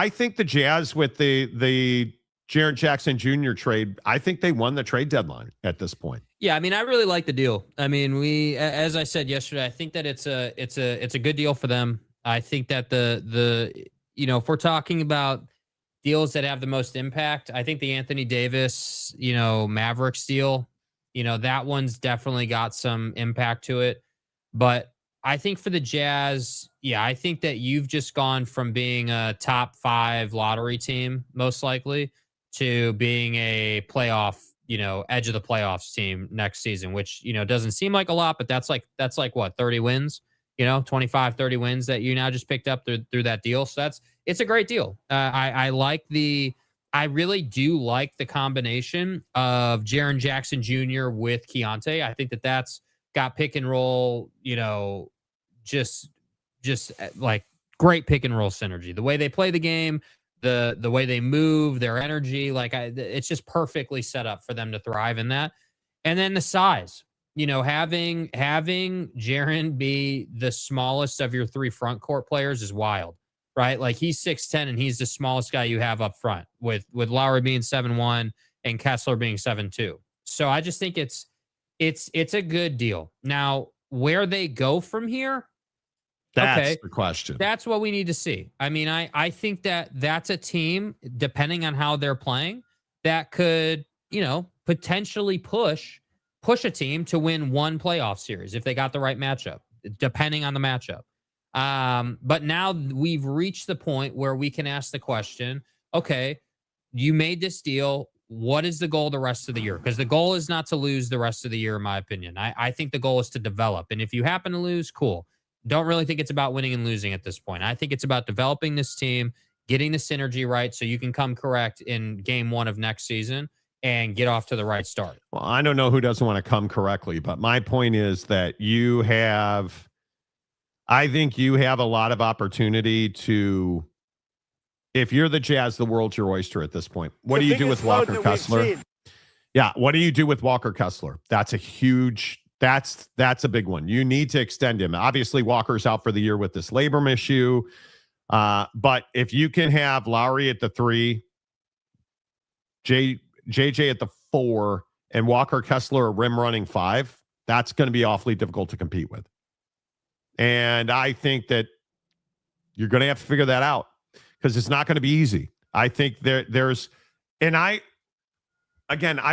think the Jazz with the Jaren Jackson Jr. trade, I think they won the trade deadline at this point. Yeah, I mean, I really like the deal. I mean, as I said yesterday, I think that it's a good deal for them. I think that if we're talking about deals that have the most impact, I think the Anthony Davis, Mavericks deal, that one's definitely got some impact to it. But I think for the Jazz, I think that you've just gone from being a top 5 lottery team, most likely, to being a playoff, edge of the playoffs team next season, which, doesn't seem like a lot, but that's like what, 30 wins, 25, 30 wins that you now just picked up through that deal. So it's a great deal. I really do like the combination of Jaren Jackson Jr. with Keontae. I think that's got pick and roll, just like great pick and roll synergy. The way they play the game, the way they move, their energy, it's just perfectly set up for them to thrive in that. And then the size, having Jaren be the smallest of your 3 front court players is wild, right? Like he's 6'10" and he's the smallest guy you have up front with Lowry being 7'1" and Kessler being 7'2". So I just think it's a good deal. Now, where they go from here, That's the question. That's what we need to see. I mean, I think that's a team, depending on how they're playing, that could, potentially push a team to win one playoff series if they got the right matchup, depending on the matchup. But now we've reached the point where we can ask the question, okay, you made this deal. What is the goal the rest of the year? Because the goal is not to lose the rest of the year, in my opinion. I think the goal is to develop. And if you happen to lose, cool. Don't really think it's about winning and losing at this point. I think it's about developing this team, getting the synergy right so you can come correct in game 1 of next season and get off to the right start. Well, I don't know who doesn't want to come correctly, but my point is that I think you have a lot of opportunity to, if you're the Jazz, the world's your oyster at this point. What do you do with Walker Kessler? Yeah, what do you do with Walker Kessler? That's a big one. You need to extend him. Obviously, Walker's out for the year with this labrum issue. But if you can have Lowry at the 3, JJ at the 4, and Walker Kessler a rim running 5, that's going to be awfully difficult to compete with. And I think that you're going to have to figure that out because it's not going to be easy. I think I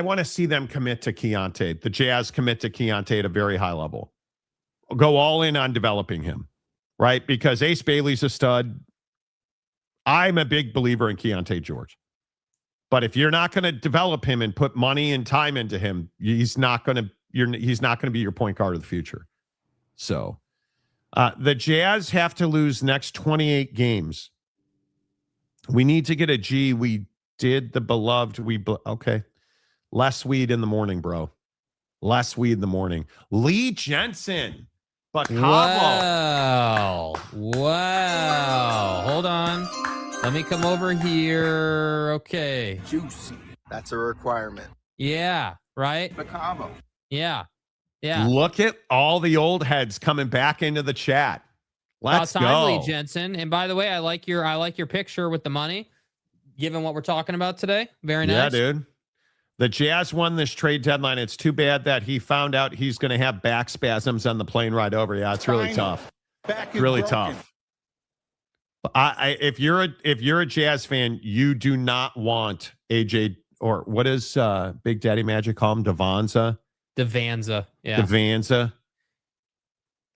want to see them commit to Keontae. The Jazz commit to Keontae at a very high level. Go all in on developing him, right? Because Ace Bailey's a stud. I'm a big believer in Keontae George. But if you're not going to develop him and put money and time into him, he's not going to be your point guard of the future. So the Jazz have to lose next 28 games. We need to get a G. We did the beloved. Okay. Less weed in the morning, bro. Less weed in the morning. Lee Jensen. But Wow. Hold on. Let me come over here. Okay. Juicy. That's a requirement. Yeah. Right? The combo. Yeah. Look at all the old heads coming back into the chat. Let's go. Lee Jensen. And by the way, I like your picture with the money, given what we're talking about today. Very nice. Yeah, dude. The Jazz won this trade deadline. It's too bad that he found out he's going to have back spasms on the plane ride over. Yeah, it's really tough. Back is really broken. tough. If you're a Jazz fan, you do not want AJ or what does Big Daddy Magic call him? Devanza. Yeah. Devanza.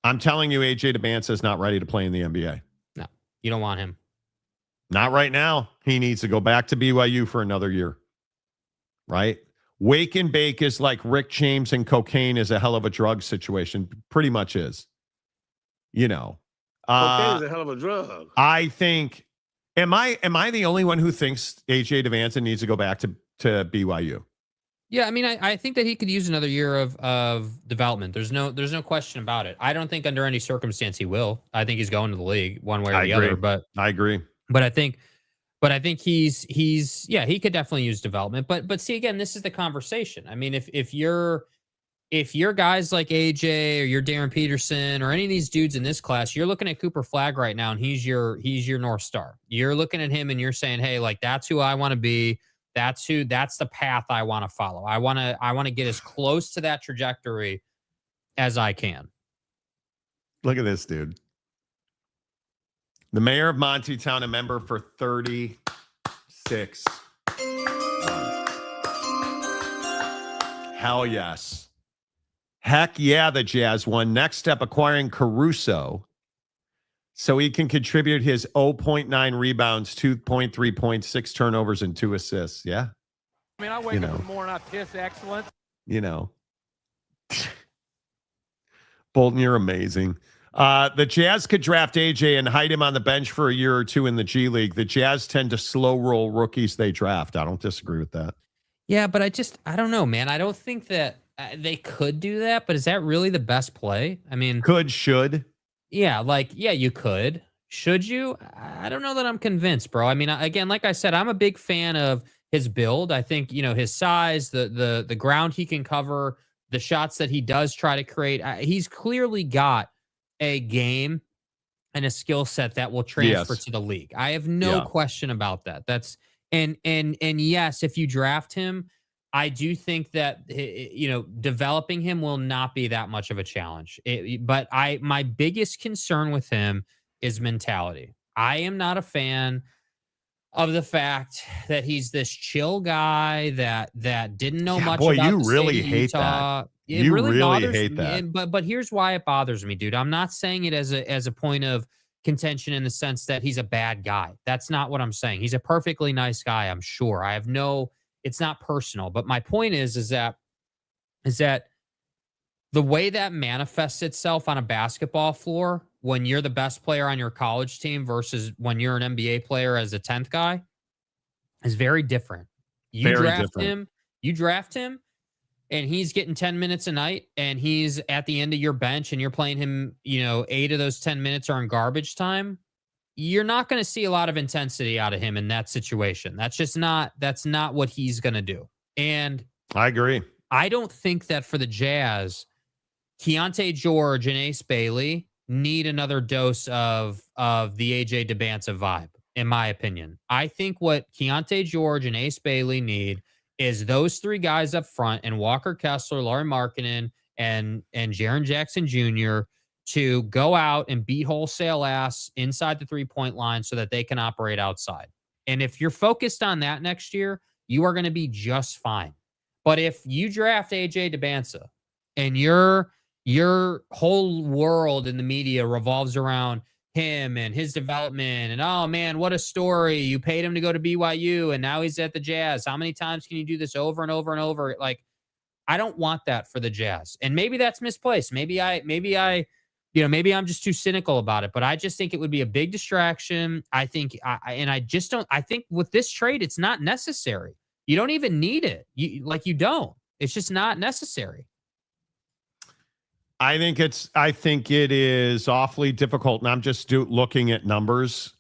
I'm telling you, AJ Devanza is not ready to play in the NBA. No, you don't want him. Not right now. He needs to go back to BYU for another year. Right? Wake and bake is like Rick James and cocaine is a hell of a drug situation. Pretty much is. Cocaine is a hell of a drug. I think, am I the only one who thinks AJ Devanza needs to go back to BYU? Yeah, I mean, I think that he could use another year of development. There's no question about it. I don't think under any circumstance he will. I think he's going to the league one way or the other. But I agree. But I think he's he could definitely use development. But see, again, this is the conversation. I mean, if you're guys like AJ or you're Darren Peterson or any of these dudes in this class, you're looking at Cooper Flagg right now, and he's your North Star. You're looking at him and you're saying, hey, like that's who I want to be. That's the path I want to follow. I want to get as close to that trajectory as I can. Look at this, dude. The mayor of Monty Town, a member for 36 months. Hell yes. Heck yeah, the Jazz won. Next step, acquiring Caruso so he can contribute his 0.9 rebounds, 2.3 points, 6 turnovers, and 2 assists. Yeah. I mean, I wake up in the morning, I piss excellence. Bolton, you're amazing. The Jazz could draft AJ and hide him on the bench for a year or two in the G League. The Jazz tend to slow roll rookies they draft. I don't disagree with that. Yeah, but I don't know, man. I don't think that they could do that, but is that really the best play? I mean, should. Yeah, you could. Should you? I don't know that I'm convinced, bro. I mean, again, like I said, I'm a big fan of his build. I think, his size, the ground he can cover, the shots that he does try to create. He's clearly got a game and a skill set that will transfer to the league. I have no question about that. And yes, if you draft him, I do think that, developing him will not be that much of a challenge. But my biggest concern with him is mentality. I am not a fan of the fact that he's this chill guy that didn't know much boy, about you the really state of hate Utah. that. It You really really bothers hate me. that. But here's why it bothers me, dude. I'm not saying it as a point of contention in the sense that he's a bad guy. That's not what I'm saying. He's a perfectly nice guy, I'm sure. It's not personal. But my point is that the way that manifests itself on a basketball floor when you're the best player on your college team versus when you're an NBA player as a 10th guy is very different. You draft him and he's getting 10 minutes a night and he's at the end of your bench and you're playing him, 8 of those 10 minutes are in garbage time. You're not going to see a lot of intensity out of him in that situation. That's not what he's going to do. And I agree. I don't think that for the Jazz, Keontae George and Ace Bailey need another dose of the AJ DeBanza vibe, in my opinion. I think what Keontae George and Ace Bailey need is those 3 guys up front and Walker Kessler, Lauri Markkanen, and Jaren Jackson Jr. to go out and beat wholesale ass inside the 3-point line so that they can operate outside. And if you're focused on that next year, you are going to be just fine. But if you draft AJ DeBanza and your whole world in the media revolves around him and his development and, oh man, what a story. You paid him to go to BYU and now he's at the Jazz. How many times can you do this over and over and over? Like, I don't want that for the Jazz. And maybe that's misplaced. Maybe I'm just too cynical about it, but I just think it would be a big distraction. I think with this trade, it's not necessary. You don't even need it. You don't. It's just not necessary. I think it is awfully difficult, and I'm just looking at numbers.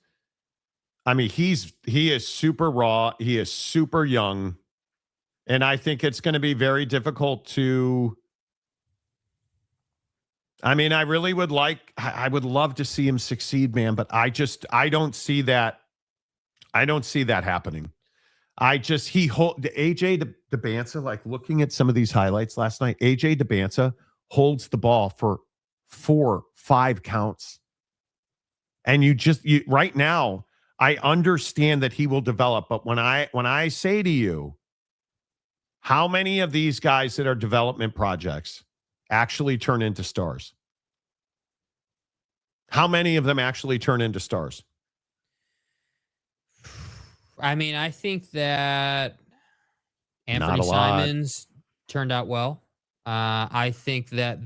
I mean, he is super raw. He is super young, and I think it's going to be very difficult to. I mean, I would love to see him succeed, man, but I don't see that. I don't see that happening. AJ DeBanza, like looking at some of these highlights last night, AJ DeBanza holds the ball for 4-5 counts. And right now, I understand that he will develop, but when I say to you, how many of these guys that are development projects actually turn into stars? How many of them actually turn into stars? I mean, I think that Anthony Simons turned out well. I think that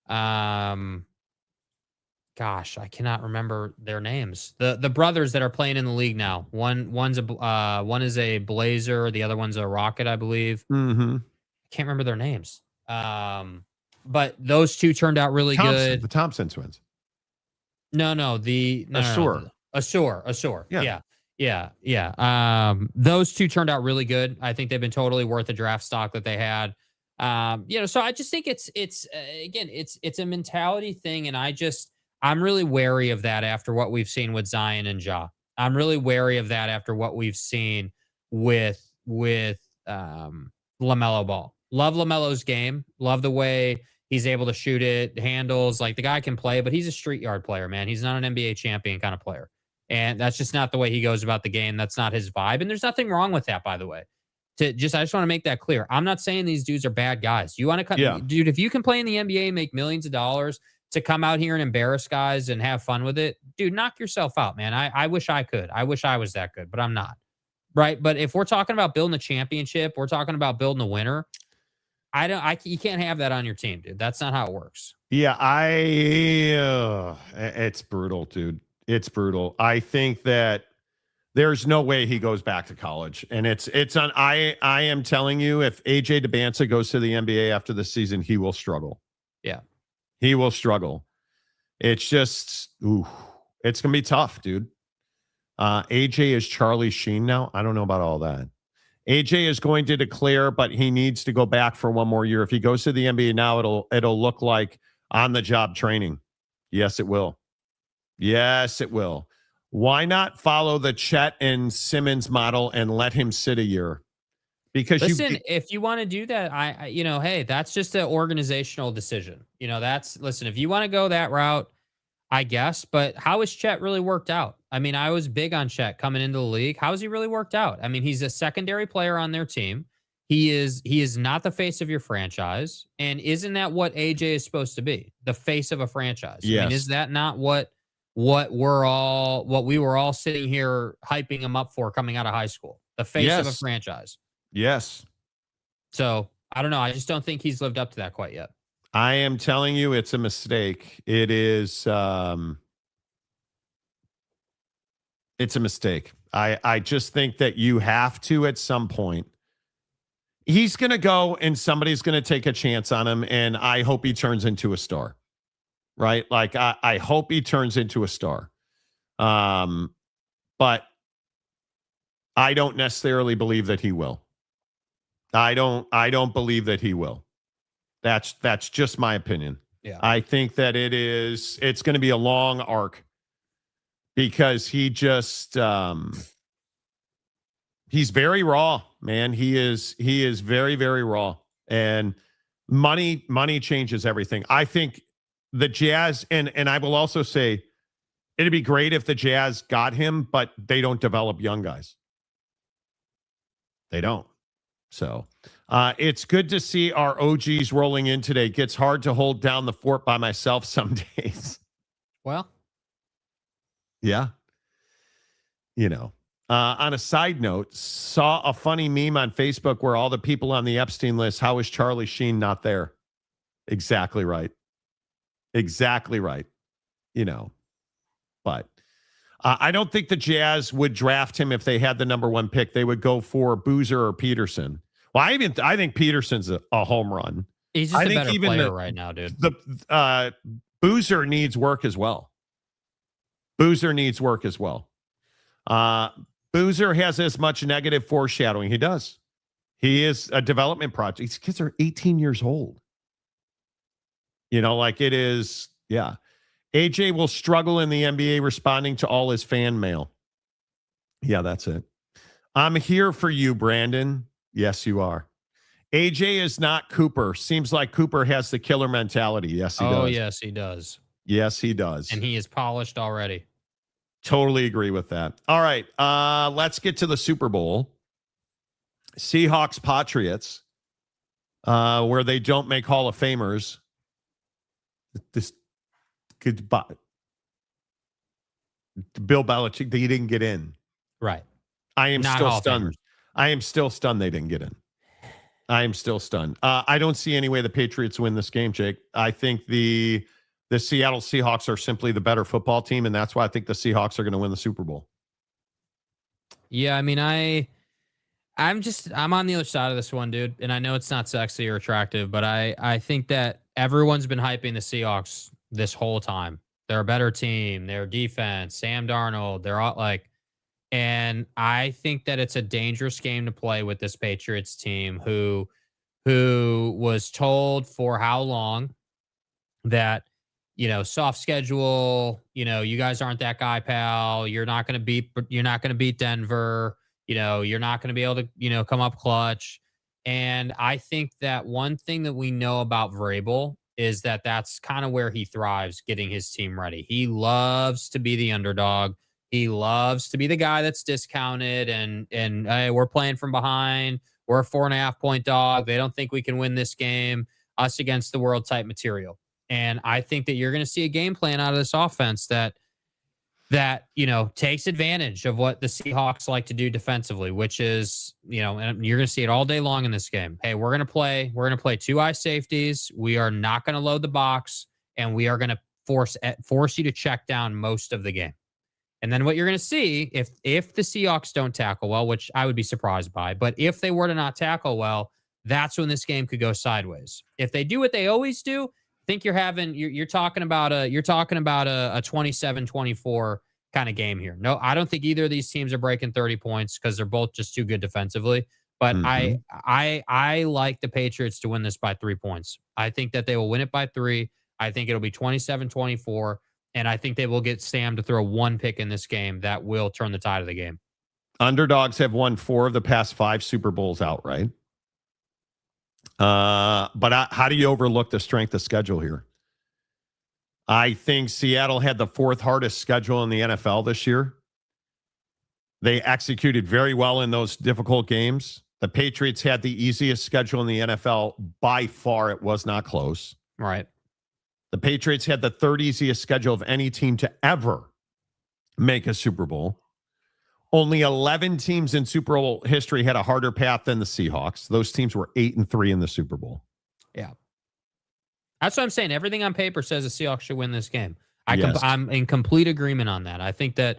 I cannot remember their names. The brothers that are playing in the league now. One is a Blazer, the other one's a Rocket, I believe. Mm-hmm. I can't remember their names. But those 2 turned out really good. The Thompson twins. Asur. Yeah. Those 2 turned out really good. I think they've been totally worth the draft stock that they had. So I just think it's a mentality thing. And I'm really wary of that after what we've seen with Zion and Ja. I'm really wary of that after what we've seen with LaMelo Ball. Love LaMelo's game. Love the way he's able to shoot it, handles. Like, the guy can play, but he's a street yard player, man. He's not an NBA champion kind of player. And that's just not the way he goes about the game. That's not his vibe. And there's nothing wrong with that, by the way. I just want to make that clear. I'm not saying these dudes are bad guys. You want to dude, if you can play in the NBA and make millions of dollars to come out here and embarrass guys and have fun with it, dude, knock yourself out, man. I wish I could. I wish I was that good, but I'm not. Right? But if we're talking about building a championship, we're talking about building a winner. You can't have that on your team, dude. That's not how it works. Yeah, it's brutal, dude. It's brutal. I think that there's no way he goes back to college. And I am telling you, if AJ DeBanza goes to the NBA after this season, he will struggle. Yeah. He will struggle. It's just, it's going to be tough, dude. AJ is Charlie Sheen now. I don't know about all that. AJ is going to declare, but he needs to go back for one more year. If he goes to the NBA now, it'll look like on-the-job training. Yes, it will. Yes, it will. Why not follow the Chet and Simmons model and let him sit a year? Because listen, if you want to do that, hey, that's just an organizational decision. Listen, if you want to go that route, I guess, but how has Chet really worked out? I mean, I was big on Chet coming into the league. How has he really worked out? I mean, he's a secondary player on their team. He is not the face of your franchise. And isn't that what AJ is supposed to be? The face of a franchise. Yes. I mean, is that not what we were all sitting here hyping him up for coming out of high school? The face of a franchise. Yes. So I don't know. I just don't think he's lived up to that quite yet. I am telling you, it's a mistake. It is. It's a mistake. I just think that you have to, at some point, he's going to go and somebody's going to take a chance on him. And I hope he turns into a star, right? Like I hope he turns into a star. But I don't necessarily believe that he will. I don't believe that he will. That's just my opinion. Yeah. I think that it's going to be a long arc because he just he's very raw, man. He is very, very raw. And money changes everything. I think the Jazz, and I will also say it'd be great if the Jazz got him, but they don't develop young guys. They don't. So it's good to see our OGs rolling in today. Gets hard to hold down the fort by myself some days. Well, yeah. On a side note, saw a funny meme on Facebook where all the people on the Epstein list, how is Charlie Sheen not there? Exactly right. Exactly right. But I don't think the Jazz would draft him if they had the number 1 pick. They would go for Boozer or Peterson. Well, I think Peterson's a home run. He's just a better player right now, dude. The Boozer needs work as well. Boozer has as much negative foreshadowing. He does. He is a development project. These kids are 18 years old. It is, yeah. AJ will struggle in the NBA responding to all his fan mail. Yeah, that's it. I'm here for you, Brandon. Yes, you are. AJ is not Cooper. Seems like Cooper has the killer mentality. Yes, he does. Oh, yes, he does. Yes, he does. And he is polished already. Totally agree with that. All right, let's get to the Super Bowl. Seahawks Patriots, where they don't make Hall of Famers. This goodbye. Bill Belichick, they didn't get in. Right. I am Not still Hall of stunned. Famers. I am still stunned they didn't get in. I am still stunned. I don't see any way the Patriots win this game, Jake. I think the Seattle Seahawks are simply the better football team, and that's why I think the Seahawks are going to win the Super Bowl. Yeah, I mean, I'm on the other side of this one, dude. And I know it's not sexy or attractive, but I think that everyone's been hyping the Seahawks this whole time. They're a better team. Their defense, Sam Darnold, they're all and I think that it's a dangerous game to play with this Patriots team who was told for how long that, soft schedule, you guys aren't that guy, pal. You're not going to beat Denver. You're not going to be able to, come up clutch. And I think that one thing that we know about Vrabel is that that's kind of where he thrives, getting his team ready. He loves to be the underdog. He loves to be the guy that's discounted and hey, we're playing from behind. We're a 4.5-point dog. They don't think we can win this game. Us against the world type material. And I think that you're going to see a game plan out of this offense that takes advantage of what the Seahawks like to do defensively, which is, and you're going to see it all day long in this game. Hey, we're going to play 2 eye safeties. We are not going to load the box, and we are going to force you to check down most of the game. And then what you're going to see, if the Seahawks don't tackle well, which I would be surprised by, but if they were to not tackle well, that's when this game could go sideways. If they do what they always do, I think you're talking about a 27-24 kind of game here. No, I don't think either of these teams are breaking 30 points because they're both just too good defensively. But I like the Patriots to win this by 3 points. I think that they will win it by 3. I think it'll be 27-24. And I think they will get Sam to throw 1 pick in this game that will turn the tide of the game. Underdogs have won 4 of the past 5 Super Bowls outright. But how do you overlook the strength of schedule here? I think Seattle had the 4th hardest schedule in the NFL this year. They executed very well in those difficult games. The Patriots had the easiest schedule in the NFL by far. It was not close. Right. The Patriots had the 3rd easiest schedule of any team to ever make a Super Bowl. Only 11 teams in Super Bowl history had a harder path than the Seahawks. Those teams were 8-3 in the Super Bowl. Yeah. That's what I'm saying. Everything on paper says the Seahawks should win this game. I'm in complete agreement on that. I think that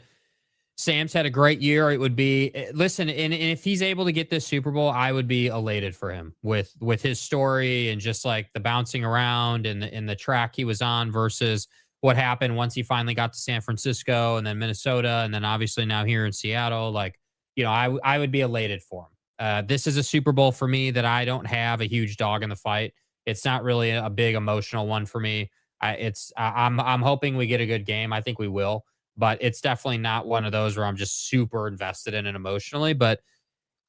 Sam's had a great year. It would be, listen, and if he's able to get this Super Bowl, I would be elated for him with his story and just like the bouncing around and the track he was on versus what happened once he finally got to San Francisco and then Minnesota and then obviously now here in Seattle. Like, you know, I would be elated for him. This is a Super Bowl for me that I don't have a huge dog in the fight. It's not really a big emotional one for me. I'm hoping we get a good game. I think we will. But it's definitely not one of those where I'm just super invested in it emotionally. But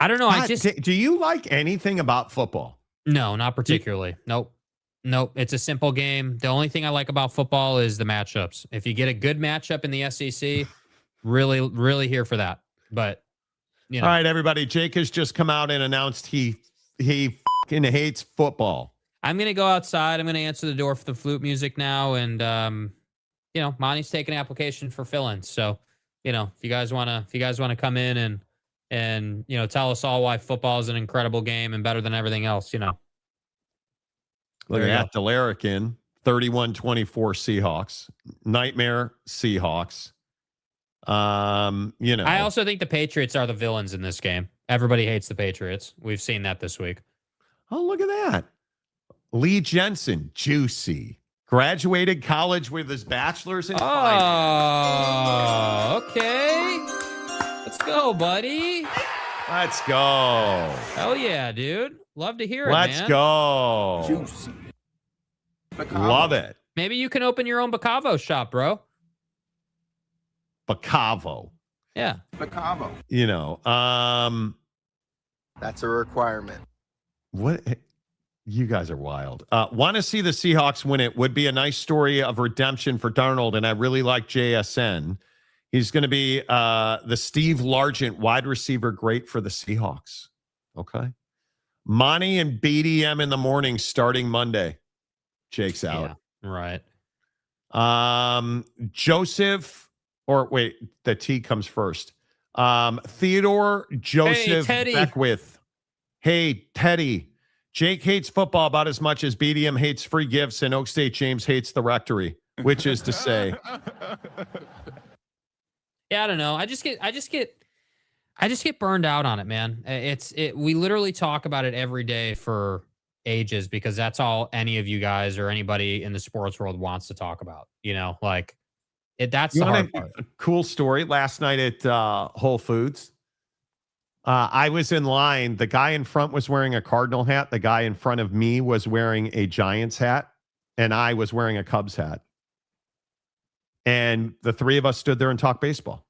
I don't know. Do you like anything about football? No, not particularly. Nope. It's a simple game. The only thing I like about football is the matchups. If you get a good matchup in the SEC, really, really here for that. But, you know. All right, everybody. Jake has just come out and announced he fucking hates football. I'm going to go outside. I'm going to answer the door for the flute music now. And, you know, Monty's taking an application for fill-ins. So, you know, if you guys want to come in and, you know, tell us all why football is an incredible game and better than everything else, you know. Look at Delaric in 31-24 Seahawks. Nightmare Seahawks. You know. I also think the Patriots are the villains in this game. Everybody hates the Patriots. We've seen that this week. Oh, look at that. Lee Jensen, juicy. Graduated college with his bachelor's in finance. Oh, okay. Let's go, buddy. Let's go. Hell yeah, dude. Love to hear it, Let's man. Go. Juicy. Love it. Maybe you can open your own Bacavo shop, bro. Bacavo. Yeah. Bacavo. You know, That's a requirement. what? You guys are wild. Want to see the Seahawks win it. Would be a nice story of redemption for Darnold, and I really like JSN. He's going to be the Steve Largent wide receiver great for the Seahawks. Okay. Monty and BDM in the morning starting Monday. Jake's out. Yeah, right. Joseph, or wait, the T comes first. Theodore Joseph Beckwith. Hey, Teddy. Jake hates football about as much as BDM hates free gifts and Oak State James hates the rectory, which is to say. Yeah, I don't know. I just get burned out on it, man. We literally talk about it every day for ages because that's all any of you guys or anybody in the sports world wants to talk about. You know, like that's the hard part. A cool story last night at Whole Foods. I was in line. The guy in front was wearing a Cardinal hat. The guy in front of me was wearing a Giants hat. And I was wearing a Cubs hat. And the three of us stood there and talked baseball.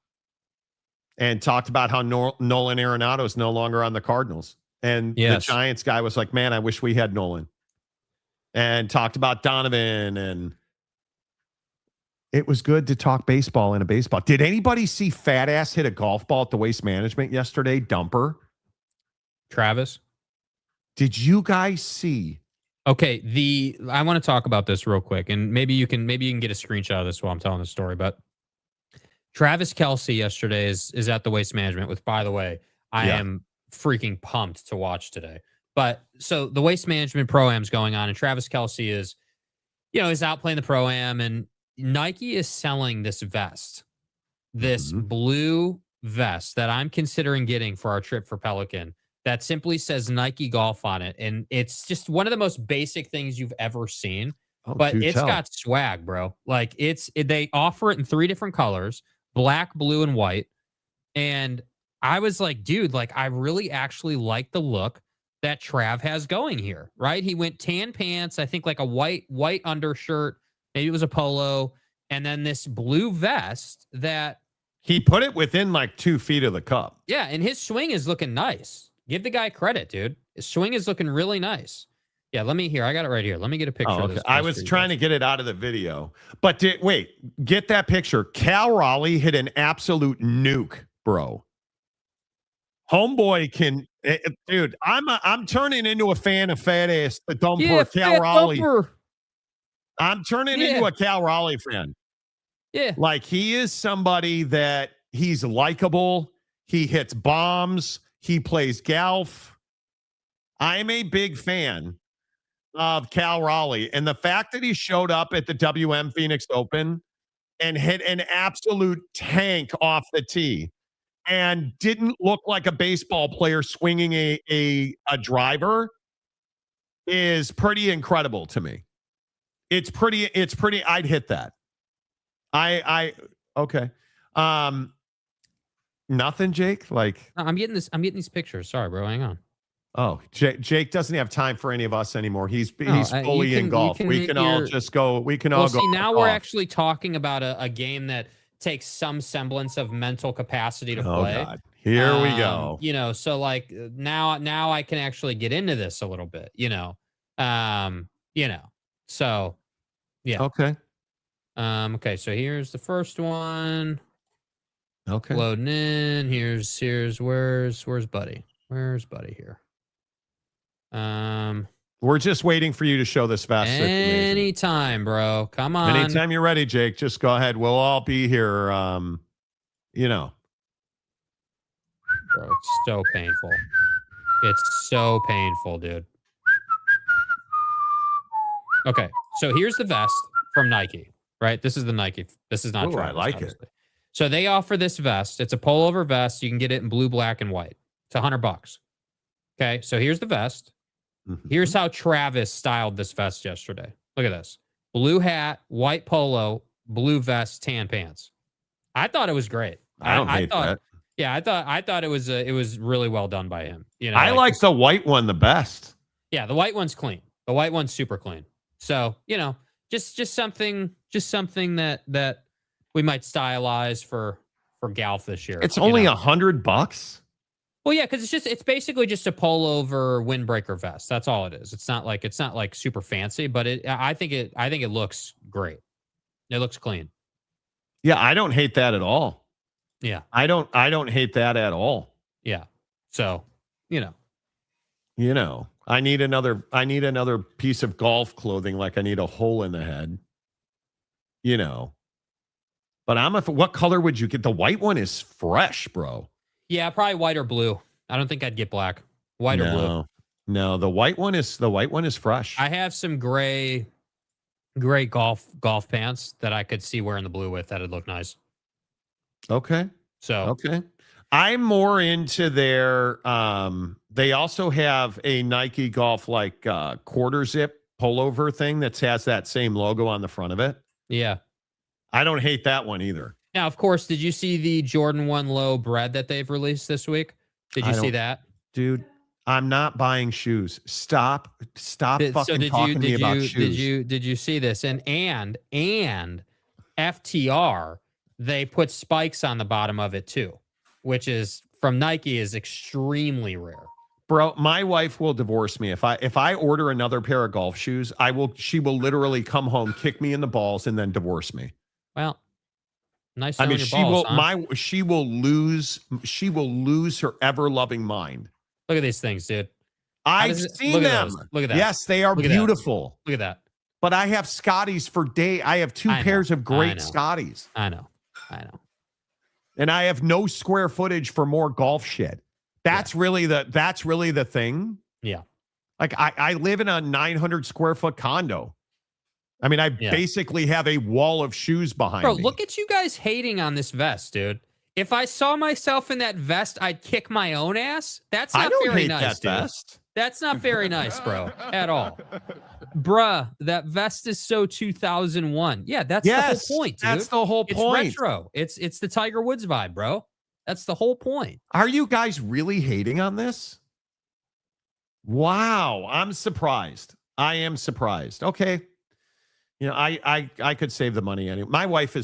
And talked about how Nolan Arenado is no longer on the Cardinals. And the Giants guy was like, man, I wish we had Nolan. And talked about Donovan. And it was good to talk baseball in a baseball. Did anybody see Fat Ass hit a golf ball at the Waste Management yesterday? Dumper. Travis? Did you guys see? Okay, I want to talk about this real quick, and maybe you can get a screenshot of this while I'm telling the story. But Travis Kelce yesterday is at the Waste Management, which, by the way, I am freaking pumped to watch today. But so the Waste Management Pro-Am's going on, and Travis Kelce is out playing the Pro-Am, and Nike is selling this vest, this blue vest that I'm considering getting for our trip for Pelican that simply says Nike Golf on it. And it's just one of the most basic things you've ever seen, but it's got swag, bro. Like they offer it in 3 different colors, black, blue, and white. And I was like, dude, like I really actually like the look that Trav has going here, right? He went tan pants, I think like a white undershirt, maybe it was a polo, and then this blue vest that He put it within like 2 feet of the cup. Yeah, and his swing is looking nice. Give the guy credit, dude. His swing is looking really nice. Yeah, I got it right here. Let me get a picture of this. I was trying to get it out of the video. But get that picture. Cal Raleigh hit an absolute nuke, bro. Homeboy can, dude, I'm turning into a fan of fat ass the dumper Cal Raleigh. Dumper. I'm turning into a Cal Raleigh fan. Yeah. Like, he is somebody that he's likable. He hits bombs. He plays golf. I'm a big fan of Cal Raleigh. And the fact that he showed up at the WM Phoenix Open and hit an absolute tank off the tee and didn't look like a baseball player swinging a driver is pretty incredible to me. It's pretty, I'd hit that. Okay. Nothing, Jake? Like, no, I'm getting these pictures. Sorry, bro. Hang on. Oh, Jake doesn't have time for any of us anymore. He's fully in golf. We can all just go. We can all go. See, now we're actually talking about a game that takes some semblance of mental capacity to play. Oh God. Here we go. So like now I can actually get into this a little bit, So yeah. Okay. Okay, so here's the first one. Okay. Loading in. Here's where's Buddy? Where's Buddy here? We're just waiting for you to show this vest. Anytime, bro. Come on. Anytime you're ready, Jake, just go ahead. We'll all be here. Bro, it's so painful. It's so painful, dude. Okay, so here's the vest from Nike, right? This is the Nike. This is not Travis, I like obviously. it. So they offer this vest. It's a pullover vest. You can get it in blue, black, and white. It's $100. Okay, so here's the vest. Mm-hmm. Here's how Travis styled this vest yesterday. Look at this. Blue hat, white polo, blue vest, tan pants. I thought it was great. I thought that. Yeah, I thought it was really well done by him. I like the white one the best. Yeah, the white one's clean. The white one's super clean. So, just something that we might stylize for golf this year. It's only $100. Well, yeah, because it's basically just a pullover windbreaker vest. That's all it is. It's not like super fancy, but I think it looks great. It looks clean. Yeah, I don't hate that at all. Yeah. I don't hate that at all. Yeah. So, I need another piece of golf clothing, like I need a hole in the head. But what color would you get? The white one is fresh, bro. Yeah, probably white or blue. I don't think I'd get black. White or blue. No, the white one is fresh. I have some gray golf pants that I could see wearing the blue with. That'd look nice. Okay. Okay. I'm more into their they also have a Nike golf quarter zip pullover thing that has that same logo on the front of it. Yeah. I don't hate that one either. Now, of course, did you see the Jordan 1 Low bread that they've released this week? Did you see that? Dude, I'm not buying shoes. Stop fucking talking to me about shoes. Did you see this? And FTR, they put spikes on the bottom of it too, which is from Nike is extremely rare. Bro, my wife will divorce me if I order another pair of golf shoes. She will literally come home, kick me in the balls, and then divorce me. Well, nice. I mean, she will lose her ever loving mind. Look at these things, dude. I've seen them. Look at that. Yes, they are beautiful. Look at that. But I have Scotties for day. I have two pairs of great Scotties. I know. And I have no square footage for more golf shit. That's really the thing. Yeah. Like I live in a 900 square foot condo. I mean, I basically have a wall of shoes behind me. Bro, look at you guys hating on this vest, dude. If I saw myself in that vest, I'd kick my own ass. That's not very nice, dude. Vest. That's not very nice, bro, at all. Bruh, that vest is so 2001. Yeah, that's the whole point, dude. That's the whole point. It's retro. It's the Tiger Woods vibe, bro. That's the whole point. Are you guys really hating on this? Wow, I'm surprised. I am surprised. Okay. I could save the money anyway. My wife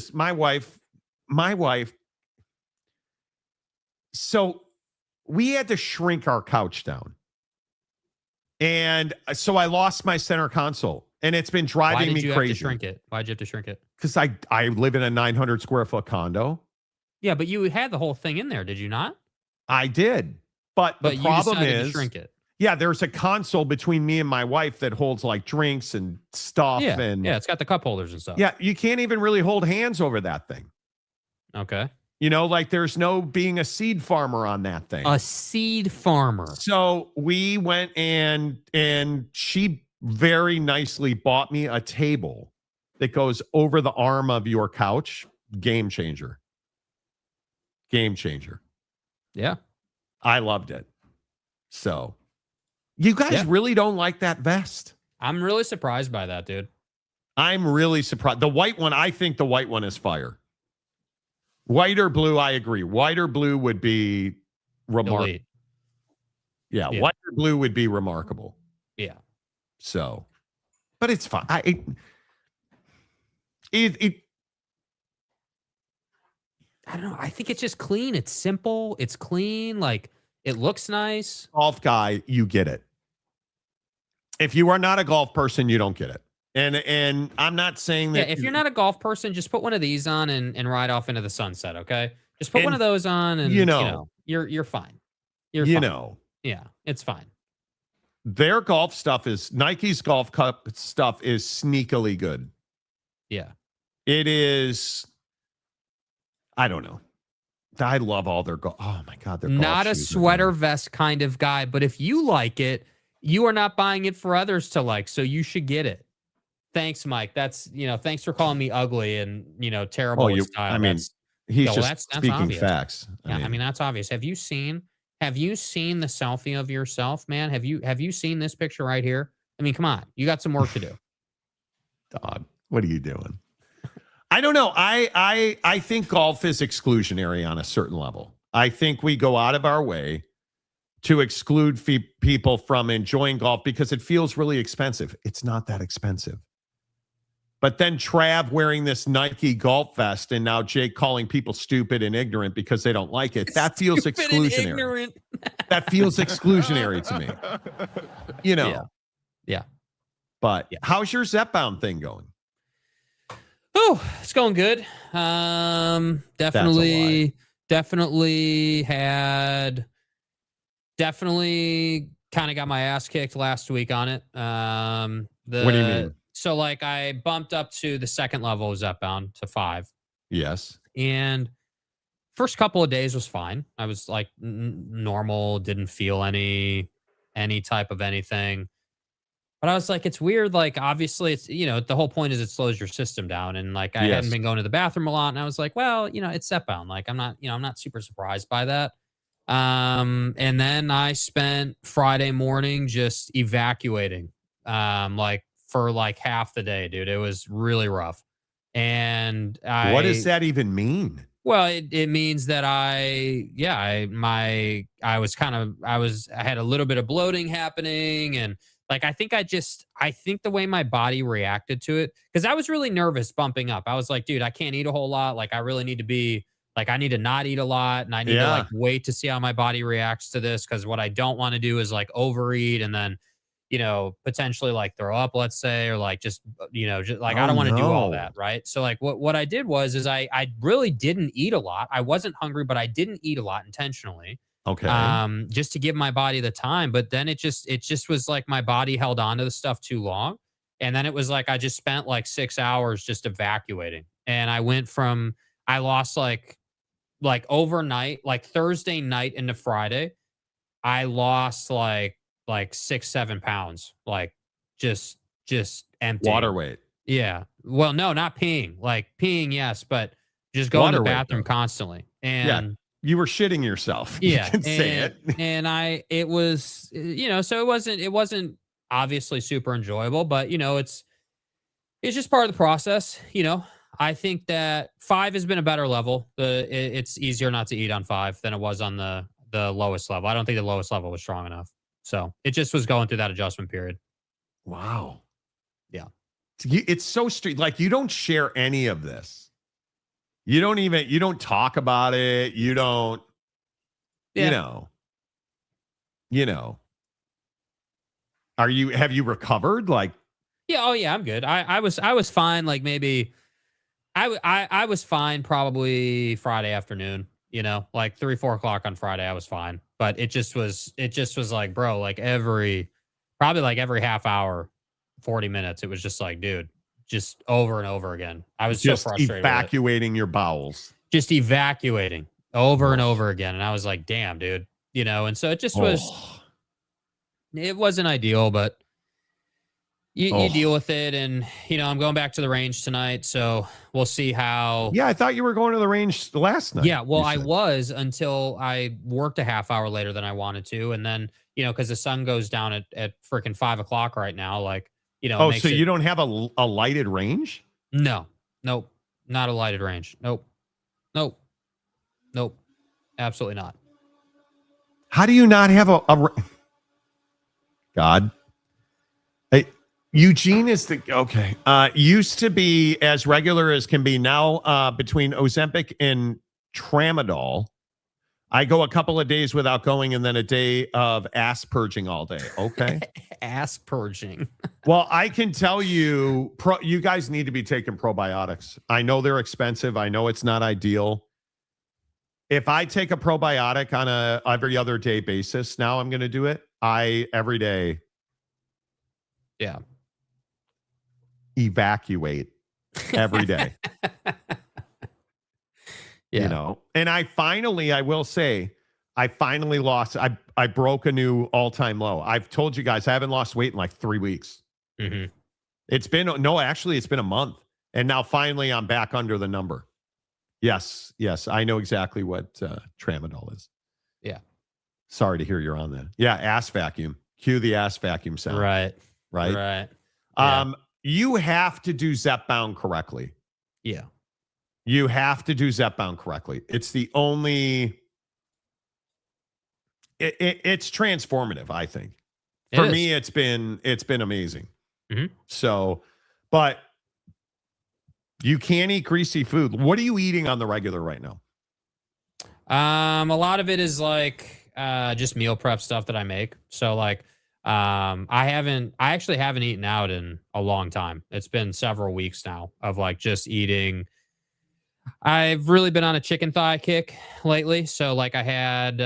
So we had to shrink our couch down. And so I lost my center console, and it's been driving me crazy. Why did you have to shrink it? Why'd you have to shrink it? Because I live in a 900 square foot condo. Yeah, but you had the whole thing in there, did you not? I did. But the problem you decided is, to shrink it. Yeah, there's a console between me and my wife that holds like drinks and stuff. Yeah, and it's got the cup holders and stuff. Yeah, you can't even really hold hands over that thing. Okay. Like there's no being a seed farmer on that thing. A seed farmer. So we went and she very nicely bought me a table that goes over the arm of your couch. Game changer. Game changer. Yeah. I loved it. So you guys really don't like that vest? I'm really surprised by that, dude. I'm really surprised. The white one, I think the white one is fire. White or blue, I agree. White or blue would be remarkable. Yeah, white or blue would be remarkable. Yeah. So, but it's fine. I don't know. I think it's just clean. It's simple. It's clean. Like, it looks nice. Golf guy, you get it. If you are not a golf person, you don't get it. And I'm not saying that. Yeah, if you're not a golf person, just put one of these on and ride off into the sunset, okay? Just put one of those on and you're fine. You're fine. Yeah, it's fine. Their golf stuff is Nike's golf cup stuff is sneakily good. Yeah. It is. I don't know. I love all their golf. Oh my God. They're not a sweater vest kind of guy, but if you like it, you are not buying it for others to like, so you should get it. Thanks, Mike. That's, thanks for calling me ugly and, terrible in style. I mean, he's just speaking obvious. Facts. I mean, that's obvious. Have you seen the selfie of yourself, man? Have you seen this picture right here? I mean, come on. You got some work to do. Dog, what are you doing? I don't know. I think golf is exclusionary on a certain level. I think we go out of our way to exclude people from enjoying golf because it feels really expensive. It's not that expensive. But then Trav wearing this Nike golf vest and now Jake calling people stupid and ignorant because they don't like it. That feels exclusionary. That feels exclusionary to me. Yeah. But how's your Zepbound thing going? Oh, it's going good. Definitely kind of got my ass kicked last week on it. What do you mean? So like I bumped up to the second level of Zepbound to 5. Yes. And first couple of days was fine. I was like normal, didn't feel any type of anything. But I was like, it's weird. Like, obviously, it's, the whole point is it slows your system down. And like, I hadn't been going to the bathroom a lot. And I was like, well, it's Zepbound. Like, I'm not super surprised by that. And then I spent Friday morning just evacuating, like for like half the day, dude. It was really rough. And what does that even mean? Well, it means that I had a little bit of bloating happening, and like, I think the way my body reacted to it, because I was really nervous bumping up. I was like, dude, I can't eat a whole lot. Like, I really need to be like, I need to not eat a lot. And I need to like wait to see how my body reacts to this. Cause what I don't want to do is like overeat and then, potentially like throw up, let's say, or like just like, I don't want to do all that. Right. So like what I did was I really didn't eat a lot. I wasn't hungry, but I didn't eat a lot intentionally. Okay. Just to give my body the time, but then it just was like my body held on to the stuff too long, and then it was like I just spent like 6 hours just evacuating, and I lost like overnight, like Thursday night into Friday, I lost like 6-7 pounds, like just empty water weight. Yeah. Well, no, not peeing. Like peeing, yes, but just going to the bathroom constantly, and. You were shitting yourself. Yeah, you can say it. And it was, so it wasn't obviously super enjoyable, but it's just part of the process. I think that 5 has been a better level. It's easier not to eat on 5 than it was on the lowest level. I don't think the lowest level was strong enough. So it just was going through that adjustment period. Wow. Yeah. It's so street. Like, you don't share any of this. You don't talk about it. You don't. Yeah. You know. Have you recovered? Like, yeah, oh yeah, I'm good. I was fine. Like maybe I was fine probably Friday afternoon. You know, like 3-4 o'clock on Friday, I was fine. But it just was like, bro, like probably like every half hour, 40 minutes, it was just like, dude, just over and over again. I was just so frustrated. Evacuating your bowels. Just evacuating over and over again. And I was like, damn, dude. You know, and so it just it wasn't ideal, but you deal with it. And, you know, I'm going back to the range tonight, so we'll see how. Yeah, I thought you were going to the range last night. Yeah, well, I was until I worked a half hour later than I wanted to. And then, you know, because the sun goes down at freaking 5 o'clock right now, like, you know. Oh, so you don't have a lighted range? No. Nope. Not a lighted range. Nope. Absolutely not. How do you not have a God? Eugene is okay. Used to be as regular as can be. Now between Ozempic and Tramadol, I go a couple of days without going, and then a day of ass purging all day. Okay. Ass purging. Well, I can tell you, you guys need to be taking probiotics. I know they're expensive. I know it's not ideal. If I take a probiotic on a every other day basis, now I'm going to do it. Every day. Yeah. Evacuate every day. Yeah. You know, and I will say, I finally lost. I broke a new all-time low. I've told you guys I haven't lost weight in like 3 weeks. Mm-hmm. It's been a month. And now finally I'm back under the number. Yes. I know exactly what Tramadol is. Yeah. Sorry to hear you're on that. Yeah, ass vacuum. Cue the ass vacuum sound. Right. Yeah. You have to do Zepbound correctly. Yeah. You have to do Zepbound correctly. It's the only. It's transformative, I think. For me, it's been amazing. Mm-hmm. So, but you can't eat greasy food. What are you eating on the regular right now? A lot of it is like just meal prep stuff that I make. So like I actually haven't eaten out in a long time. It's been several weeks now of like just eating. I've really been on a chicken thigh kick lately. So like I had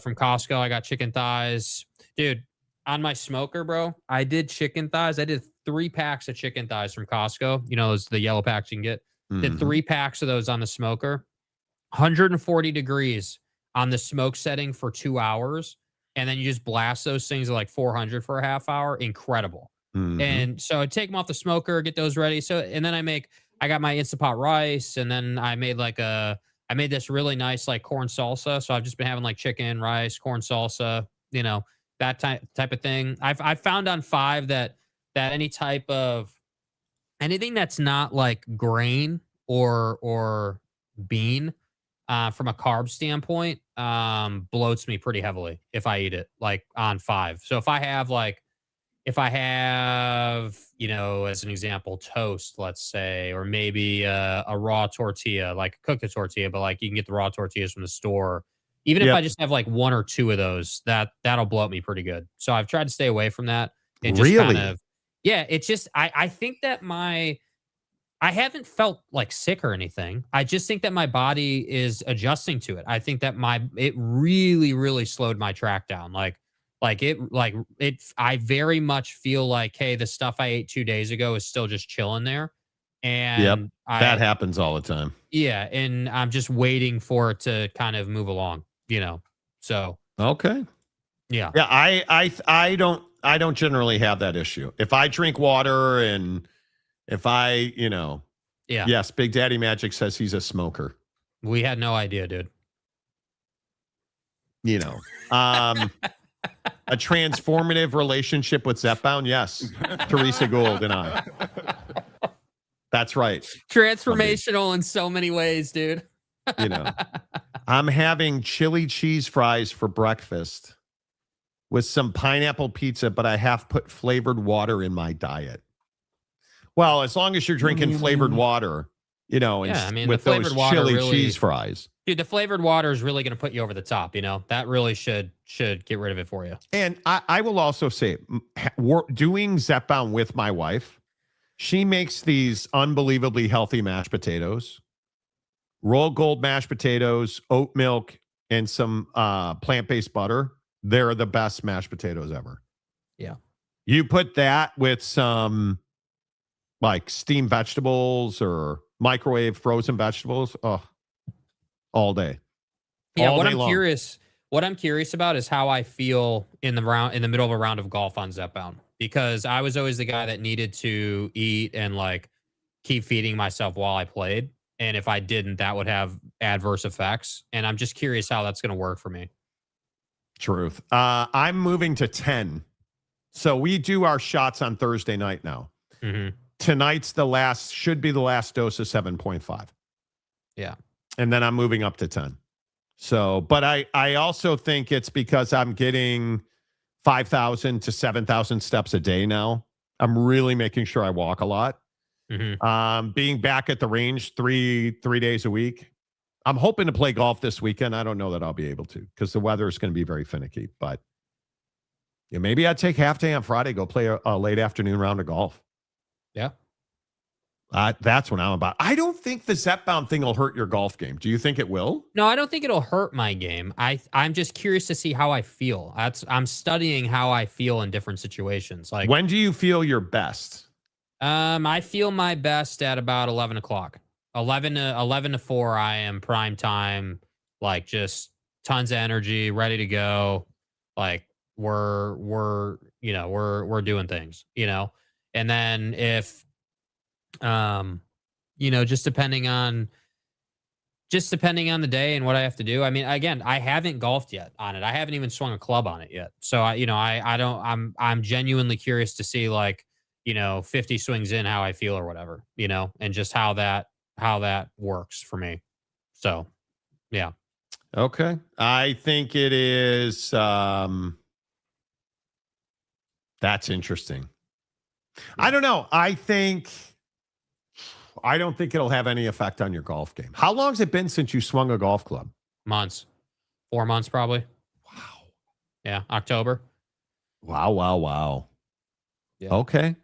from Costco, I got chicken thighs. Dude, on my smoker, bro, I did chicken thighs. I did 3 packs of chicken thighs from Costco. You know, those the yellow packs you can get. Mm-hmm. Did 3 packs of those on the smoker. 140 degrees on the smoke setting for 2 hours. And then you just blast those things at like 400 for a half hour. Incredible. Mm-hmm. And so I take them off the smoker, get those ready. So, and then I got my Instant Pot rice, and then I made this really nice like corn salsa. So I've just been having like chicken, rice, corn salsa, you know, that type of thing. I've found on 5 that any type of anything that's not like grain or bean from a carb standpoint bloats me pretty heavily if I eat it like on 5. So if I have, you know, as an example, toast, let's say, or maybe a raw tortilla, like cook the tortilla, but like you can get the raw tortillas from the store. Even if I just have like 1 or 2 of those, that'll bloat me pretty good. So I've tried to stay away from that. And just kind of, yeah, it's just, I think that I haven't felt like sick or anything. I just think that my body is adjusting to it. I think that it really, really slowed my track down. I very much feel like, hey, the stuff I ate 2 days ago is still just chilling there. And that happens all the time. Yeah. And I'm just waiting for it to kind of move along, you know? So. Okay. Yeah. Yeah. I don't generally have that issue. If I drink water and if I, you know, yes, Big Daddy Magic says he's a smoker. We had no idea, dude. You know, a transformative relationship with Zepbound. Yes. Teresa Gould and I. That's right. Transformational in so many ways, dude. You know, I'm having chili cheese fries for breakfast with some pineapple pizza, but I have put flavored water in my diet. Well, as long as you're drinking flavored water, you know, with those chili cheese fries. Dude, the flavored water is really going to put you over the top. You know, that really should get rid of it for you. And I will also say, doing Zepbound with my wife, she makes these unbelievably healthy mashed potatoes, rolled gold mashed potatoes, oat milk, and some plant-based butter. They're the best mashed potatoes ever. Yeah. You put that with some like steamed vegetables or microwave frozen vegetables. Oh, all day. Yeah. All What day I'm long. curious about is how I feel in the middle of a round of golf on Zepbound, because I was always the guy that needed to eat and like keep feeding myself while I played. And if I didn't, that would have adverse effects. And I'm just curious how that's going to work for me. Truth. I'm moving to 10. So we do our shots on Thursday night now. Mm-hmm. Tonight's should be the last dose of 7.5. Yeah. And then I'm moving up to 10. So, but I also think it's because I'm getting 5,000 to 7,000 steps a day now. I'm really making sure I walk a lot. Mm-hmm. Being back at the range three days a week. I'm hoping to play golf this weekend. I don't know that I'll be able to because the weather is going to be very finicky. But yeah, maybe I'd take half day on Friday, go play a late afternoon round of golf. Yeah. That's what I'm about. I don't think the Zepbound thing will hurt your golf game. Do you think it will? No, I don't think it'll hurt my game. I'm just curious to see how I feel. I'm studying how I feel in different situations. Like, when do you feel your best? I feel my best at about 11 o'clock. 11 to 4, I am prime time, like just tons of energy, ready to go. Like we're doing things, you know. And then if just depending on the day and what I have to do. I mean, again, I haven't golfed yet on it. I haven't even swung a club on it yet. So I'm genuinely curious to see, like, 50 swings in, how I feel or whatever, and just how that works for me. So, yeah. Okay. I think it is, that's interesting. I don't know. I don't think it'll have any effect on your golf game. How long has it been since you swung a golf club? Months. 4 months, probably. Wow. Yeah. October. Wow. Yeah. Okay.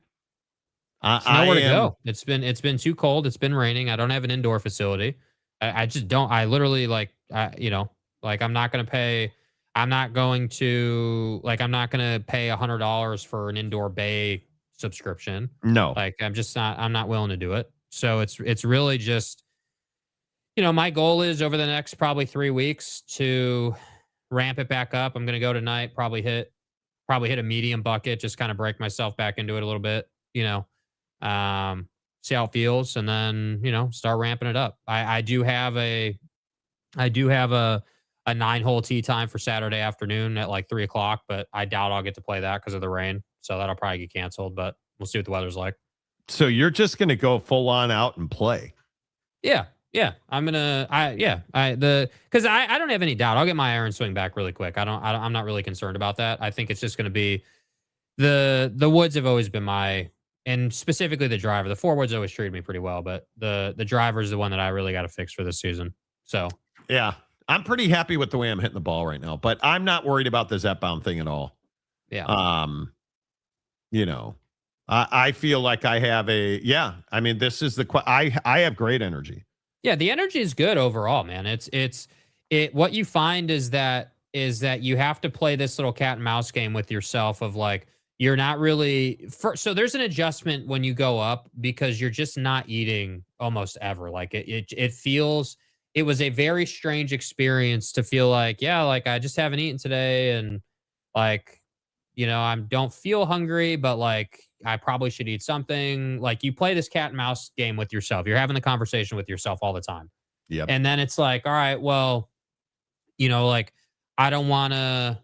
Nowhere to go. It's been too cold. It's been raining. I don't have an indoor facility. I just don't. I literally I'm not going to pay $100 for an indoor bay subscription. No. Like, I'm not willing to do it. So it's really just, my goal is over the next probably 3 weeks to ramp it back up. I'm going to go tonight, probably hit a medium bucket, just kind of break myself back into it a little bit, see how it feels, and then, start ramping it up. I do have a 9-hole tee time for Saturday afternoon at like 3 o'clock, but I doubt I'll get to play that because of the rain. So that'll probably get canceled, but we'll see what the weather's like. So you're just going to go full on out and play? Yeah. I'm gonna. Because I don't have any doubt. I'll get my iron swing back really quick. I'm not really concerned about that. I think it's just going to be the woods have always been and specifically the driver. The 4 woods always treated me pretty well, but the driver is the one that I really got to fix for this season. So yeah, I'm pretty happy with the way I'm hitting the ball right now, but I'm not worried about the Zepbound thing at all. Yeah. I feel like I have this is I have great energy. Yeah, the energy is good overall, man. What you find is that you have to play this little cat and mouse game with yourself of like, you're not really so there's an adjustment when you go up because you're just not eating almost ever. Like it was a very strange experience to feel like, like I just haven't eaten today. And like, I don't feel hungry, but like I probably should eat something. Like, you play this cat and mouse game with yourself. You're having the conversation with yourself all the time. Yep. And then it's like, all right, well, like I don't want to,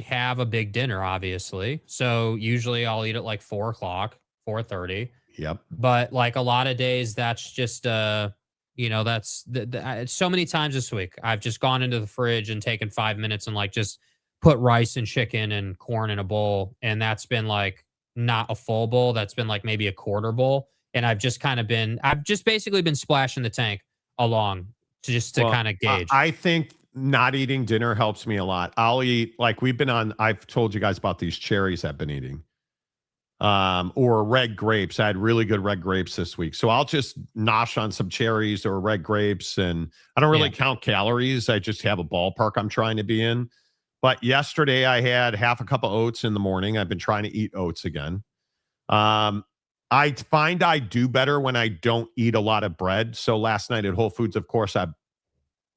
have a big dinner, obviously. So usually I'll eat at like 4 o'clock, 4:30. Yep. But like a lot of days, that's just, that's so many times this week, I've just gone into the fridge and taken 5 minutes and like just put rice and chicken and corn in a bowl. And that's been like not a full bowl. That's been like maybe a quarter bowl. And I've just basically been splashing the tank along to kind of gauge. I think not eating dinner helps me a lot. I'll eat, like I've told you guys about these cherries I've been eating. Or red grapes. I had really good red grapes this week. So I'll just nosh on some cherries or red grapes, and I don't really count calories. I just have a ballpark I'm trying to be in. But yesterday I had half a cup of oats in the morning. I've been trying to eat oats again. I find I do better when I don't eat a lot of bread. So last night at Whole Foods, of course, I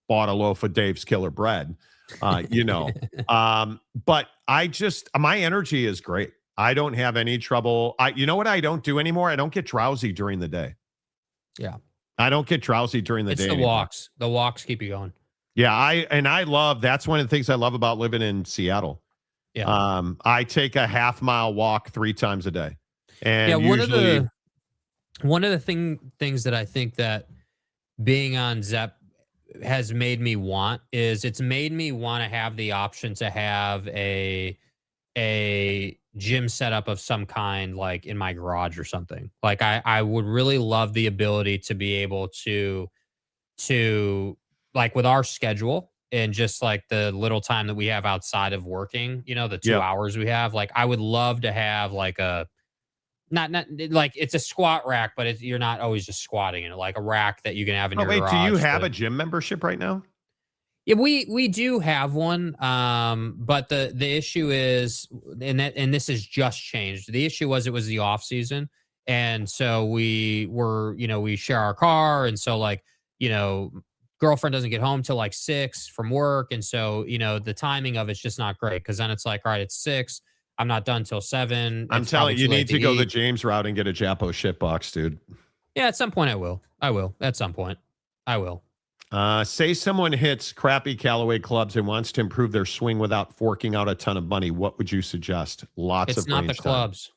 bought a loaf of Dave's Killer Bread, but my energy is great. I don't have any trouble. You know what I don't do anymore? I don't get drowsy during the day. Yeah. I don't get drowsy during the day. It's the walks. The walks keep you going. Yeah. That's one of the things I love about living in Seattle. Yeah. I take a half-mile walk 3 times a day. And one of the things that I think that being on Zep has made me want is it's made me want to have the option to have a gym setup of some kind, like in my garage or something. Like I would really love the ability to be able to like with our schedule and just like the little time that we have outside of working, the 2 hours we have, like I would love to have like not like it's a squat rack, but you're not always just squatting in it, like a rack that you can have in your garage. Do you have a gym membership right now? Yeah, we do have one, but the issue is, and this has just changed. The issue was it was the off season, and so we share our car, and so like girlfriend doesn't get home till like 6 from work, and so the timing of it's just not great because then it's like, all right, it's 6. I'm not done till 7. I'm telling you, need to go the James route and get a Japo shit box, dude. Yeah, at some point I will. At some point I will. Say someone hits crappy Callaway clubs and wants to improve their swing without forking out a ton of money. What would you suggest? It's not the clubs.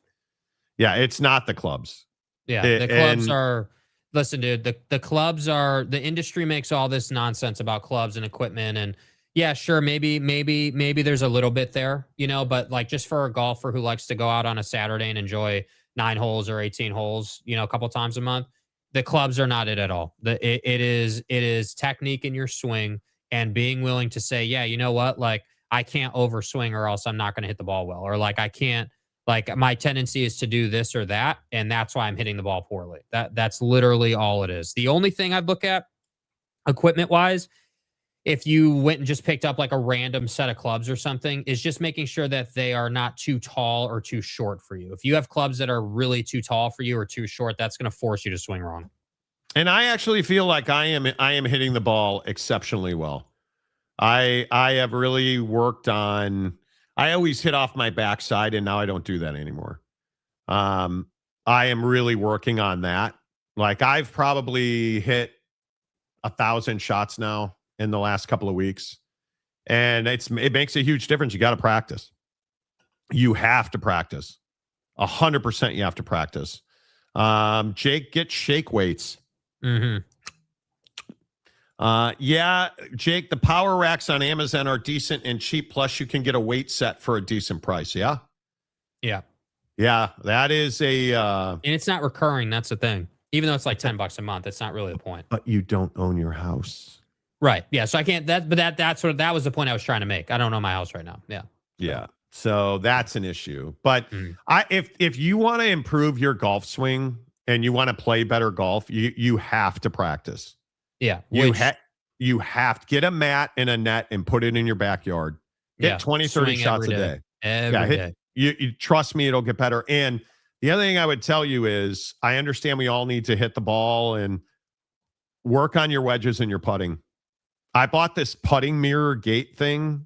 Yeah, it's not the clubs. Yeah, the clubs are. Listen, dude. The clubs are. The industry makes all this nonsense about clubs and equipment, and yeah, sure, maybe there's a little bit there, but like just for a golfer who likes to go out on a Saturday and enjoy 9 holes or 18 holes, a couple times a month. The clubs are not it at all. It is technique in your swing and being willing to say, yeah, you know what? Like I can't overswing or else I'm not going to hit the ball well. Or like I can't, like my tendency is to do this or that. And that's why I'm hitting the ball poorly. That's literally all it is. The only thing I'd look at equipment wise, if you went and just picked up like a random set of clubs or something, is just making sure that they are not too tall or too short for you. If you have clubs that are really too tall for you or too short, that's going to force you to swing wrong. And I actually feel like I am hitting the ball exceptionally well. I have really worked on, I always hit off my backside and now I don't do that anymore. I am really working on that. Like I've probably hit 1,000 shots now in the last couple of weeks. And it makes a huge difference. You got to practice. You have to practice. 100% you have to practice. Jake, get shake weights. Mm-hmm. Yeah, Jake, the power racks on Amazon are decent and cheap. Plus you can get a weight set for a decent price. Yeah. Yeah. Yeah. That is and it's not recurring. That's the thing. Even though it's like $10 a month, it's not really the point. But you don't own your house. Right. Yeah. So I can't. That was the point I was trying to make. I don't own my house right now. Yeah. Yeah. So that's an issue. But if you want to improve your golf swing and you want to play better golf, you have to practice. Yeah. You have to get a mat and a net and put it in your backyard. Hit 20, 30 shots a day. Every day. You trust me, it'll get better. And the other thing I would tell you is I understand we all need to hit the ball and work on your wedges and your putting. I bought this putting mirror gate thing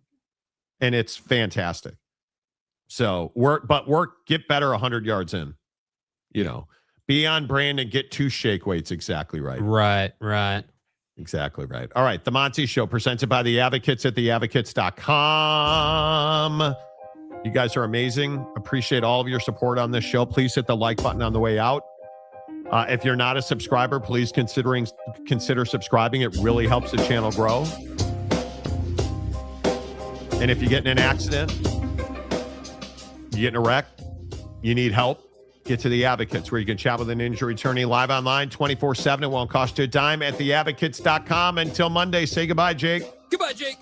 and it's fantastic. So get better 100 yards in, be on brand and get 2 shake weights. Exactly right. Right. Exactly right. All right. The Monty Show presented by the Advocates at theadvocates.com. You guys are amazing. Appreciate all of your support on this show. Please hit the like button on the way out. If you're not a subscriber, please consider subscribing. It really helps the channel grow. And if you get in an accident, you get in a wreck, you need help, get to the Advocates, where you can chat with an injury attorney live online 24/7. It won't cost you a dime at theadvocates.com. Until Monday, say goodbye, Jake. Goodbye, Jake.